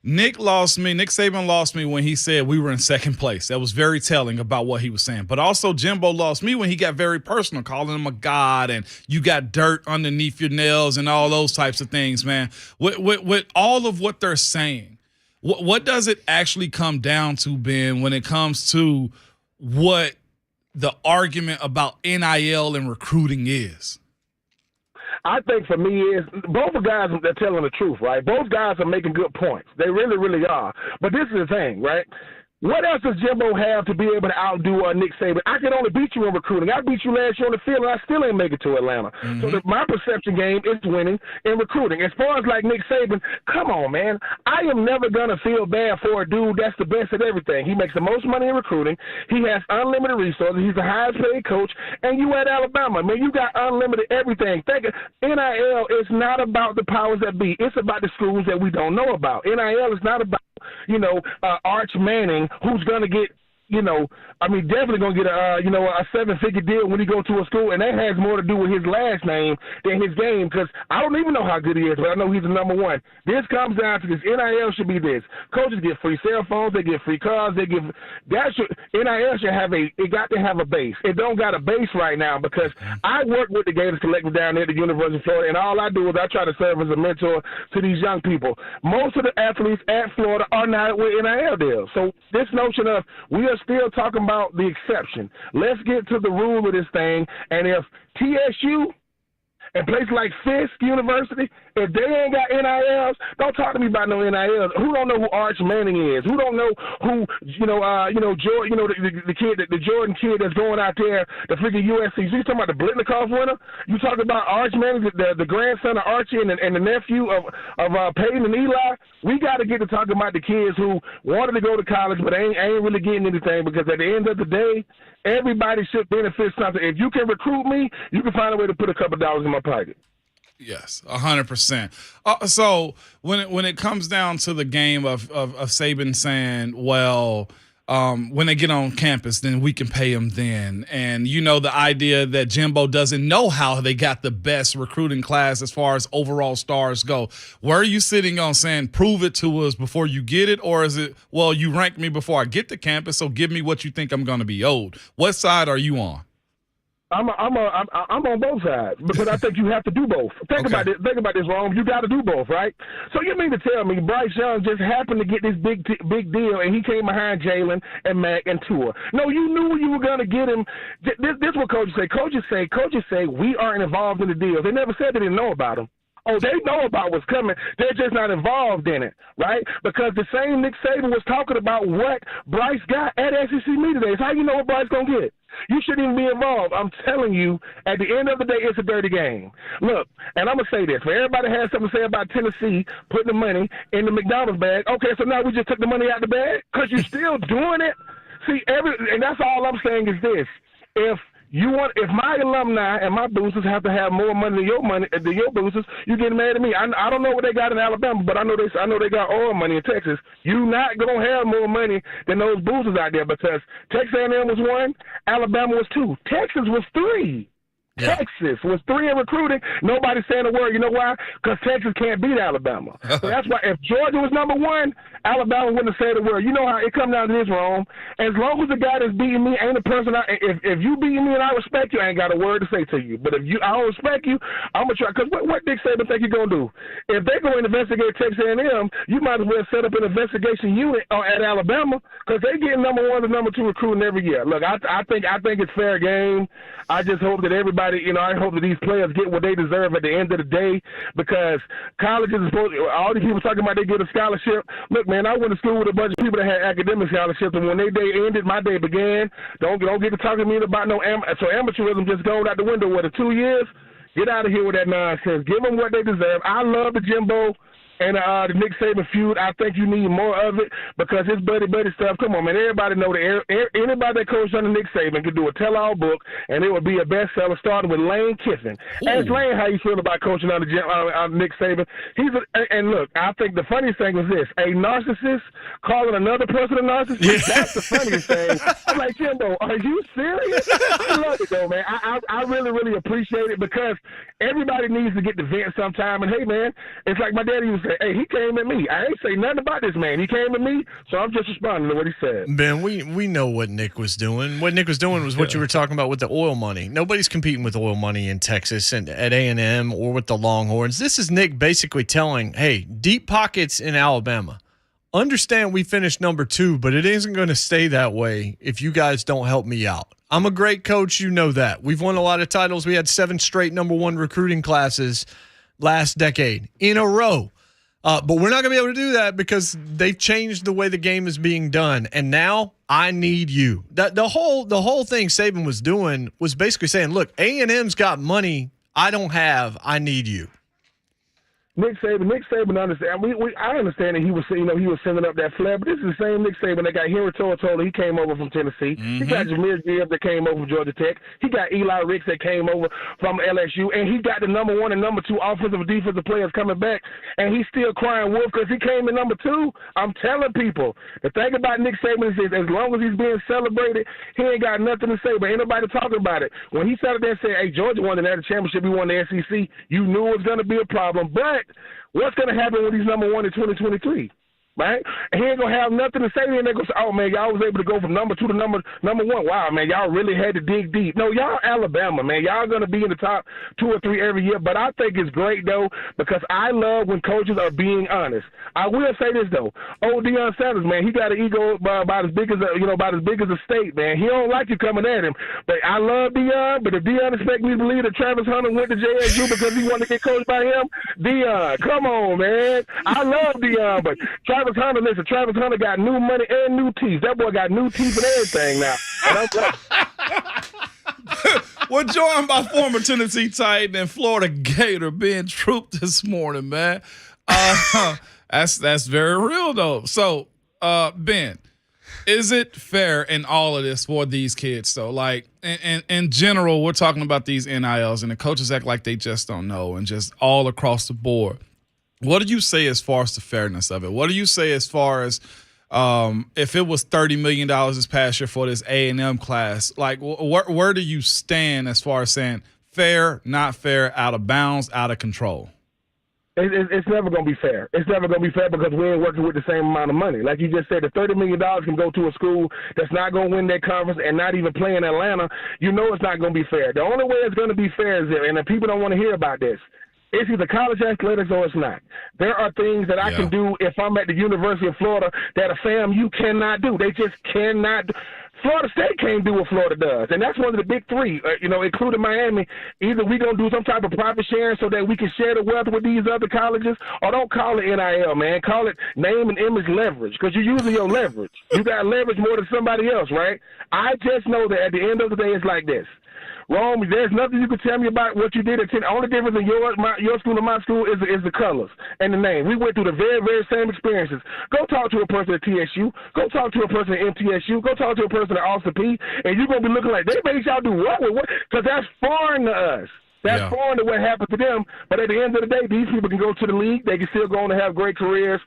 Nick Saban lost me when he said we were in second place. That was very telling about what he was saying. But also Jimbo lost me when he got very personal, calling him a god and you got dirt underneath your nails and all those types of things, man. With all of what they're saying, what does it actually come down to, Ben, when it comes to what the argument about NIL and recruiting is? I think for me is both the guys are telling the truth, right? Both guys are making good points. They really, really are. But this is the thing, right? What else does Jimbo have to be able to outdo Nick Saban? I can only beat you in recruiting. I beat you last year on the field, and I still ain't make it to Atlanta. Mm-hmm. So my perception game is winning in recruiting. As far as like Nick Saban, come on, man. I am never going to feel bad for a dude that's the best at everything. He makes the most money in recruiting. He has unlimited resources. He's the highest paid coach. And you at Alabama, man, you got unlimited everything. NIL is not about the powers that be. It's about the schools that we don't know about. NIL is not about Arch Manning, who's going to get definitely going to get a seven-figure deal when he goes to a school, and that has more to do with his last name than his game, because I don't even know how good he is, but I know he's the number one. This comes down to this. NIL should be this. Coaches get free cell phones. They get free cars. NIL should have it got to have a base. It don't got a base right now, because I work with the Gators Collective down there at the University of Florida, and all I do is I try to serve as a mentor to these young people. Most of the athletes at Florida are not with NIL deals. So this notion of we are still talking about the exception. Let's get to the rule of this thing, and if TSU and places like Fisk University, if they ain't got NILs, don't talk to me about no NILs. Who don't know who Arch Manning is? Who don't know who, Jordan, the Jordan kid that's going out there, the freaking USC. So you talking about the Blitnikoff winner? You talking about Arch Manning, the grandson of Archie and the nephew of Peyton and Eli? We got to get to talking about the kids who wanted to go to college but ain't really getting anything, because at the end of the day, everybody should benefit something. If you can recruit me, you can find a way to put a couple dollars in my pocket. Yes, 100%. So when it comes down to the game of Saban saying, well, when they get on campus, then we can pay them then. And, the idea that Jimbo doesn't know how they got the best recruiting class as far as overall stars go. Where are you sitting on saying, prove it to us before you get it? Or is it, well, you ranked me before I get to campus, so give me what you think I'm going to be owed? What side are you on? I'm on both sides, but I think you have to do both. Think about this, Rome. You got to do both, right? So you mean to tell me Bryce Young just happened to get this big deal, and he came behind Jalen and Mac and Tua? No, you knew you were going to get him. This is what coaches say. Coaches say we aren't involved in the deal. They never said they didn't know about them. Oh, they know about what's coming. They're just not involved in it, right? Because the same Nick Saban was talking about what Bryce got at SEC Media Days. How you know what Bryce going to get? You shouldn't even be involved. I'm telling you, at the end of the day, it's a dirty game. Look, and I'm going to say this. For everybody has something to say about Tennessee putting the money in the McDonald's bag, okay, so now we just took the money out the bag because you're still doing it? See, and that's all I'm saying is this. If my alumni and my boosters have to have more money than your boosters, you getting mad at me. I don't know what they got in Alabama, but I know they got oil money in Texas. You not gonna have more money than those boosters out there, because Texas A&M was 1, Alabama was 2, Texas was 3. Yeah. Texas was 3 in recruiting. Nobody's saying a word. You know why? Because Texas can't beat Alabama. So that's why if Georgia was number 1, Alabama wouldn't have said a word. You know how it comes down to this, Rome. As long as the guy that's beating me ain't a person, if you beating me and I respect you, I ain't got a word to say to you. But if I don't respect you, I'm going to try. Because what Nick Saban think you going to do? If they go and investigate Texas A&M, you might as well set up an investigation unit at Alabama, because they get number 1 to number 2 recruiting every year. Look, I think it's fair game. I just hope that everybody, I hope that these players get what they deserve at the end of the day, because colleges are supposed to, all these people talking about they get a scholarship. Look, man, I went to school with a bunch of people that had academic scholarships, and when their day ended, my day began. Don't get to talking to me about no amateurism just going out the window. What, 2 years? Get out of here with that nonsense. Give them what they deserve. I love the Jimbo and the Nick Saban feud. I think you need more of it, because it's buddy stuff. Come on, man. Everybody know that anybody that coached under Nick Saban could do a tell-all book, and it would be a bestseller, starting with Lane Kiffin. Ask Lane how you feel about coaching under Nick Saban. And look, I think the funniest thing was this: a narcissist calling another person a narcissist. Yeah. That's the funniest thing. I'm like, Jimbo, are you serious? I love it though, man. I really, really appreciate it, because everybody needs to get the vent sometime. And hey, man, it's like my daddy used to say, hey, he came at me. I ain't say nothing about this man. He came at me, so I'm just responding to what he said. Ben, we know what Nick was doing. What Nick was doing was what you were talking about with the oil money. Nobody's competing with oil money in Texas and at A&M or with the Longhorns. This is Nick basically telling, hey, deep pockets in Alabama. Understand we finished number 2, but it isn't going to stay that way if you guys don't help me out. I'm a great coach. You know that. We've won a lot of titles. We had 7 straight number 1 recruiting classes last decade in a row. But we're not going to be able to do that because they've changed the way the game is being done. And now I need you. The whole thing Saban was doing was basically saying, look, A&M's got money I don't have. I need you. Nick Saban understand. I understand that he was sending up that flag, but this is the same Nick Saban that got Henry Totola. He came over from Tennessee. He got Jameer Gibbs that came over from Georgia Tech. He got Eli Ricks that came over from LSU, and he got the number 1 and number 2 offensive and defensive players coming back, and he's still crying wolf because he came in number 2. I'm telling people, the thing about Nick Saban is as long as he's being celebrated, he ain't got nothing to say, but ain't nobody talking about it. When he sat there and said, hey, Georgia won the national championship, we won the SEC, you knew it was going to be a problem, but what's going to happen when he's number 1 in 2023? Right? And he ain't going to have nothing to say. Then they're going to say, oh, man, y'all was able to go from number 2 to number 1. Wow, man, y'all really had to dig deep. No, y'all Alabama, man. Y'all going to be in the top 2 or 3 every year. But I think it's great, though, because I love when coaches are being honest. I will say this, though. Old Deion Sanders, man, he got an ego about as big as a state, man. He don't like you coming at him. But I love Deion, but if Deion expect me to believe that Travis Hunter went to JSU because he wanted to get coached by him, Deion, come on, man. I love Deion, but Travis Hunter got new money and new teeth. That boy got new teeth and everything now. We're joined by former Tennessee Titan and Florida Gator Ben Troupe this morning, man. That's very real though. So, Ben, is it fair in all of this for these kids though? Like in general, we're talking about these NILs and the coaches act like they just don't know and just all across the board. What do you say as far as the fairness of it? What do you say as far as if it was $30 million this past year for this A&M class? Like, where do you stand as far as saying fair, not fair, out of bounds, out of control? It's never going to be fair. It's never going to be fair because we ain't working with the same amount of money. Like you just said, the $30 million can go to a school that's not going to win that conference and not even play in Atlanta. You know it's not going to be fair. The only way it's going to be fair is if, and the people don't want to hear about this, it's either college athletics or it's not. There are things that I can do if I'm at the University of Florida that a FAMU cannot do. They just cannot do. Florida State can't do what Florida does, and that's one of the big three, including Miami. Either we going to do some type of profit sharing so that we can share the wealth with these other colleges, or don't call it NIL, man. Call it name and image leverage, because you're using your leverage. You got leverage more than somebody else, right? I just know that at the end of the day, it's like this. Rome, there's nothing you can tell me about what you did at 10. The only difference in your school and my school is the colors and the name. We went through the very, very same experiences. Go talk to a person at TSU. Go talk to a person at MTSU. Go talk to a person at Austin P. And you're going to be looking like, they made y'all do what? Because that's foreign to us. That's foreign to what happened to them. But at the end of the day, these people can go to the league. They can still go on to have great careers.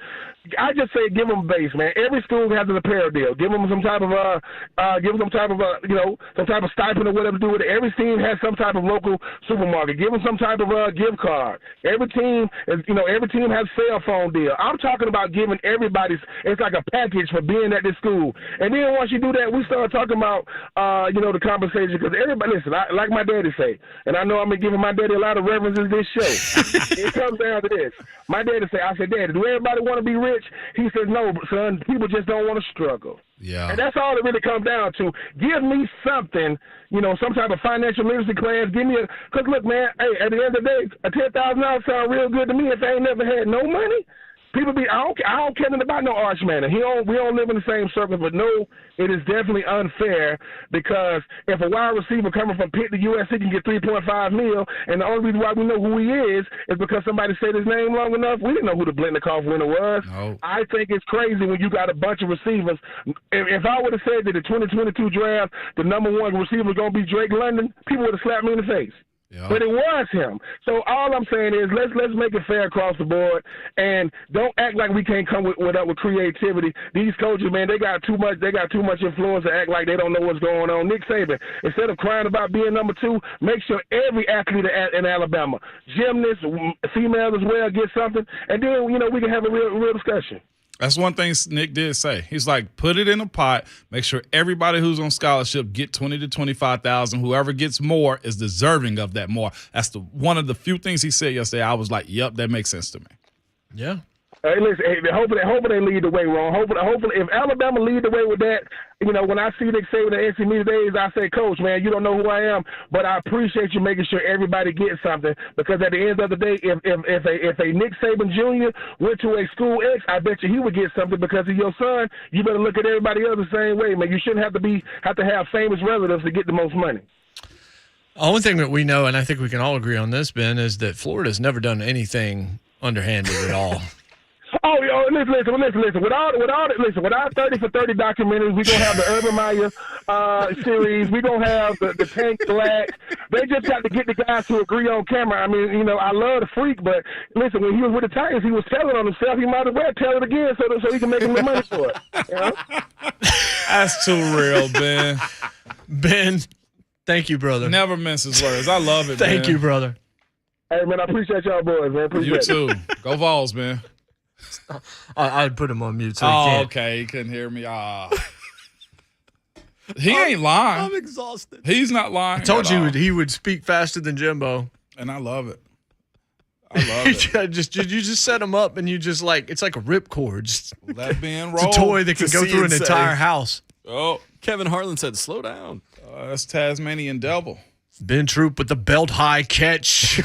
I just say give them a base, man. Every school has an apparel deal. Give them some type of some type of stipend or whatever to do with it. Every team has some type of local supermarket. Give them some type of gift card. Every team has cell phone deal. I'm talking about giving everybody's. It's like a package for being at this school. And then once you do that, we start talking about the compensation, because everybody listen. Like my daddy say, and I know I'm giving my daddy a lot of references this show. It comes down to this. My daddy say, I said, Daddy, do everybody want to be rich? He said, no, son, people just don't want to struggle. Yeah. And that's all it really comes down to. Give me something, some type of financial literacy class. Give me because look, man, hey, at the end of the day, a $10,000 sound real good to me if I ain't never had no money. People I don't care nothing about no Arch Manning. We don't live in the same circle, but no, it is definitely unfair, because if a wide receiver coming from Pitt to USC can get $3.5 million, and the only reason why we know who he is because somebody said his name long enough, we didn't know who the Blitnikoff winner was. No. I think it's crazy when you got a bunch of receivers. If I would have said that the 2022 draft, the number one receiver was going to be Drake London, people would have slapped me in the face. Yeah. But it was him. So all I'm saying is let's make it fair across the board, and don't act like we can't come with creativity. These coaches, man, they got too much influence to act like they don't know what's going on. Nick Saban, instead of crying about being number 2, make sure every athlete in Alabama, gymnasts, females as well, get something, and then we can have a real discussion. That's one thing Nick did say. He's like, put it in a pot, make sure everybody who's on scholarship get $20,000 to $25,000. Whoever gets more is deserving of that more. That's one of the few things he said yesterday. I was like, yep, that makes sense to me. Yeah. Hey, listen, hopefully they lead the way, Ron. Hopefully, if Alabama lead the way with that, when I see Nick Saban at NC Media Days, I say, Coach, man, you don't know who I am, but I appreciate you making sure everybody gets something, because at the end of the day, if a Nick Saban Jr. went to a school X, I bet you he would get something because of your son. You better look at everybody else the same way, man. You shouldn't have to have famous relatives to get the most money. The only thing that we know, and I think we can all agree on this, Ben, is that Florida's never done anything underhanded at all. Oh, listen. With our 30 for 30 documentaries, we're going to have the Urban Meyer series. We're going to have the Tank Black. They just got to get the guys to agree on camera. I mean, I love the Freak, but listen, when he was with the Titans, he was telling on himself. He might as well tell it again so he can make him the money for it. That's too real, Ben. Ben, thank you, brother. Never mince his words. I love it, Thank Ben. you, brother. Hey, man, I appreciate y'all boys, man. You too. Go Vols, man. I'd put him on mute so oh, he can't. okay. He couldn't hear me. He ain't lying. I'm exhausted. He's not lying. I told you he would speak faster than Jimbo. And I love it. I love it. You just set him up and you just it's like a ripcord. Just, let Ben roll. It's a toy that can go through an entire house. Oh. Kevin Harlan said, slow down. That's Tasmanian Devil. Ben Troupe with the belt high catch.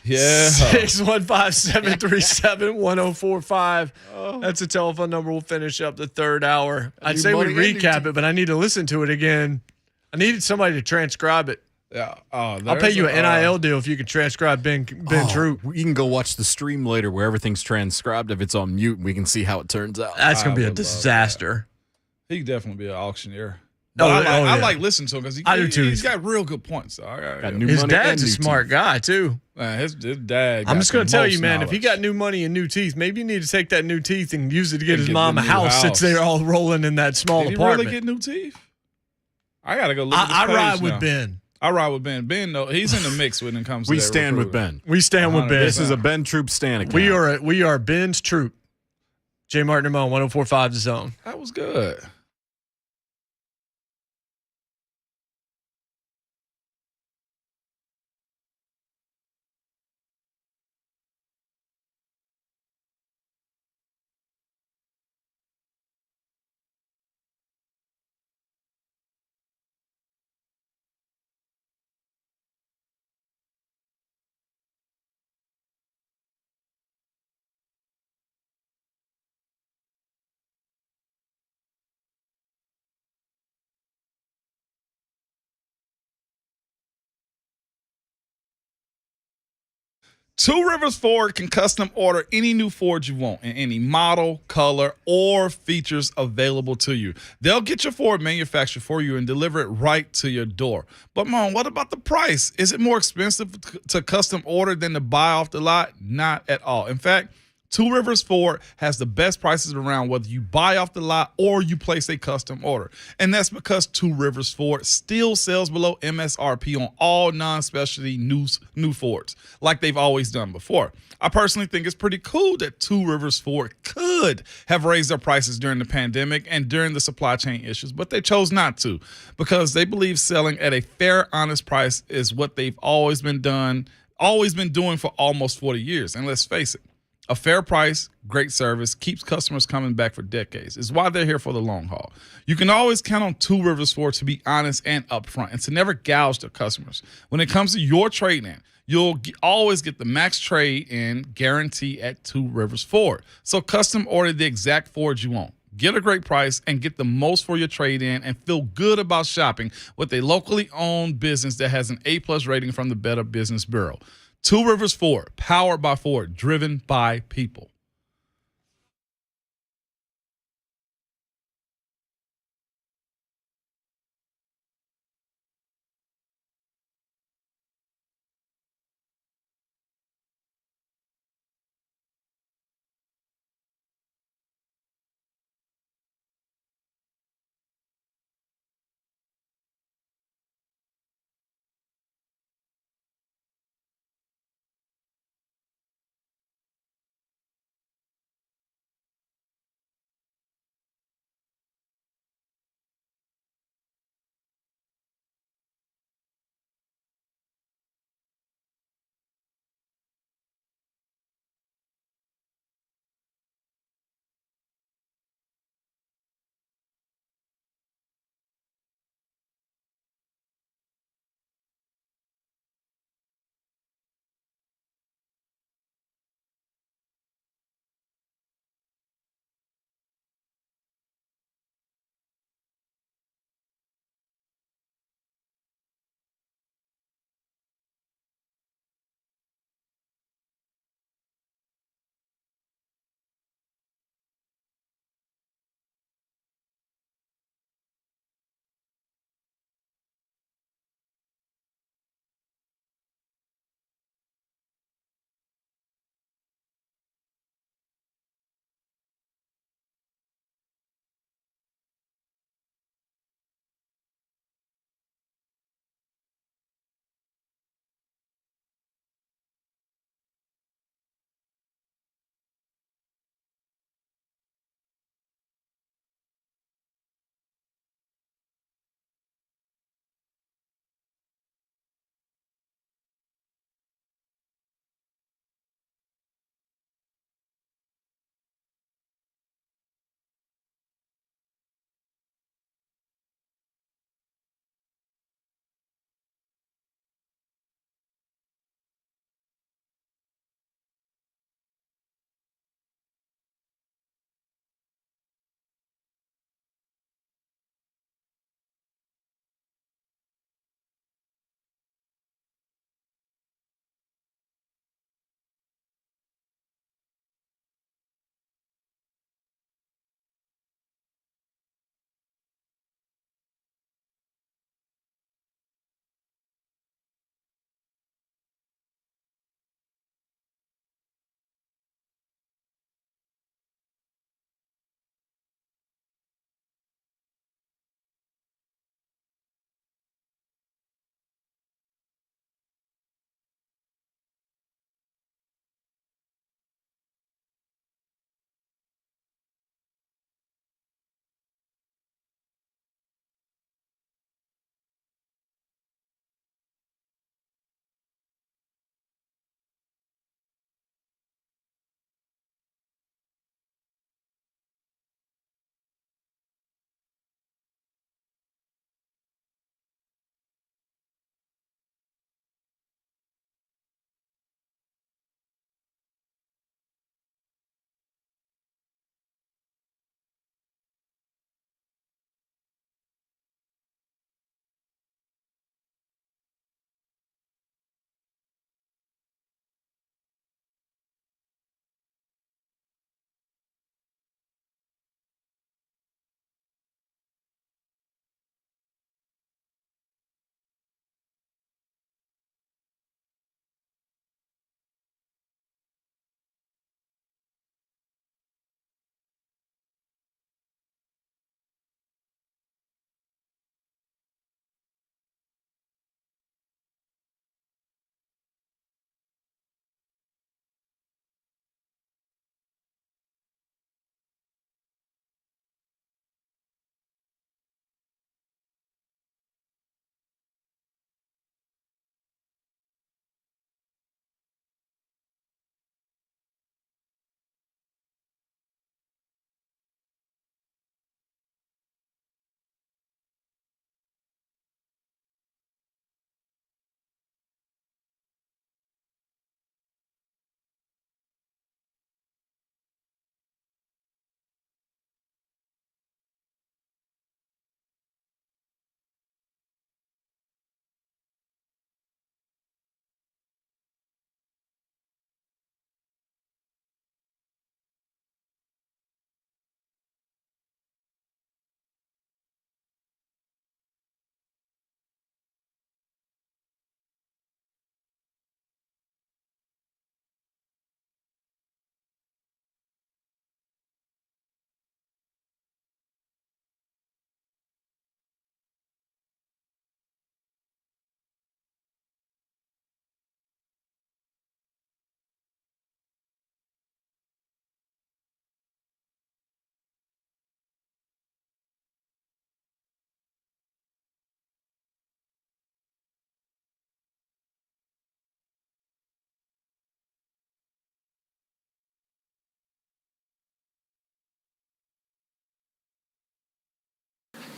Yeah. 615-737-1045. That's a telephone number. We'll finish up the third hour. I'd say we recap it, but I need to listen to it again. I needed somebody to transcribe it. Yeah. I'll pay you an NIL deal if you can transcribe Ben Troupe. You can go watch the stream later where everything's transcribed. If it's on mute, we can see how it turns out. That's going to be a disaster. He could definitely be an auctioneer. I like listening to him because I do too. He's got real good points. His dad's a smart guy too. His dad. I'm just going to tell you, man. If he got new money and new teeth, maybe you need to take that new teeth and use it to get his mom a house since they're all rolling in that small apartment. Did he really get new teeth? I got to go look at this I page ride now. with Ben. I ride with Ben. Ben, no, he's in the mix when it comes to We that stand with recruiting. Ben. We stand with Ben. This is a Ben Troupe stand account. We are Ben's Troupe. J. Martin Ramon, 104.5 The Zone. That was good. Two Rivers Ford can custom order any new Ford you want in any model, color, or features available to you. They'll get your Ford manufactured for you and deliver it right to your door. But, Mom, what about the price? Is it more expensive to custom order than to buy off the lot? Not at all. In fact, Two Rivers Ford has the best prices around whether you buy off the lot or you place a custom order. And that's because Two Rivers Ford still sells below MSRP on all non-specialty new Fords, like they've always done before. I personally think it's pretty cool that Two Rivers Ford could have raised their prices during the pandemic and during the supply chain issues, but they chose not to because they believe selling at a fair, honest price is what they've always been doing for almost 40 years. And let's face it, a fair price, great service, keeps customers coming back for decades. It's why they're here for the long haul. You can always count on Two Rivers Ford to be honest and upfront and to never gouge their customers. When it comes to your trade-in, you'll always get the max trade-in guarantee at Two Rivers Ford. So custom order the exact Ford you want. Get a great price and get the most for your trade-in and feel good about shopping with a locally owned business that has an A+ rating from the Better Business Bureau. Two Rivers Ford, powered by Ford, driven by people.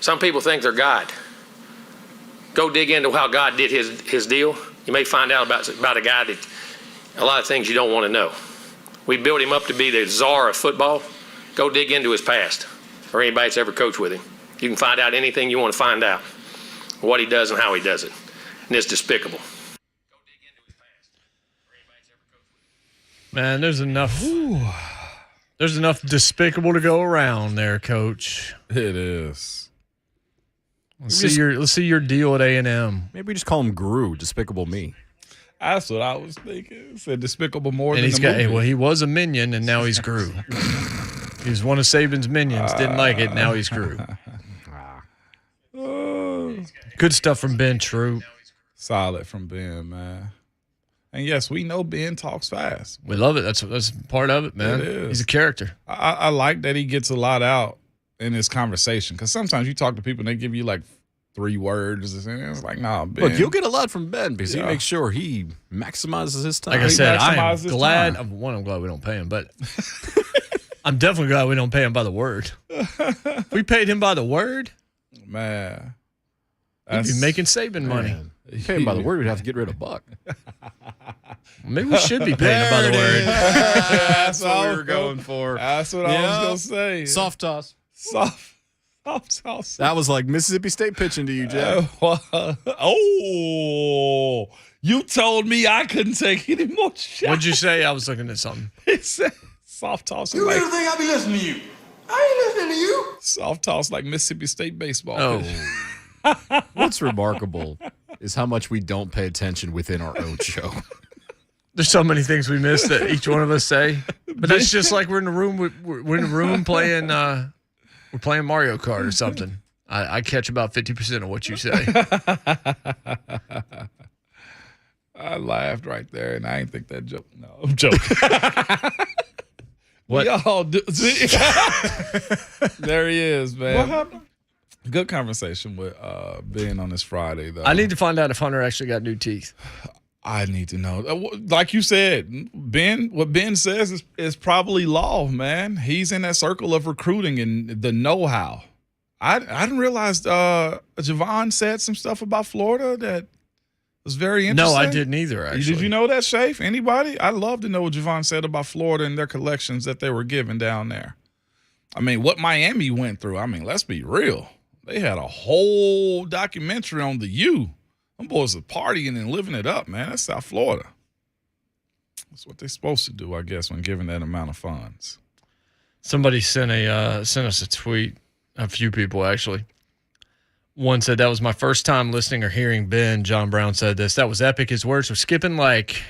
Some people think they're God. Go dig into how God did his deal. You may find out about a guy that a lot of things you don't want to know. We built him up to be the czar of football. Go dig into his past, or anybody that's ever coached with him. You can find out anything you want to find out, what he does and how he does it. And it's despicable. Man, there's enough. There's enough despicable to go around there, Coach. It is. Let's see your deal at A&M. Maybe we just call him Gru, Despicable Me. That's what I was thinking. It said Despicable more And than the movie. well, he was a minion, and now he's Gru. He was one of Saban's minions. Didn't like it. Now he's Gru. Good stuff from Ben Troupe. Solid from Ben, man. And yes, we know Ben talks fast. We love it. That's part of it, man. It is. He's a character. I like that he gets a lot out in his conversation, because sometimes you talk to people and they give you like 3 words, and it's like, nah, Ben. Look, you'll get a lot from Ben because he makes sure he maximizes his time. Like I said, I'm glad we don't pay him, but I'm definitely glad we don't pay him by the word. If we paid him by the word, man, he'd be making Saban money. If pay him by the word, we'd have to get rid of Buck. Maybe we should be paying him by the word. That's what we were going for. That's what I was going to say. Soft toss. Soft toss. That was like Mississippi State pitching to you, Jeff. Oh, you told me I couldn't take any more shots. What'd you say? I was looking at something. It said soft toss. You really think I be listening to you? I ain't listening to you. Soft toss like Mississippi State baseball. Oh. What's remarkable is how much we don't pay attention within our own show. There's so many things we miss that each one of us say, but that's just like we're in the room. We're in the room playing. We're playing Mario Kart or something. I catch about 50% of what you say. I laughed right there, and I ain't think that joke. No, I'm joking. What y'all do? See? There he is, man. What happened? Good conversation with Ben on this Friday, though. I need to find out if Hunter actually got new teeth. I need to know. Like you said, Ben, what Ben says is probably law, man. He's in that circle of recruiting and the know-how. I didn't realize Javon said some stuff about Florida that was very interesting. No, I didn't either, actually. Did you know that, Shafe? Anybody? I'd love to know what Javon said about Florida and their collections that they were given down there. I mean, what Miami went through. I mean, let's be real. They had a whole documentary on the U. Them boys are partying and living it up, man. That's South Florida. That's what they're supposed to do, I guess, when given that amount of funds. Somebody sent us a tweet. A few people, actually. One said, that was my first time listening or hearing Ben. John Brown said this. That was epic. His words were skipping like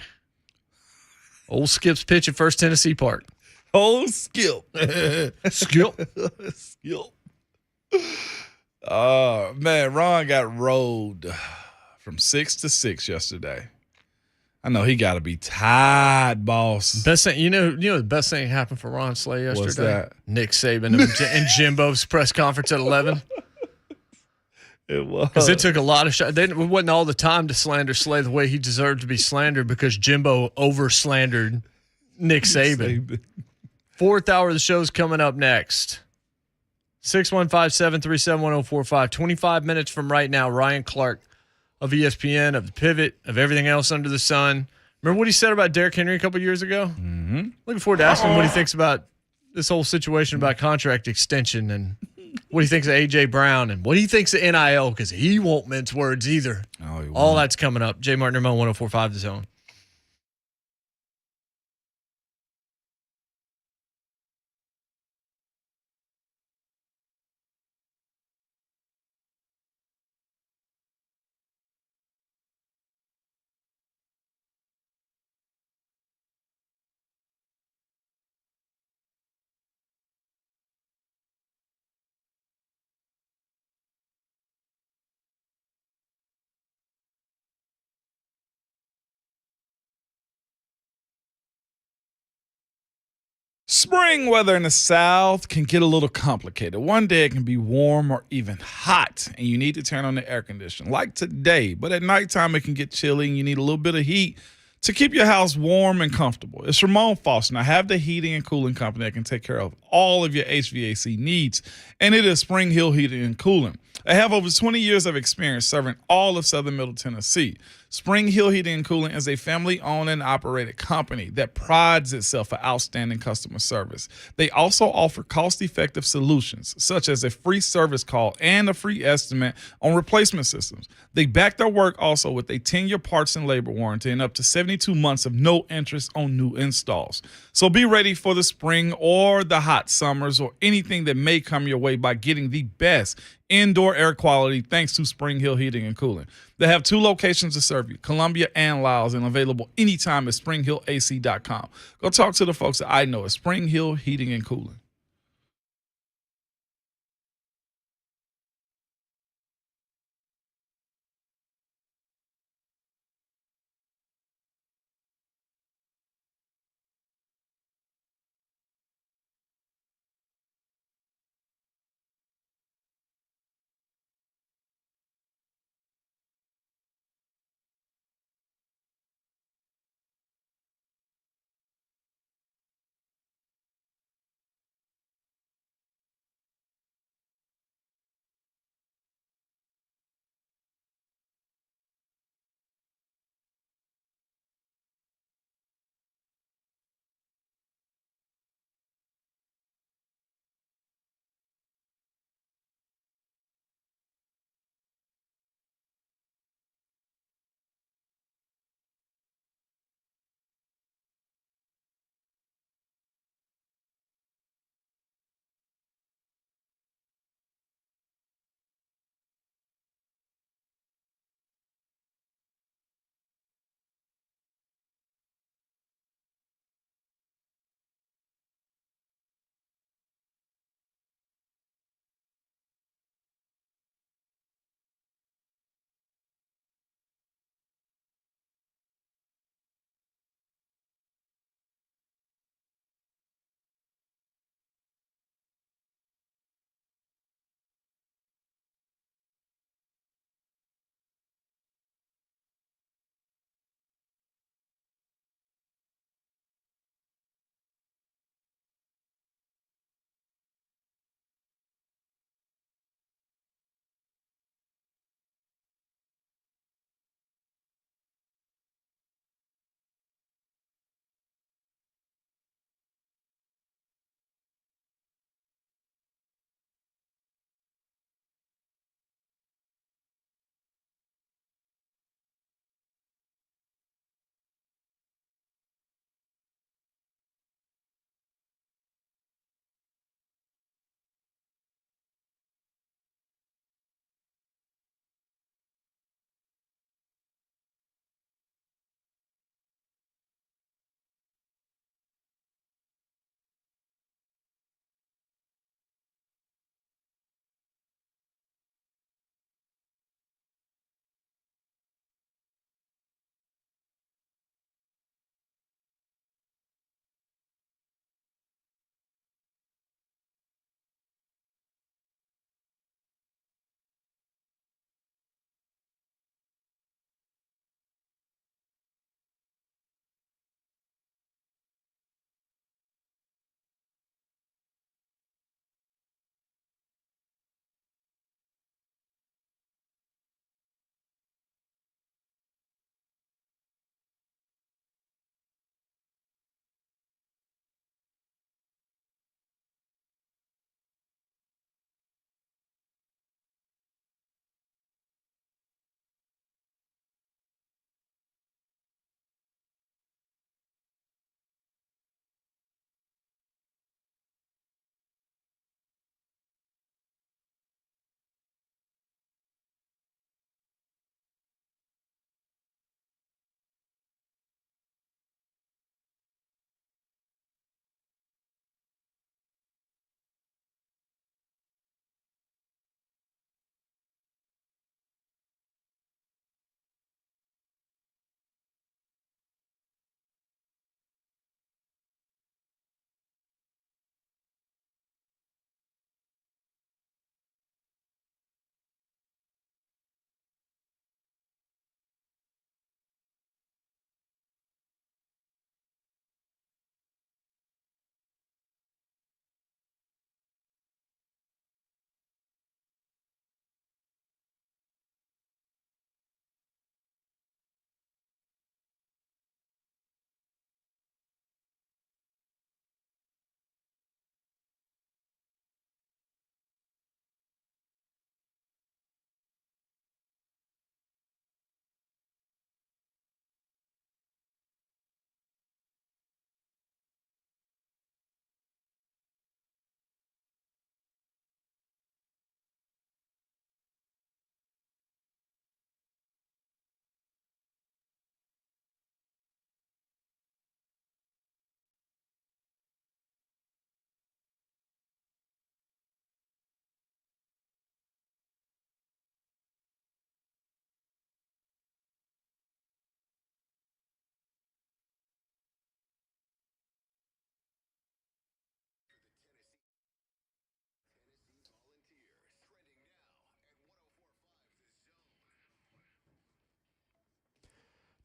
old Skip's pitch at First Tennessee Park. Old Skip. Skip. Skip. Man, Ron got rolled from 6 to 6 yesterday. I know he got to be tired, boss. Best thing, you know, the best thing that happened for Ron Slay yesterday. What's that? Nick Saban and Jimbo's press conference at 11. It was because it took a lot of shots. It wasn't all the time to slander Slay the way he deserved to be slandered because Jimbo over slandered Nick Saban. Fourth hour of the show's coming up next. 615-737-1045. 25 minutes from right now, Ryan Clark of ESPN, of the Pivot, of everything else under the sun. Remember what he said about Derrick Henry a couple years ago? Mm-hmm. Looking forward to asking him what he thinks about this whole situation about contract extension and what he thinks of A.J. Brown and what he thinks of NIL because he won't mince words either. All that's coming up. J. Martin Ramon, 104.5 The Zone. Spring weather in the South can get a little complicated. One day it can be warm or even hot, and you need to turn on the air conditioner, like today. But at nighttime, it can get chilly, and you need a little bit of heat to keep your house warm and comfortable. It's Ramon Foster. I have the heating and cooling company that can take care of all of your HVAC needs, and it is Spring Hill Heating and Cooling. They have over 20 years of experience serving all of Southern Middle Tennessee. Spring Hill Heating and Cooling is a family-owned and operated company that prides itself for outstanding customer service. They also offer cost-effective solutions, such as a free service call and a free estimate on replacement systems. They back their work also with a 10-year parts and labor warranty and up to 72 months of no interest on new installs. So be ready for the spring or the hot summers or anything that may come your way by getting the best indoor air quality thanks to Spring Hill Heating and Cooling. They have 2 locations to serve you, Columbia and Lyles, and available anytime at springhillac.com. Go talk to the folks that I know at Spring Hill Heating and Cooling.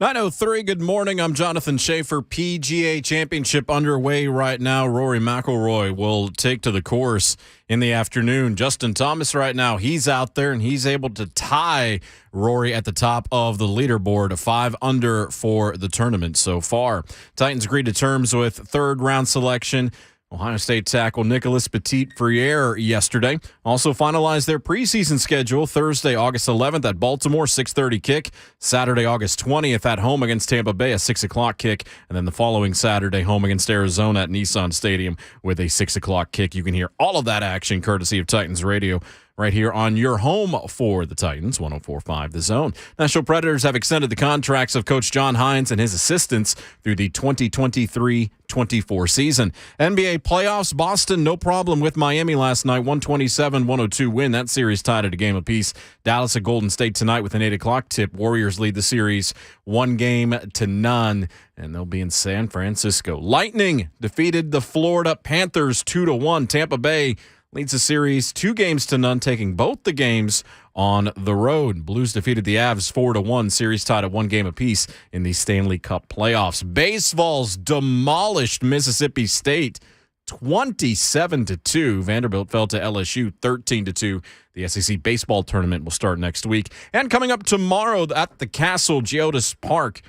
9:03, good morning. I'm Jonathan Schaefer. PGA Championship underway right now. Rory McIlroy will take to the course in the afternoon. Justin Thomas right now, he's out there, and he's able to tie Rory at the top of the leaderboard, 5 under for the tournament so far. Titans agreed to terms with third-round selection Ohio State tackle Nicholas Petit-Frere yesterday. Also finalized their preseason schedule Thursday, August 11th at Baltimore, 6:30 kick. Saturday, August 20th at home against Tampa Bay, a 6 o'clock kick. And then the following Saturday, home against Arizona at Nissan Stadium with a 6 o'clock kick. You can hear all of that action courtesy of Titans Radio right here on your home for the Titans, 104.5 The Zone. National Predators have extended the contracts of Coach John Hines and his assistants through the 2023-24 season. NBA playoffs, Boston, no problem with Miami last night, 127-102 win. That series tied at a game apiece. Dallas at Golden State tonight with an 8 o'clock tip. Warriors lead the series 1-0, and they'll be in San Francisco. Lightning defeated the Florida Panthers 2-1. Tampa Bay leads the series 2-0, taking both the games on the road. Blues defeated the Avs 4-1. Series tied at 1 game apiece in the Stanley Cup playoffs. Baseballs demolished Mississippi State 27-2. Vanderbilt fell to LSU 13-2. The SEC baseball tournament will start next week. And coming up tomorrow at the Castle, Geodis Park,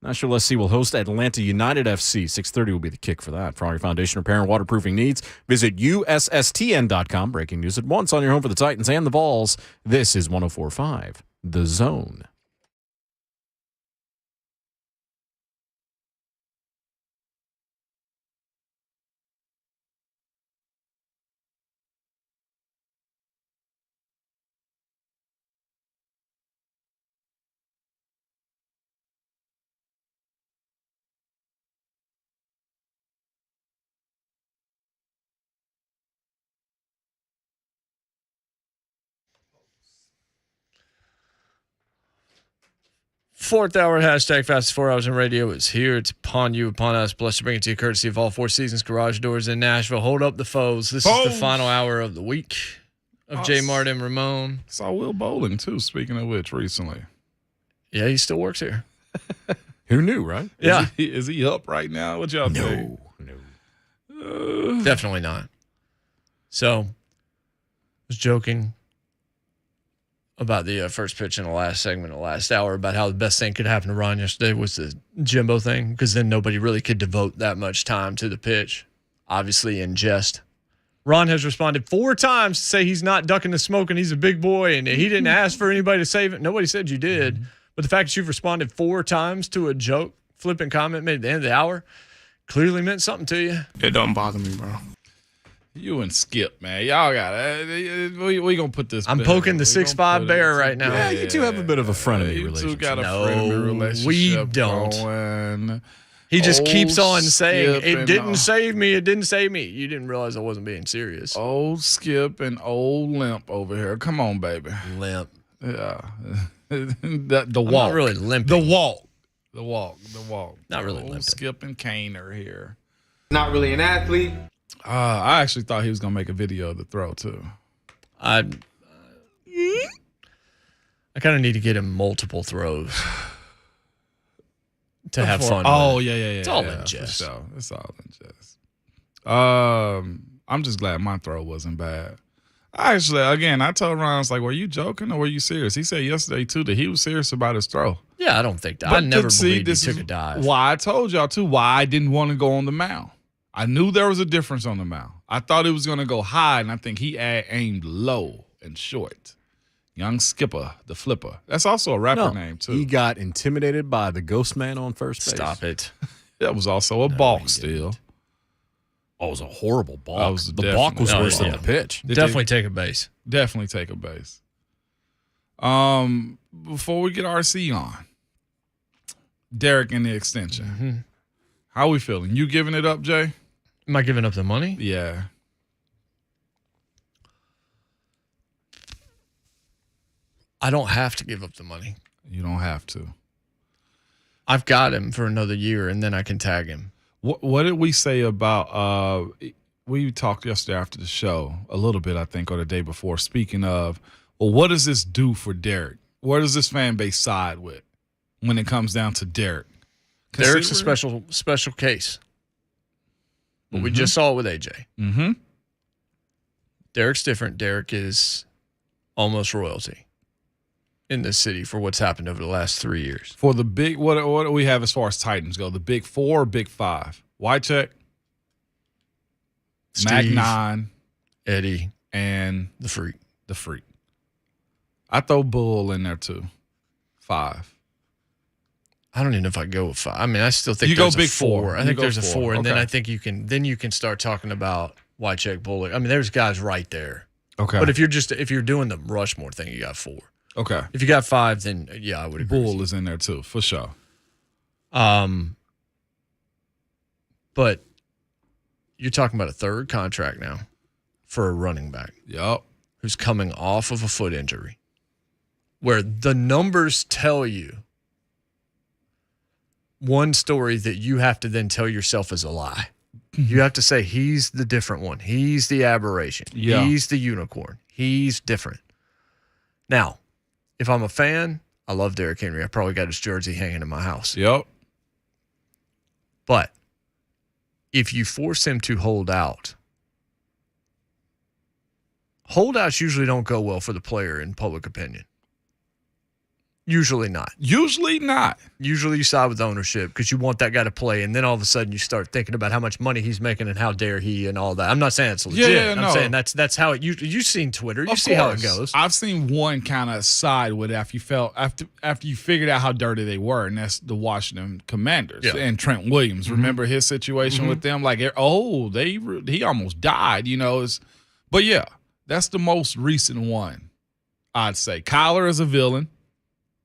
Nashville SC will host Atlanta United FC. 6:30 will be the kick for that. For all your foundation repair and waterproofing needs, visit USSTN.com. Breaking news at once on your home for the Titans and the Vols. This is 104.5 The Zone. Fourth hour, hashtag fastest 4 hours in radio is here. It's upon you, upon us. Blessed to bring it to you courtesy of All Four Seasons Garage Doors in Nashville. Hold up the foes. This is the final hour of the week of J. Martin Ramon. Saw Will Bowling, too, speaking of which, recently. Yeah, he still works here. Who knew, right? Yeah. Is he up right now? What y'all think? No. Definitely not. So, I was joking about the first pitch in the last segment, the last hour, about how the best thing could happen to Ron yesterday was the Jimbo thing, because then nobody really could devote that much time to the pitch, obviously in jest. Ron has responded 4 times to say he's not ducking the smoke and he's a big boy and he didn't ask for anybody to save it. Nobody said you did. But the fact that you've responded 4 times to a joke, flippant comment made at the end of the hour clearly meant something to you. It don't bother me, bro. You and Skip, man. Y'all got it. We going to put this. I'm poking the 6'5" bear right now. Yeah, you two have a bit of a frenemy relationship. You two got a frenemy relationship. We don't. Going. He just keeps on saying, it didn't save me, it didn't save me. You didn't realize I wasn't being serious. Old Skip and old Limp over here. Come on, baby. Limp. Yeah. the walk. Not really limping. The walk. Not really old limping. Skip and Kane are here. Not really an athlete. I actually thought he was going to make a video of the throw, too. I kind of need to get him multiple throws to have fun. Oh, with. yeah. It's all in jest. For sure. It's all in jest. I'm just glad my throw wasn't bad. Actually, again, I told Ron, I was like, were you joking or were you serious? He said yesterday, too, that he was serious about his throw. Yeah, I don't think that. I never believed he took a dive. Why I told y'all, too, why I didn't want to go on the mound. I knew there was a difference on the mound. I thought it was going to go high, and I think he aimed low and short. Young Skipper, the Flipper. That's also a rapper name, too. He got intimidated by the ghost man on first base. Stop it. That was also a balk steal. Oh, it was a horrible balk. The balk was worse than the pitch. Definitely take a base. Definitely take a base. Before we get RC on, Derrick in the extension. Mm-hmm. How we feeling? You giving it up, Jay? Am I giving up the money? Yeah. I don't have to give up the money. You don't have to. I've got him for another year, and then I can tag him. What did we say about we talked yesterday after the show a little bit, I think, or the day before, speaking of, well, what does this do for Derrick? Where does this fan base side with? when it comes down to Derrick. Derrick's a special case. But we just saw it with AJ. Mm-hmm. Derrick's different. Derrick is almost royalty in this city for what's happened over the last 3 years. For the big, what do we have as far as Titans go? The big 4 or big 5? Wycheck, Mac 9, Eddie, and the Freak. The Freak. I throw Bull in there too. 5. I don't even know if I go with 5. I mean, I still think you there's go big a 4. I think there's a 4, and okay. then I think you can start talking about Wycheck, Bullock. I mean, there's guys right there. Okay. But if you're doing the Rushmore thing, you got 4. Okay. If you got 5, then yeah, I would agree. Bull is in there too, for sure. But you're talking about a 3rd contract now for a running back. Yep. Who's coming off of a foot injury, where the numbers tell you one story that you have to then tell yourself is a lie. You have to say he's the different one. He's the aberration. Yeah. He's the unicorn. He's different. Now, if I'm a fan, I love Derrick Henry. I probably got his jersey hanging in my house. Yep. But if you force him to hold out, holdouts usually don't go well for the player in public opinion. Usually not. Usually not. Usually you side with ownership because you want that guy to play, and then all of a sudden you start thinking about how much money he's making and how dare he and all that. I'm not saying it's legit. Yeah, I'm saying that's how it. You've seen Twitter. You see how it goes. I've seen one kind of side with it after you figured out how dirty they were, and that's the Washington Commanders and Trent Williams. Remember his situation with them? Like, he almost died. But yeah, that's the most recent one. I'd say Kyler is a villain.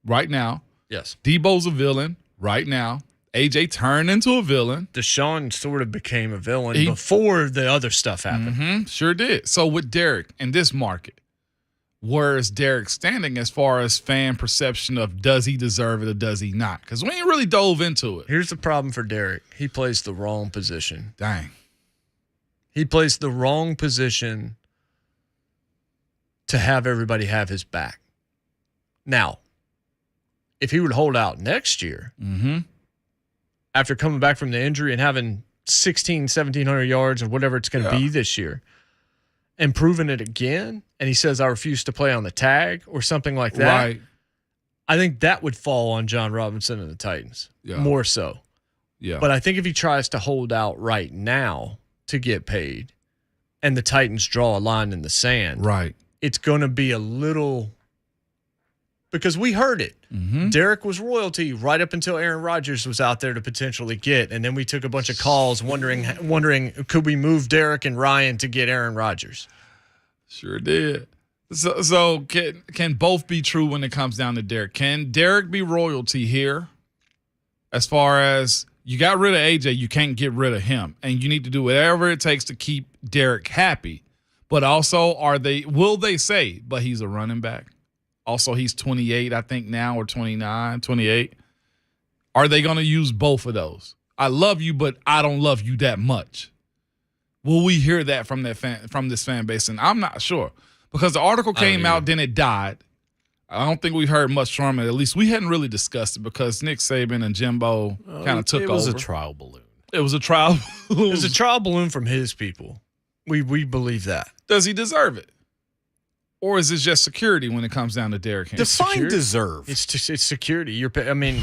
Right now. Yes. Debo's a villain right now. AJ turned into a villain. Deshaun sort of became a villain before the other stuff happened. Mm-hmm, sure did. So with Derrick in this market, where is Derrick standing as far as fan perception of does he deserve it or does he not? Because we ain't really dove into it. Here's the problem for Derrick. He plays the wrong position. Dang. He plays the wrong position to have everybody have his back. Now, if he would hold out next year, after coming back from the injury and having 1,700 yards or whatever it's going to be this year, and proving it again, and he says, I refuse to play on the tag or something like that, right. I think that would fall on John Robinson and the Titans more so. Yeah. But I think if he tries to hold out right now to get paid and the Titans draw a line in the sand, right, it's going to be a little – because we heard it. Derrick was royalty right up until Aaron Rodgers was out there to potentially get, and then we took a bunch of calls wondering could we move Derrick and Ryan to get Aaron Rodgers? Sure did. So can both be true when it comes down to Derrick? Can Derrick be royalty here? As far as you got rid of AJ, you can't get rid of him, and you need to do whatever it takes to keep Derrick happy. But also, will they say, but he's a running back? Also, he's 28, I think now, or 29, 28. Are they going to use both of those? I love you, but I don't love you that much. Will we hear that from this fan base? And I'm not sure. Because the article came out, then it died. I don't think we've heard much from it. At least we hadn't really discussed it because Nick Saban and Jimbo kind of took over. It was a trial balloon. It was a trial balloon. It was a trial balloon from his people. We believe that. Does he deserve it? Or is it just security when it comes down to Derrick Henry? Define deserve. It's security. You're paying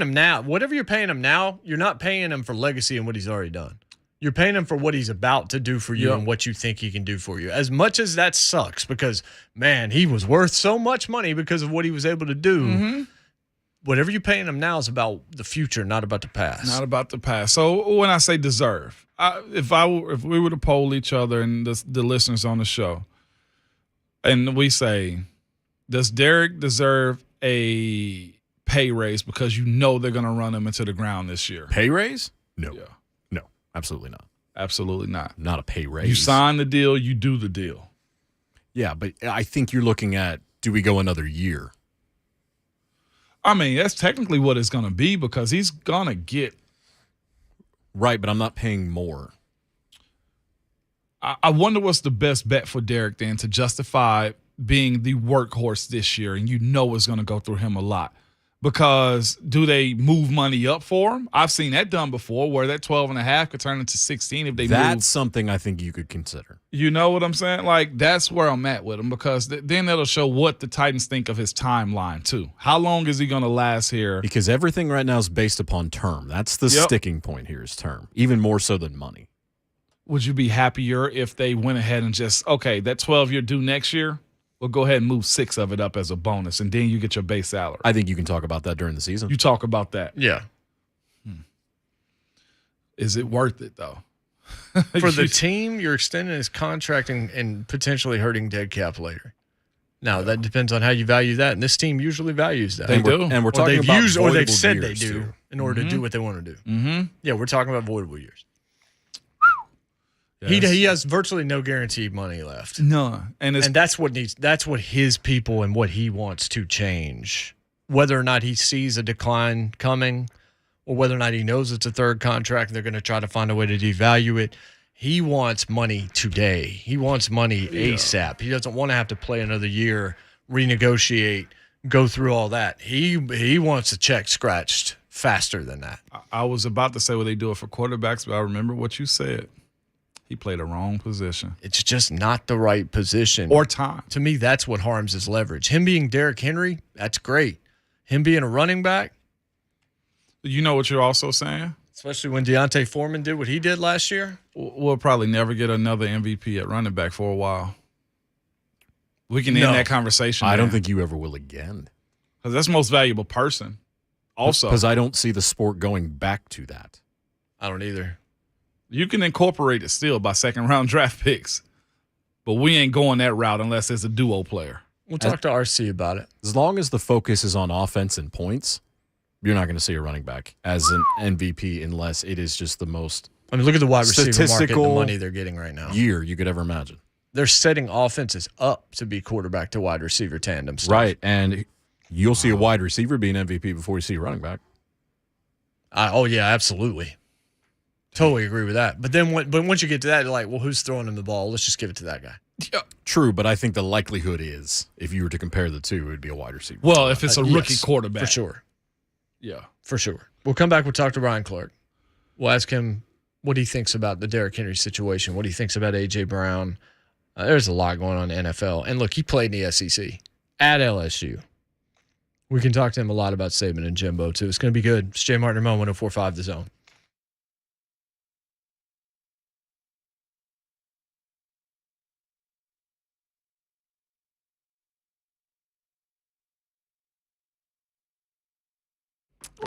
him now. Whatever you're paying him now, you're not paying him for legacy and what he's already done. You're paying him for what he's about to do for you and what you think he can do for you. As much as that sucks because, man, he was worth so much money because of what he was able to do. Whatever you're paying him now is about the future, not about the past. Not about the past. So when I say deserve, if we were to poll each other and the listeners on the show, and we say, does Derrick deserve a pay raise because you know they're going to run him into the ground this year? Pay raise? No. Yeah. No, absolutely not. Absolutely not. Not a pay raise. You sign the deal, you do the deal. Yeah, but I think you're looking at, do we go another year? I mean, that's technically what it's going to be because he's going to get. Right, but I'm not paying more. I wonder what's the best bet for Derrick then to justify being the workhorse this year, and you know it's going to go through him a lot. Because do they move money up for him? I've seen that done before where that 12.5 could turn into 16 if they That's move. something I think you could consider. You know what I'm saying? Like, that's where I'm at with him because then that'll show what the Titans think of his timeline, too. How long is he going to last here? Because everything right now is based upon term. That's the sticking point here is term, even more so than money. Would you be happier if they went ahead and just, okay, that 12-year due next year? We'll go ahead and move 6 of it up as a bonus, and then you get your base salary. I think you can talk about that during the season. You talk about that. Yeah. Is it worth it, though? For the team, you're extending his contract and potentially hurting dead cap later. Now, that depends on how you value that, and this team usually values that. They do. And we're talking about or they've voidable said they years, do too. in order to do what they want to do. Mm-hmm. Yeah, we're talking about voidable years. Yes. He has virtually no guaranteed money left. None. And that's what his people and what he wants to change. Whether or not he sees a decline coming or whether or not he knows it's a third contract and they're going to try to find a way to devalue it. He wants money today. He wants money ASAP. He doesn't want to have to play another year, renegotiate, go through all that. He wants a check scratched faster than that. I was about to say they do it for quarterbacks, but I remember what you said. He played a wrong position. It's just not the right position. Or time. To me, that's what harms his leverage. Him being Derrick Henry, that's great. Him being a running back. You know what you're also saying? Especially when Deontay Foreman did what he did last year. We'll probably never get another MVP at running back for a while. We can end that conversation. I don't think you ever will again. Because that's most valuable person. Also. Because I don't see the sport going back to that. I don't either. You can incorporate it still by second-round draft picks. But we ain't going that route unless it's a duo player. We'll talk to RC about it. As long as the focus is on offense and points, you're not going to see a running back as an MVP unless it is just the most look at the wide receiver market and statistical the money they're getting right now. year you could ever imagine. They're setting offenses up to be quarterback to wide receiver tandem stuff. Right, and you'll see a wide receiver be an MVP before you see a running back. Oh, yeah, absolutely. Totally agree with that. But then once you get to that, you're like, well, who's throwing him the ball? Let's just give it to that guy. Yeah, true, but I think the likelihood is, if you were to compare the two, it would be a wide receiver. Well, if it's a rookie yes, quarterback. For sure. Yeah. For sure. We'll come back. We'll talk to Ryan Clark. We'll ask him what he thinks about the Derrick Henry situation, what he thinks about A.J. Brown. There's a lot going on in the NFL. And, look, he played in the SEC at LSU. We can talk to him a lot about Saban and Jimbo, too. It's going to be good. It's Jay Martin Ramon, 104.5 The Zone.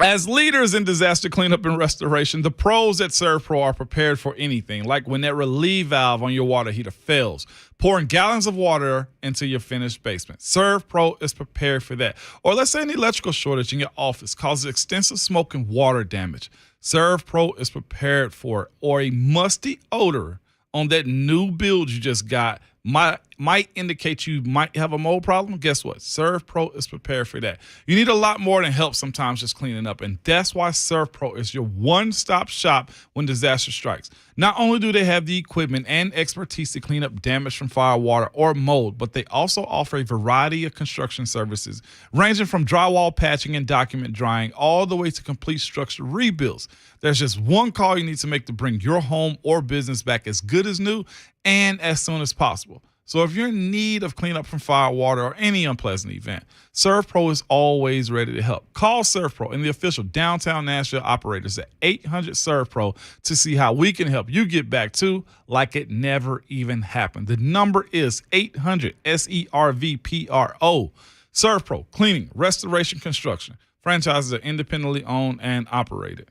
As leaders in disaster cleanup and restoration, the pros at ServPro are prepared for anything, like when that relief valve on your water heater fails, pouring gallons of water into your finished basement. ServPro is prepared for that. Or let's say an electrical shortage in your office causes extensive smoke and water damage. ServPro is prepared for it. Or a musty odor on that new build you just got might indicate you might have a mold problem. Guess what? ServPro is prepared for that. You need a lot more than help sometimes just cleaning up, and that's why ServPro is your one-stop shop when disaster strikes. Not only do they have the equipment and expertise to clean up damage from fire, water, or mold, but they also offer a variety of construction services, ranging from drywall patching and document drying all the way to complete structure rebuilds. There's just one call you need to make to bring your home or business back as good as new and as soon as possible. So if you're in need of cleanup from fire, water, or any unpleasant event, ServPro is always ready to help. Call ServPro and the official downtown Nashville operators at 800-ServPro to see how we can help you get back to like it never even happened. The number is 800-SERVPRO. ServPro, cleaning, restoration, construction. Franchises are independently owned and operated.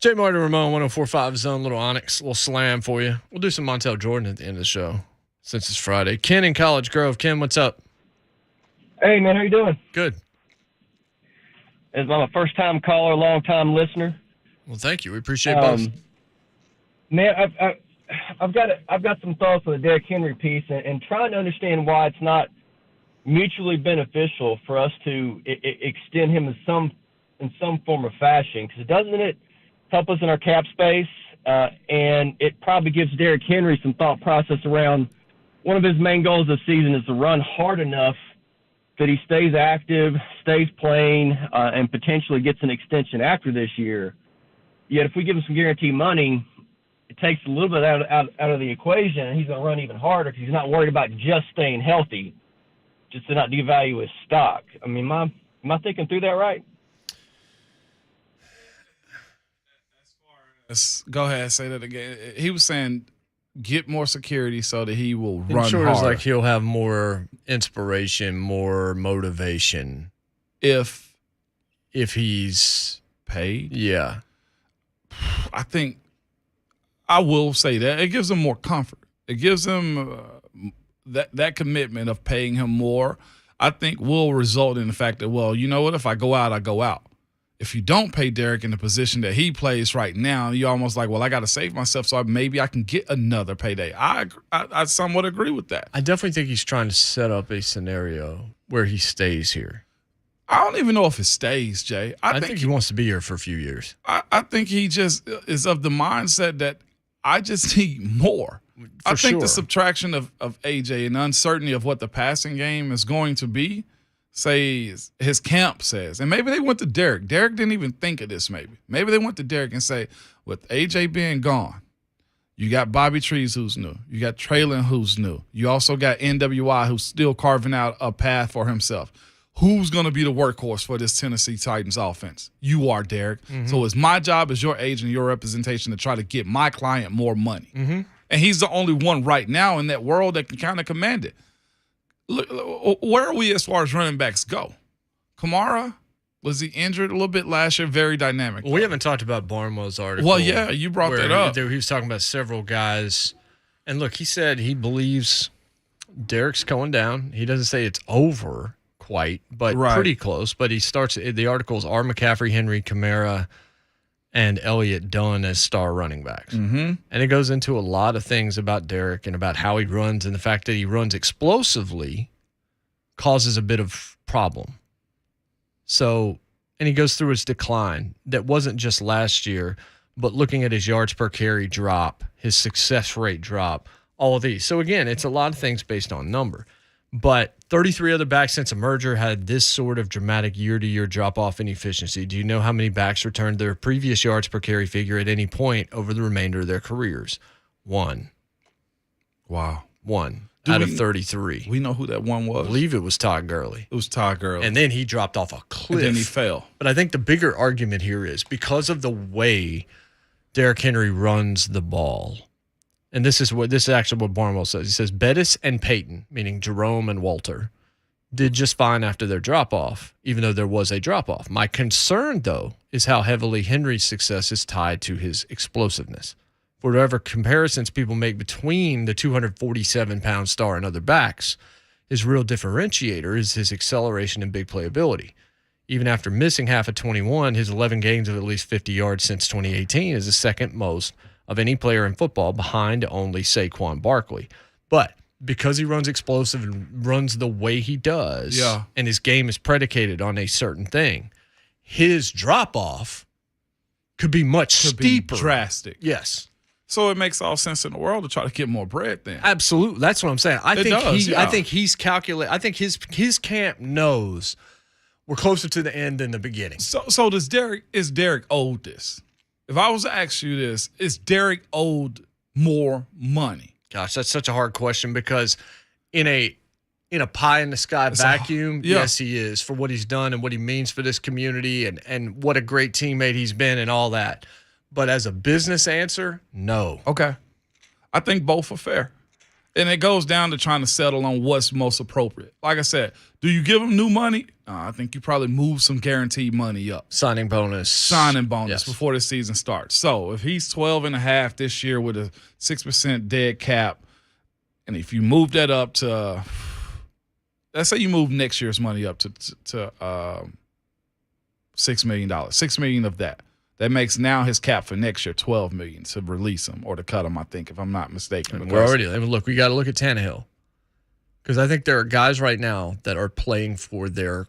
J. Martin Ramon, 104.5 Zone, little Onyx, little slam for you. We'll do some Montel Jordan at the end of the show since it's Friday. Ken in College Grove. Ken, what's up? Hey, man, how you doing? Good. I'm a first-time caller, long-time listener. Well, thank you. We appreciate both. Man, I've got some thoughts on the Derrick Henry piece and trying to understand why it's not mutually beneficial for us to extend him in some form of fashion. Because doesn't it help us in our cap space? And it probably gives Derrick Henry some thought process around one of his main goals this season is to run hard enough that he stays active, stays playing, and potentially gets an extension after this year. Yet if we give him some guarantee money, it takes a little bit out of the equation, and he's going to run even harder because he's not worried about just staying healthy, just to not devalue his stock. I mean, am I thinking through that right? Go ahead, say that again. He was saying get more security so that he will run sure harder. It's like he'll have more inspiration, more motivation if he's paid. Yeah. I think I will say that it gives him more comfort. It gives him that commitment of paying him more. I think will result in the fact that, well, you know what? If I go out, I go out. If you don't pay Derrick in the position that he plays right now, you're almost like, well, I got to save myself so maybe I can get another payday. I somewhat agree with that. I definitely think he's trying to set up a scenario where he stays here. I don't even know if it stays, Jay. I think he wants to be here for a few years. I think he just is of the mindset that I just need more. I think the subtraction of AJ and the uncertainty of what the passing game is going to be, say his camp says, and maybe they went to Derrick. Derrick didn't even think of this maybe they went to Derrick and say, with AJ being gone, you got Bobby Trees who's new. You got Traylon who's new. You also got NWI who's still carving out a path for himself. Who's going to be the workhorse for this Tennessee Titans offense? You are, Derrick. Mm-hmm. So it's my job as your agent, your representation to try to get my client more money. Mm-hmm. And he's the only one right now in that world that can kind of command it. Look, where are we as far as running backs go? Kamara, was he injured a little bit last year? Very dynamic. We haven't talked about Barnwell's article. Well, yeah, you brought that up. He was talking about several guys. And look, he said he believes Derrick's going down. He doesn't say it's over quite, but pretty close. But he starts, the articles are McCaffrey, Henry, Kamara, and Elliott Dunn as star running backs. Mm-hmm. And it goes into a lot of things about Derrick and about how he runs, and the fact that he runs explosively causes a bit of problem. So, and he goes through his decline that wasn't just last year, but looking at his yards per carry drop, his success rate drop, all of these. So again, it's a lot of things based on number. But 33 other backs since a merger had this sort of dramatic year-to-year drop-off in efficiency. Do you know how many backs returned their previous yards per carry figure at any point over the remainder of their careers? 1. Wow. 1 out of 33. We know who that one was. I believe it was Todd Gurley. It was Todd Gurley. And then he dropped off a cliff. And then he fell. But I think the bigger argument here is because of the way Derrick Henry runs the ball. And this is actually what Barnwell says. He says Bettis and Peyton, meaning Jerome and Walter, did just fine after their drop-off, even though there was a drop-off. My concern, though, is how heavily Henry's success is tied to his explosiveness. For whatever comparisons people make between the 247-pound star and other backs, his real differentiator is his acceleration and big playability. Even after missing half of 21, his 11 gains of at least 50 yards since 2018 is the second most of any player in football, behind only Saquon Barkley. But because he runs explosive and runs the way he does, and his game is predicated on a certain thing, his drop-off could be much steeper. Be drastic. Yes. So it makes all sense in the world to try to get more bread then. Absolutely. That's what I'm saying. I think he's calculating. I think his camp knows we're closer to the end than the beginning. So is Derrick owed this? If I was to ask you this, is Derrick owed more money? Gosh, that's such a hard question because in a pie in the sky vacuum, yes, he is for what he's done and what he means for this community and what a great teammate he's been and all that. But as a business answer, no. Okay. I think both are fair. And it goes down to trying to settle on what's most appropriate. Like I said, do you give him new money? I think you probably move some guaranteed money up. Signing bonus Yes. Before the season starts. So if he's 12.5 this year with a 6% dead cap, and if you move that up to, let's say you move next year's money up to $6 million, $6 million of that. That makes now his cap for next year $12 million to release him or to cut him, I think, if I'm not mistaken. We're already look. We got to look at Tannehill because I think there are guys right now that are playing for their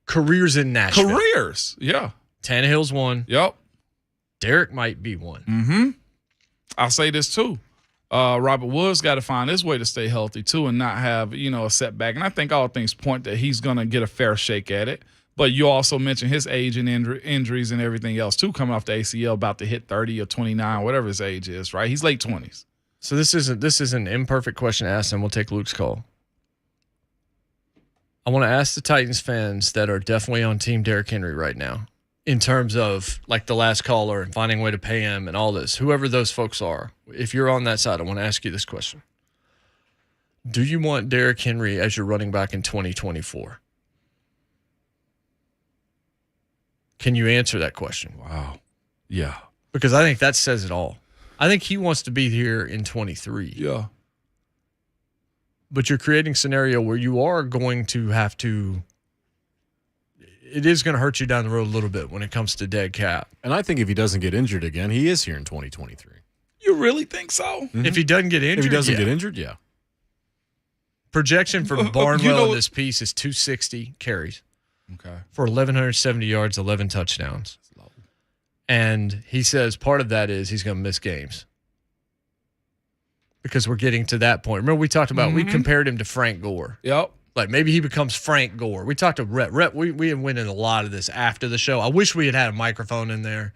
careers in Nashville. Careers, yeah. Tannehill's one. Yep. Derrick might be one. Mm-hmm. I'll say this too. Robert Woods got to find his way to stay healthy too and not have a setback. And I think all things point that he's going to get a fair shake at it. But you also mentioned his age and injuries and everything else, too, coming off the ACL, about to hit 30 or 29, whatever his age is, right? He's late 20s. So this is an imperfect question to ask, and we'll take Luke's call. I want to ask the Titans fans that are definitely on Team Derrick Henry right now, in terms of like the last caller and finding a way to pay him and all this, whoever those folks are. If you're on that side, I want to ask you this question. Do you want Derrick Henry as your running back in 2024? Can you answer that question? Wow. Yeah. Because I think that says it all. I think he wants to be here in 23. Yeah. But you're creating a scenario where you are going to have to – it is going to hurt you down the road a little bit when it comes to dead cap. And I think if he doesn't get injured again, he is here in 2023. You really think so? Mm-hmm. If he doesn't get injured, If he doesn't get injured, yeah. Projection for Barnwell in this piece is 260 carries. Okay. For 1,170 yards, 11 touchdowns. And he says part of that is he's going to miss games. Because we're getting to that point. Remember we talked about, we compared him to Frank Gore. Yep. Like maybe he becomes Frank Gore. We talked to Rhett. We went in a lot of this after the show. I wish we had a microphone in there.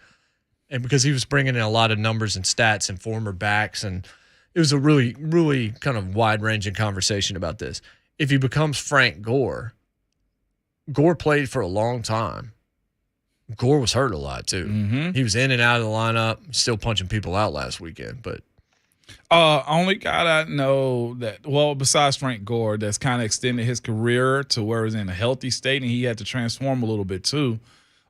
And because he was bringing in a lot of numbers and stats and former backs. And it was a really, really kind of wide-ranging conversation about this. If he becomes Frank Gore, Gore played for a long time. Gore was hurt a lot, too. Mm-hmm. He was in and out of the lineup, still punching people out last weekend. But only guy I know that, well, besides Frank Gore, that's kind of extended his career to where he's in a healthy state and he had to transform a little bit, too.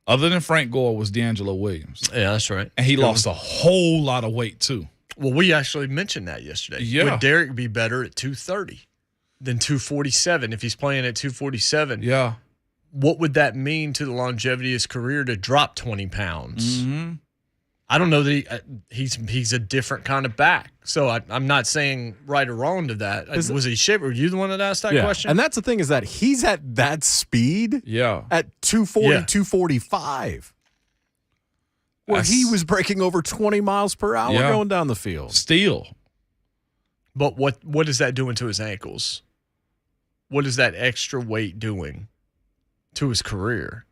Other than Frank Gore was D'Angelo Williams. Yeah, that's right. And he lost a whole lot of weight, too. Well, we actually mentioned that yesterday. Yeah. Would Derrick be better at 230 than 247 if he's playing at 247? Yeah. What would that mean to the longevity of his career to drop 20 pounds? Mm-hmm. I don't know that he's a different kind of back. So I'm not saying right or wrong to that. Was he shit? Were you the one that asked that question? And that's the thing is that he's at that speed at 240, 245. Where he was breaking over 20 miles per hour going down the field. Still. But what is that doing to his ankles? What is that extra weight doing to his career?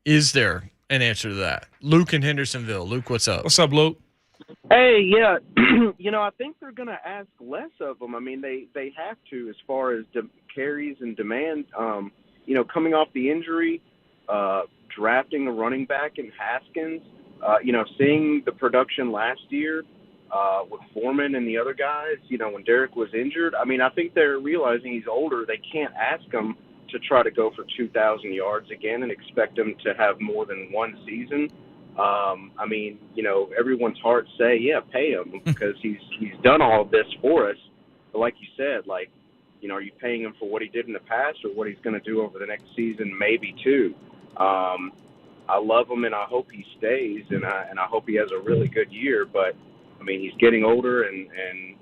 Is there an answer to that? Luke in Hendersonville. Luke, what's up? What's up, Luke? Hey, yeah. I think they're going to ask less of them. I mean, they have to as far as carries and demand. Coming off the injury, drafting a running back in Haskins, seeing the production last year with Foreman and the other guys, when Derrick was injured. I mean, I think they're realizing he's older. They can't ask him to try to go for 2,000 yards again and expect him to have more than one season. Everyone's hearts say, yeah, pay him because he's done all of this for us. But like you said, are you paying him for what he did in the past or what he's going to do over the next season, maybe two? I love him and I hope he stays and I hope he has a really good year. But, he's getting older and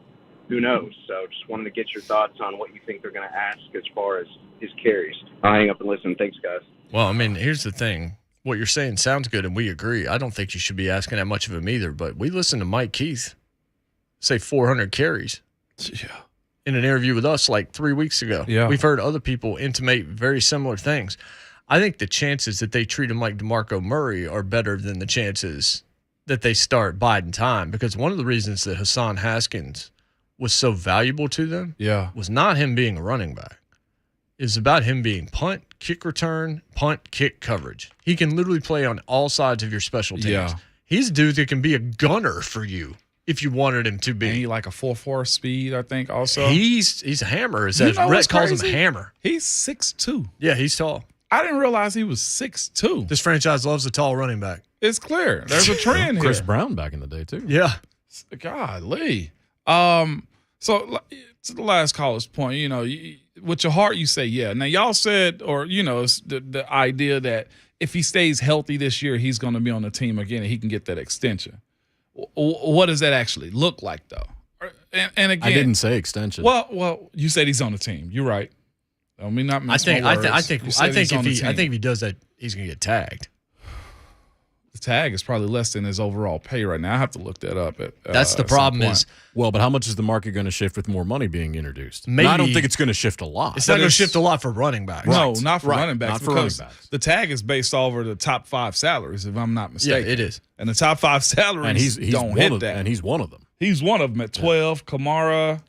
who knows? So just wanted to get your thoughts on what you think they're going to ask as far as his carries. I'll hang up and listen. Thanks, guys. Well, here's the thing. What you're saying sounds good, and we agree. I don't think you should be asking that much of him either, but we listened to Mike Keith say 400 carries in an interview with us like 3 weeks ago. Yeah. We've heard other people intimate very similar things. I think the chances that they treat him like DeMarco Murray are better than the chances that they start biding time, because one of the reasons that Hassan Haskins was so valuable to them was not him being a running back. It's about him being punt, kick return, punt, kick coverage. He can literally play on all sides of your special teams. Yeah. He's a dude that can be a gunner for you if you wanted him to be. And he like a 4.4 speed, I think. Also, he's a hammer. Rhett calls him Hammer. He's 6'2". Yeah, he's tall. I didn't realize he was 6'2". This franchise loves a tall running back. It's clear. There's a trend here. Chris Brown back in the day too. Yeah. Golly. So to the last caller's point, with your heart you say yeah. Now y'all said, or it's the idea that if he stays healthy this year, he's going to be on the team again and he can get that extension. What does that actually look like, though? And again, I didn't say extension. Well, you said he's on the team. You're right. I mean, not. I think if he does that, he's going to get tagged. The tag is probably less than his overall pay right now. I have to look that up. That's the problem is, but how much is the market going to shift with more money being introduced? Maybe, I don't think it's going to shift a lot. It's not going to shift a lot for running backs. No, not for running backs. Not for running backs. The tag is based over the top 5 salaries, if I'm not mistaken. Yeah, it is. And the top 5 salaries and he's don't hit that. And he's one of them. He's one of them at 12. Kamara.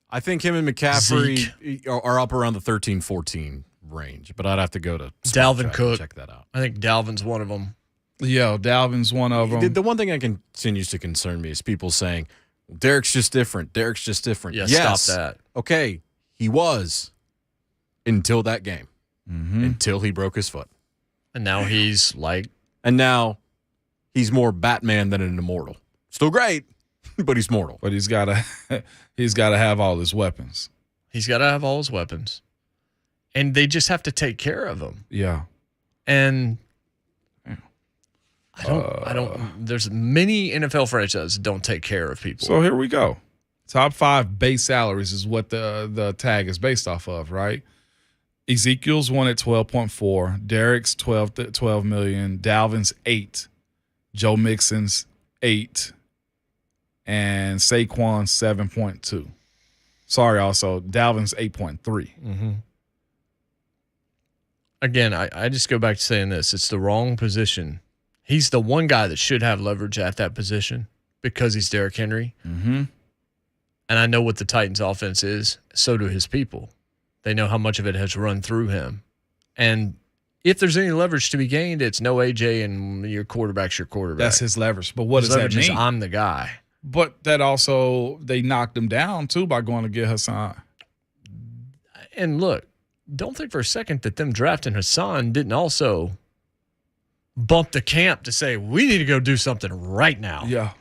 I think him and McCaffrey are up around the 13-14 range, but I'd have to go to Dalvin Cook. Check that out. I think Dalvin's one of them. Yeah, Dalvin's one of them. The one thing that continues to concern me is people saying, Derrick's just different. Derrick's just different. Yeah, yes. Stop that. Okay, he was until that game, until he broke his foot. And now he's more Batman than an immortal. Still great, but he's mortal. But he's got to have all his weapons. He's got to have all his weapons. And they just have to take care of him. Yeah. And I don't. There's many NFL franchises that don't take care of people. So here we go. Top 5 base salaries is what the tag is based off of, right? Ezekiel's one at 12.4, Derrick's 12 million, Dalvin's 8, Joe Mixon's 8, and Saquon's 7.2. Sorry, also Dalvin's 8.3. Mm-hmm. Again, I just go back to saying this: it's the wrong position. He's the one guy that should have leverage at that position because he's Derrick Henry. Mm-hmm. And I know what the Titans offense is. So do his people. They know how much of it has run through him. And if there's any leverage to be gained, it's no AJ and your quarterback's your quarterback. That's his leverage. But what does that mean? I'm the guy. But that also, they knocked him down, too, by going to get Hassan. And look, don't think for a second that them drafting Hassan didn't also bump the camp to say, we need to go do something right now. Yeah.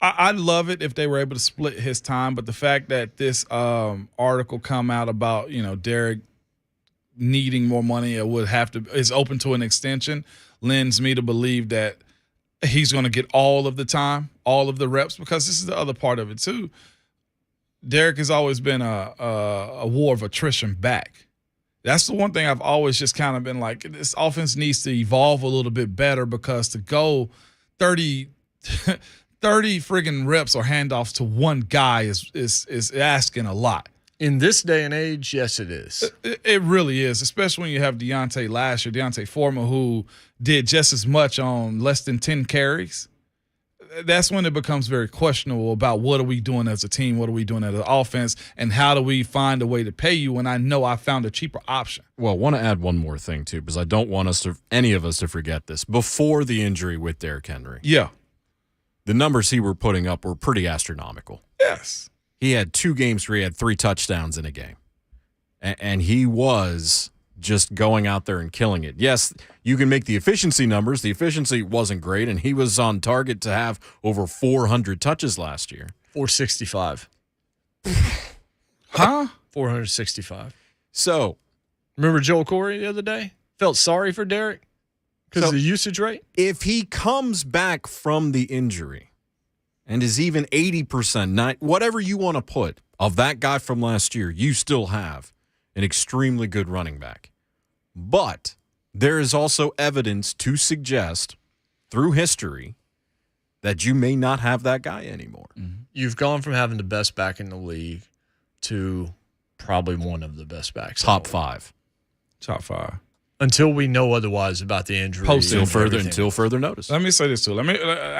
I'd love it if they were able to split his time, but the fact that this article come out about, Derrick needing more money or is open to an extension lends me to believe that he's going to get all of the time, all of the reps, because this is the other part of it too. Derrick has always been a war of attrition back. That's the one thing I've always just kind of been like, this offense needs to evolve a little bit better, because to go 30 friggin' reps or handoffs to one guy is asking a lot. In this day and age, yes, it is. It really is, especially when you have Deontay Foreman, who did just as much on less than 10 carries. That's when it becomes very questionable about what are we doing as a team, what are we doing as an offense, and how do we find a way to pay you when I know I found a cheaper option. Well, I want to add one more thing, too, because I don't want any of us to forget this. Before the injury with Derrick Henry, the numbers he were putting up were pretty astronomical. Yes. He had 2 games where he had 3 touchdowns in a game, and he was just going out there and killing it. Yes, you can make the efficiency numbers. The efficiency wasn't great, and he was on target to have over 400 touches last year. 465. Huh? 465. So, remember Joel Corey the other day? Felt sorry for Derrick because of the usage rate? If he comes back from the injury and is even 80%, whatever you want to put of that guy from last year, you still have an extremely good running back. But there is also evidence to suggest through history that you may not have that guy anymore. Mm-hmm. You've gone from having the best back in the league to probably one of the best backs. Top 5. Top 5. Until we know otherwise about the injury. Until further notice. Let me say this too. I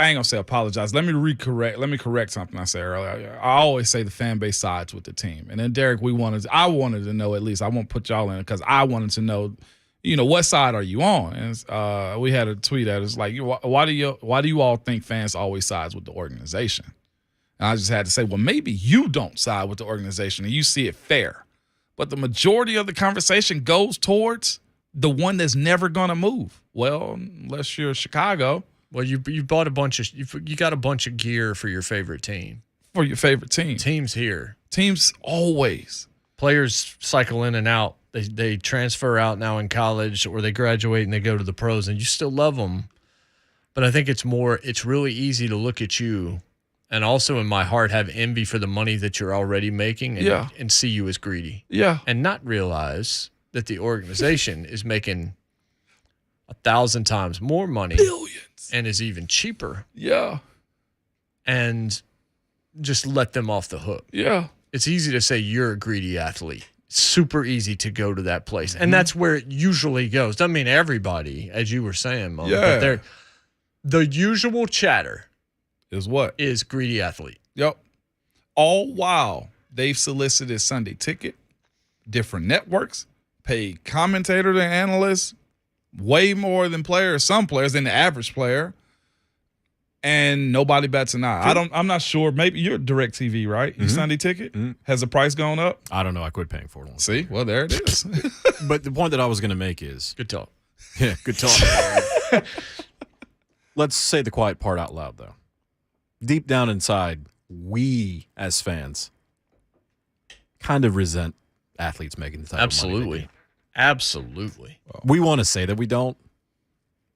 ain't gonna say apologize. Let me correct something I said earlier. I always say the fan base sides with the team. And then Derrick, I wanted to know, at least I won't put y'all in it because I wanted to know what side are you on? And we had a tweet that was like, why do you all think fans always sides with the organization? And I just had to say, well, maybe you don't side with the organization and you see it fair. But the majority of the conversation goes towards the one that's never going to move. Well, unless you're Chicago. Well, you bought you got a bunch of gear for your favorite team. For your favorite team. Teams here. Teams always. Players cycle in and out. They transfer out now in college, or they graduate and they go to the pros, and you still love them. But I think it's really easy to look at you and also in my heart have envy for the money that you're already making and see you as greedy. Yeah. And not realize that the organization is making 1,000 times more money. Billions. And is even cheaper. Yeah. And just let them off the hook. Yeah. It's easy to say you're a greedy athlete. Super easy to go to that place. And that's where it usually goes. Doesn't mean everybody, as you were saying, Mo. Yeah. But the usual chatter is what? Is greedy athlete. Yep. All while they've solicited Sunday Ticket, different networks, paid commentators and analysts way more than some players than the average player. And nobody bats an eye. I'm not sure. Maybe you're DirecTV, right? You Sunday Ticket? Has the price gone up? I don't know. I quit paying for it. See? Well, there it is. But the point that I was going to make is good talk. Yeah, good talk. Let's say the quiet part out loud, though. Deep down inside, we as fans kind of resent athletes making the type of money they do. Absolutely. We want to say that we don't.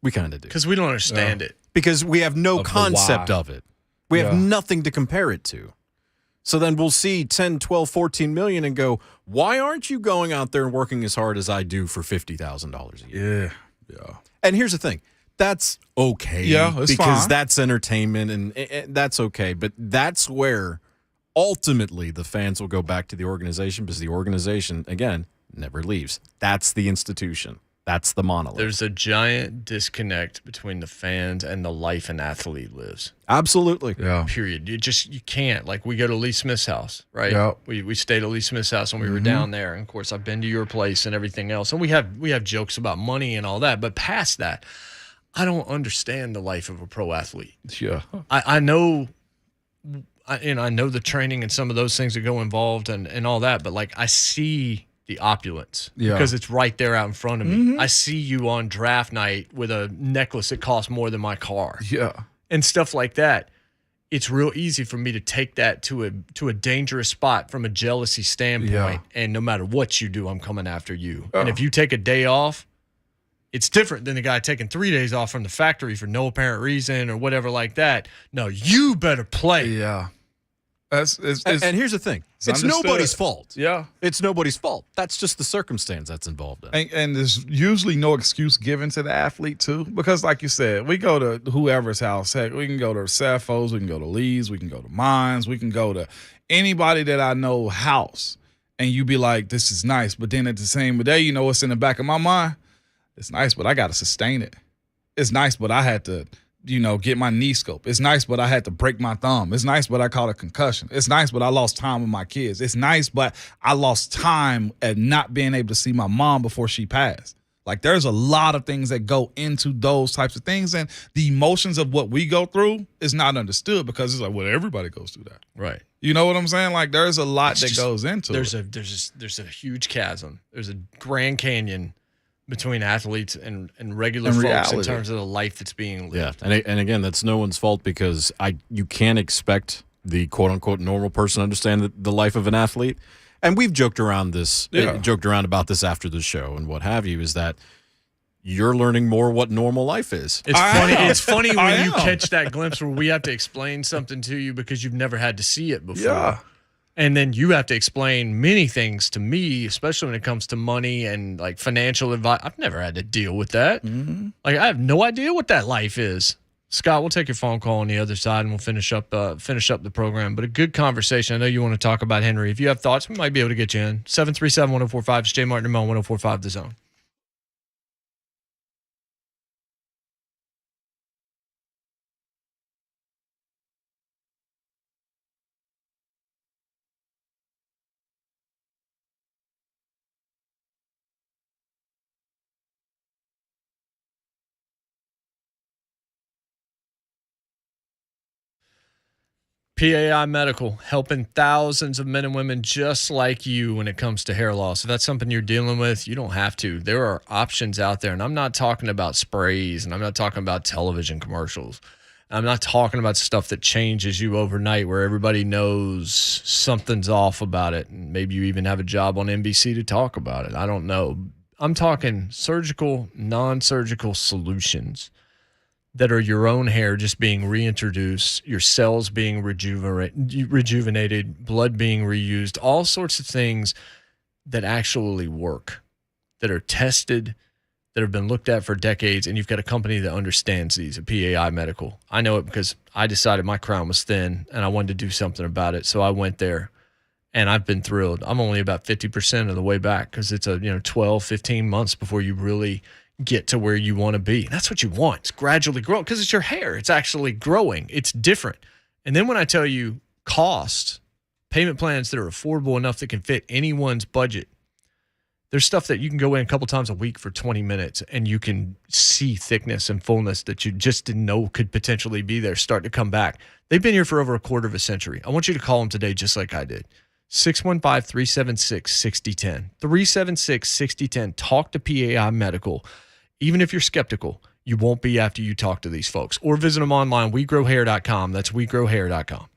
We kind of do. Because we don't understand it. Because we have no concept of it. We have nothing to compare it to. So then we'll see 10, 12, 14 million and go, why aren't you going out there and working as hard as I do for $50,000 a year? Yeah. And here's the thing. That's okay. Yeah, it's because fine. that's entertainment and that's okay. But that's where ultimately the fans will go back to the organization because the organization, again, never leaves. That's the institution. That's the monolith. There's a giant disconnect between the fans and the life an athlete lives. Absolutely. Yeah. Period. You can't. Like, we go to Lee Smith's house, right? Yeah. We stayed at Lee Smith's house when we were down there. And of course, I've been to your place and everything else. And we have jokes about money and all that. But past that, I don't understand the life of a pro athlete. Yeah. I know I know the training and some of those things that go involved and all that, but like I see the opulence because it's right there out in front of me. I see you on draft night with a necklace that costs more than my car. Yeah. And stuff like that. It's real easy for me to take that to a dangerous spot from a jealousy standpoint. Yeah. And no matter what you do, I'm coming after you. And if you take a day off, it's different than the guy taking 3 days off from the factory for no apparent reason or whatever like that. No, you better play. Yeah. And here's the thing. It's nobody's fault. Yeah. It's nobody's fault. That's just the circumstance that's involved in. And there's usually no excuse given to the athlete, too. Because like you said, we go to whoever's house. Heck, we can go to Sappho's, we can go to Lee's, we can go to mine's, we can go to anybody that I know house. And you be like, this is nice. But then at the same day, you know what's in the back of my mind? It's nice, but I got to sustain it. It's nice, but I had to get my knee scoped. It's nice, but I had to break my thumb. It's nice, but I caught a concussion. It's nice, but I lost time with my kids. It's nice, but I lost time at not being able to see my mom before she passed. Like, there's a lot of things that go into those types of things, and the emotions of what we go through is not understood because it's like, well, everybody goes through that. Right. You know what I'm saying? Like, there's a lot that goes into it. There's a huge chasm. There's a Grand Canyon between athletes and regular folks reality. in terms of the life that's being lived. Yeah, and again, that's no one's fault because you can't expect the quote-unquote normal person to understand the life of an athlete. And we've joked around about this after the show and what have you, is that you're learning more what normal life is. It's funny when you catch that glimpse where we have to explain something to you because you've never had to see it before. Yeah. And then you have to explain many things to me, especially when it comes to money and like financial advice. I've never had to deal with that. Mm-hmm. Like, I have no idea what that life is. Scott, we'll take your phone call on the other side and we'll finish up the program. But a good conversation. I know you want to talk about Henry. If you have thoughts, we might be able to get you in. 737-1045. It's Jay Martin and Mo, 1045 The Zone. PAI Medical, helping thousands of men and women just like you when it comes to hair loss. If that's something you're dealing with, you don't have to. There are options out there, and I'm not talking about sprays, and I'm not talking about television commercials. I'm not talking about stuff that changes you overnight where everybody knows something's off about it, and maybe you even have a job on NBC to talk about it. I don't know. I'm talking surgical, non-surgical solutions that are your own hair just being reintroduced, your cells being rejuvenated, blood being reused, all sorts of things that actually work, that are tested, that have been looked at for decades, and you've got a company that understands these, a PAI Medical. I know it because I decided my crown was thin, and I wanted to do something about it, so I went there, and I've been thrilled. I'm only about 50% of the way back because it's 12, 15 months before you really get to where you want to be. And that's what you want. It's gradually growing because it's your hair. It's actually growing. It's different. And then when I tell you cost, payment plans that are affordable enough that can fit anyone's budget, there's stuff that you can go in a couple times a week for 20 minutes and you can see thickness and fullness that you just didn't know could potentially be there start to come back. They've been here for over a quarter of a century. I want you to call them today just like I did. 615-376-6010. 376-6010. Talk to PAI Medical. Even if you're skeptical, you won't be after you talk to these folks. Or visit them online, wegrowhair.com. That's wegrowhair.com.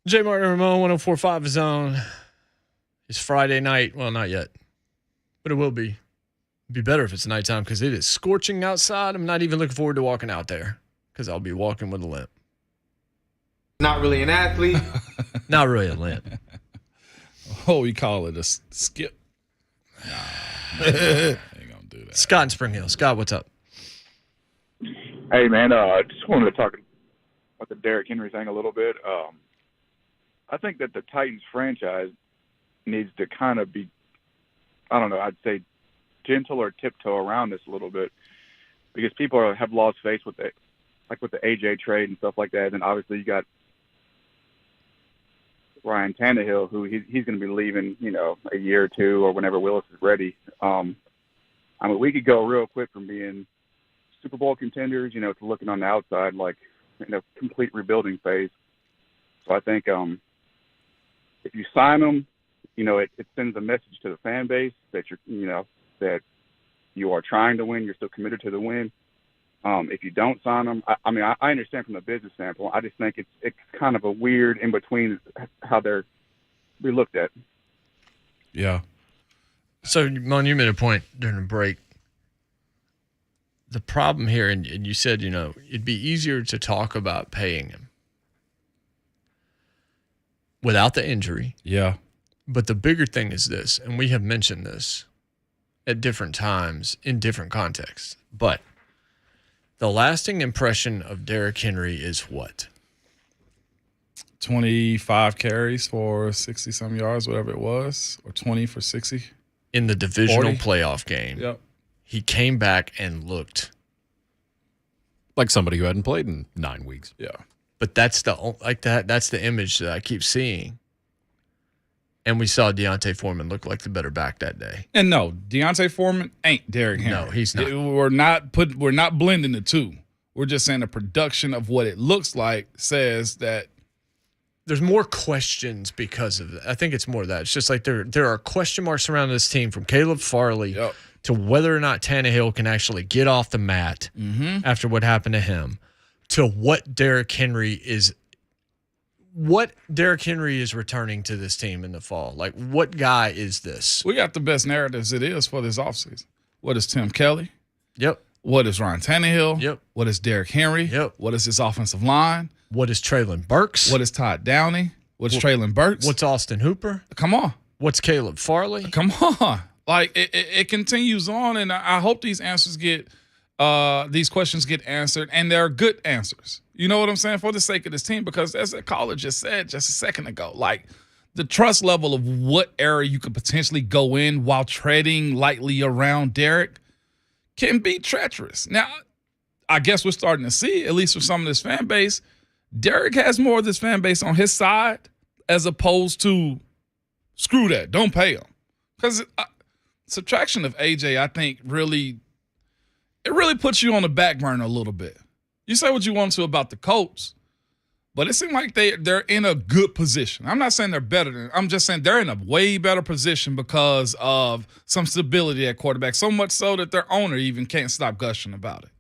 J. Martin Ramon, 104.5 Zone. It's Friday night. Well, not yet, but it will be. It'd be better if it's nighttime because it is scorching outside. I'm not even looking forward to walking out there because I'll be walking with a limp. Not really an athlete. Not really a limp. Oh, we call it a skip. Nah, ain't gonna do that. Scott in Spring Hill. Scott, what's up? Hey, man, I just wanted to talk about the Derrick Henry thing a little bit. I think that the Titans franchise needs to kind of be, I don't know, I'd say gentle or tiptoe around this a little bit because people have lost faith with the AJ trade and stuff like that. And obviously you got Ryan Tannehill, who he's going to be leaving, a year or two or whenever Willis is ready. I mean, we could go real quick from being Super Bowl contenders, to looking on the outside like in a complete rebuilding phase. So I think if you sign them, it sends a message to the fan base that that you are trying to win. You're still committed to the win. If you don't sign them, I understand from a business standpoint. I just think it's kind of a weird in between how they're looked at. Yeah. So, Mon, you made a point during the break. The problem here, and you said, it'd be easier to talk about paying him without the injury. Yeah. But the bigger thing is this, and we have mentioned this at different times in different contexts, but the lasting impression of Derrick Henry is what? 25 carries for 60-some yards, whatever it was, or 20 for 60. In the divisional 40. Playoff game, Yep. He came back and looked like somebody who hadn't played in 9 weeks. Yeah. But that's the image that I keep seeing. And we saw Deontay Foreman look like the better back that day. And no, Deontay Foreman ain't Derrick Henry. No, he's not. We're not blending the two. We're just saying the production of what it looks like says that there's more questions because of that. I think it's more of that. It's just like there are question marks around this team from Caleb Farley to whether or not Tannehill can actually get off the mat after what happened to him, to what Derrick Henry is returning to this team in the fall. Like, what guy is this? we got the best narratives it is for this offseason. What is Tim Kelly? Yep. What is Ryan Tannehill? Yep. What is Derrick Henry? Yep. What is this offensive line? What is Traylon Burks? What is Todd Downey? What's Traylon Burks? What's Austin Hooper? Come on. What's Caleb Farley? Come on. Like, it continues on, and I hope these answers these questions get answered, and they're good answers. You know what I'm saying? For the sake of this team, because as the caller just said just a second ago, like, the trust level of what area you could potentially go in while treading lightly around Derrick can be treacherous. Now, I guess we're starting to see, at least for some of this fan base, Derrick has more of this fan base on his side as opposed to screw that, don't pay him. Because subtraction of AJ, I think, really puts you on the back burner a little bit. You say what you want to about the Colts, but it seems like they're in a good position. I'm not saying they're better I'm just saying they're in a way better position because of some stability at quarterback, so much so that their owner even can't stop gushing about it.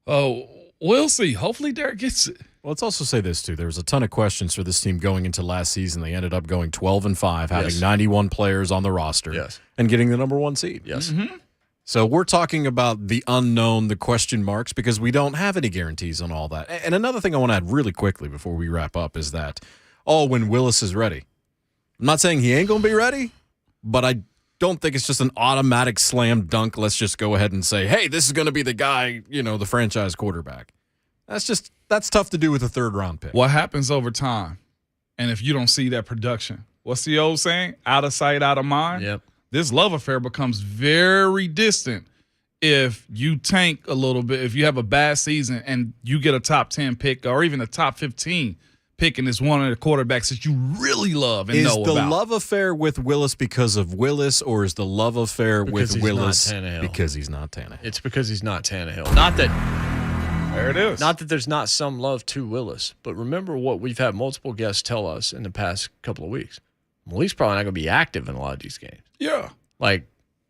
Oh, we'll see. Hopefully Derrick gets it. Well, let's also say this, too. There was a ton of questions for this team going into last season. They ended up going 12-5, having 91 players on the roster and getting the number 1 seed. Yes. Mm-hmm. So we're talking about the unknown, the question marks, because we don't have any guarantees on all that. And another thing I want to add really quickly before we wrap up is that, when Willis is ready. I'm not saying he ain't going to be ready, but I don't think it's just an automatic slam dunk. Let's just go ahead and say, hey, this is going to be the guy, the franchise quarterback. That's tough to do with a 3rd-round pick. What happens over time? And if you don't see that production, what's the old saying? Out of sight, out of mind? Yep. This love affair becomes very distant if you tank a little bit, if you have a bad season and you get a top 10 pick or even a top 15 pick and it's one of the quarterbacks that you really love and know about. Is the love affair with Willis because of Willis, or is the love affair with Willis because he's not Tannehill? It's because he's not Tannehill. Not that there it is. Not that there's not some love to Willis, but remember what we've had multiple guests tell us in the past couple of weeks. Malik's probably not going to be active in a lot of these games. Yeah. Like,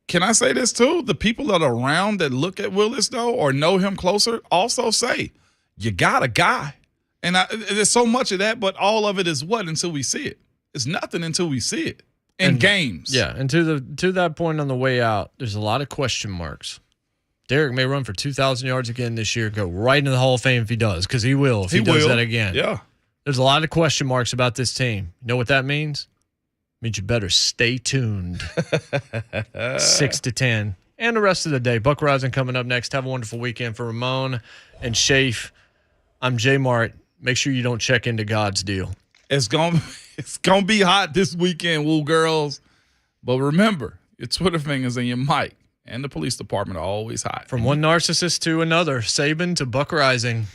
can I say this too? The people that are around that look at Willis, though, or know him closer also say, you got a guy. And there's so much of that, but all of it is what until we see it. It's nothing until we see it in games. Yeah, and to that point on the way out, there's a lot of question marks. Derrick may run for 2,000 yards again this year, go right into the Hall of Fame if he does, because he will if he does that again. Yeah. There's a lot of question marks about this team. You know what that means? It means you better stay tuned. 6 to 10. And the rest of the day. Buck Rising coming up next. Have a wonderful weekend for Ramon and Shafe. I'm J Mart. Make sure you don't check into God's deal. It's gonna be hot this weekend, Woo Girls. But remember, your Twitter fingers and your mic and the police department are always hot. From one narcissist to another, Saban to Buck Rising.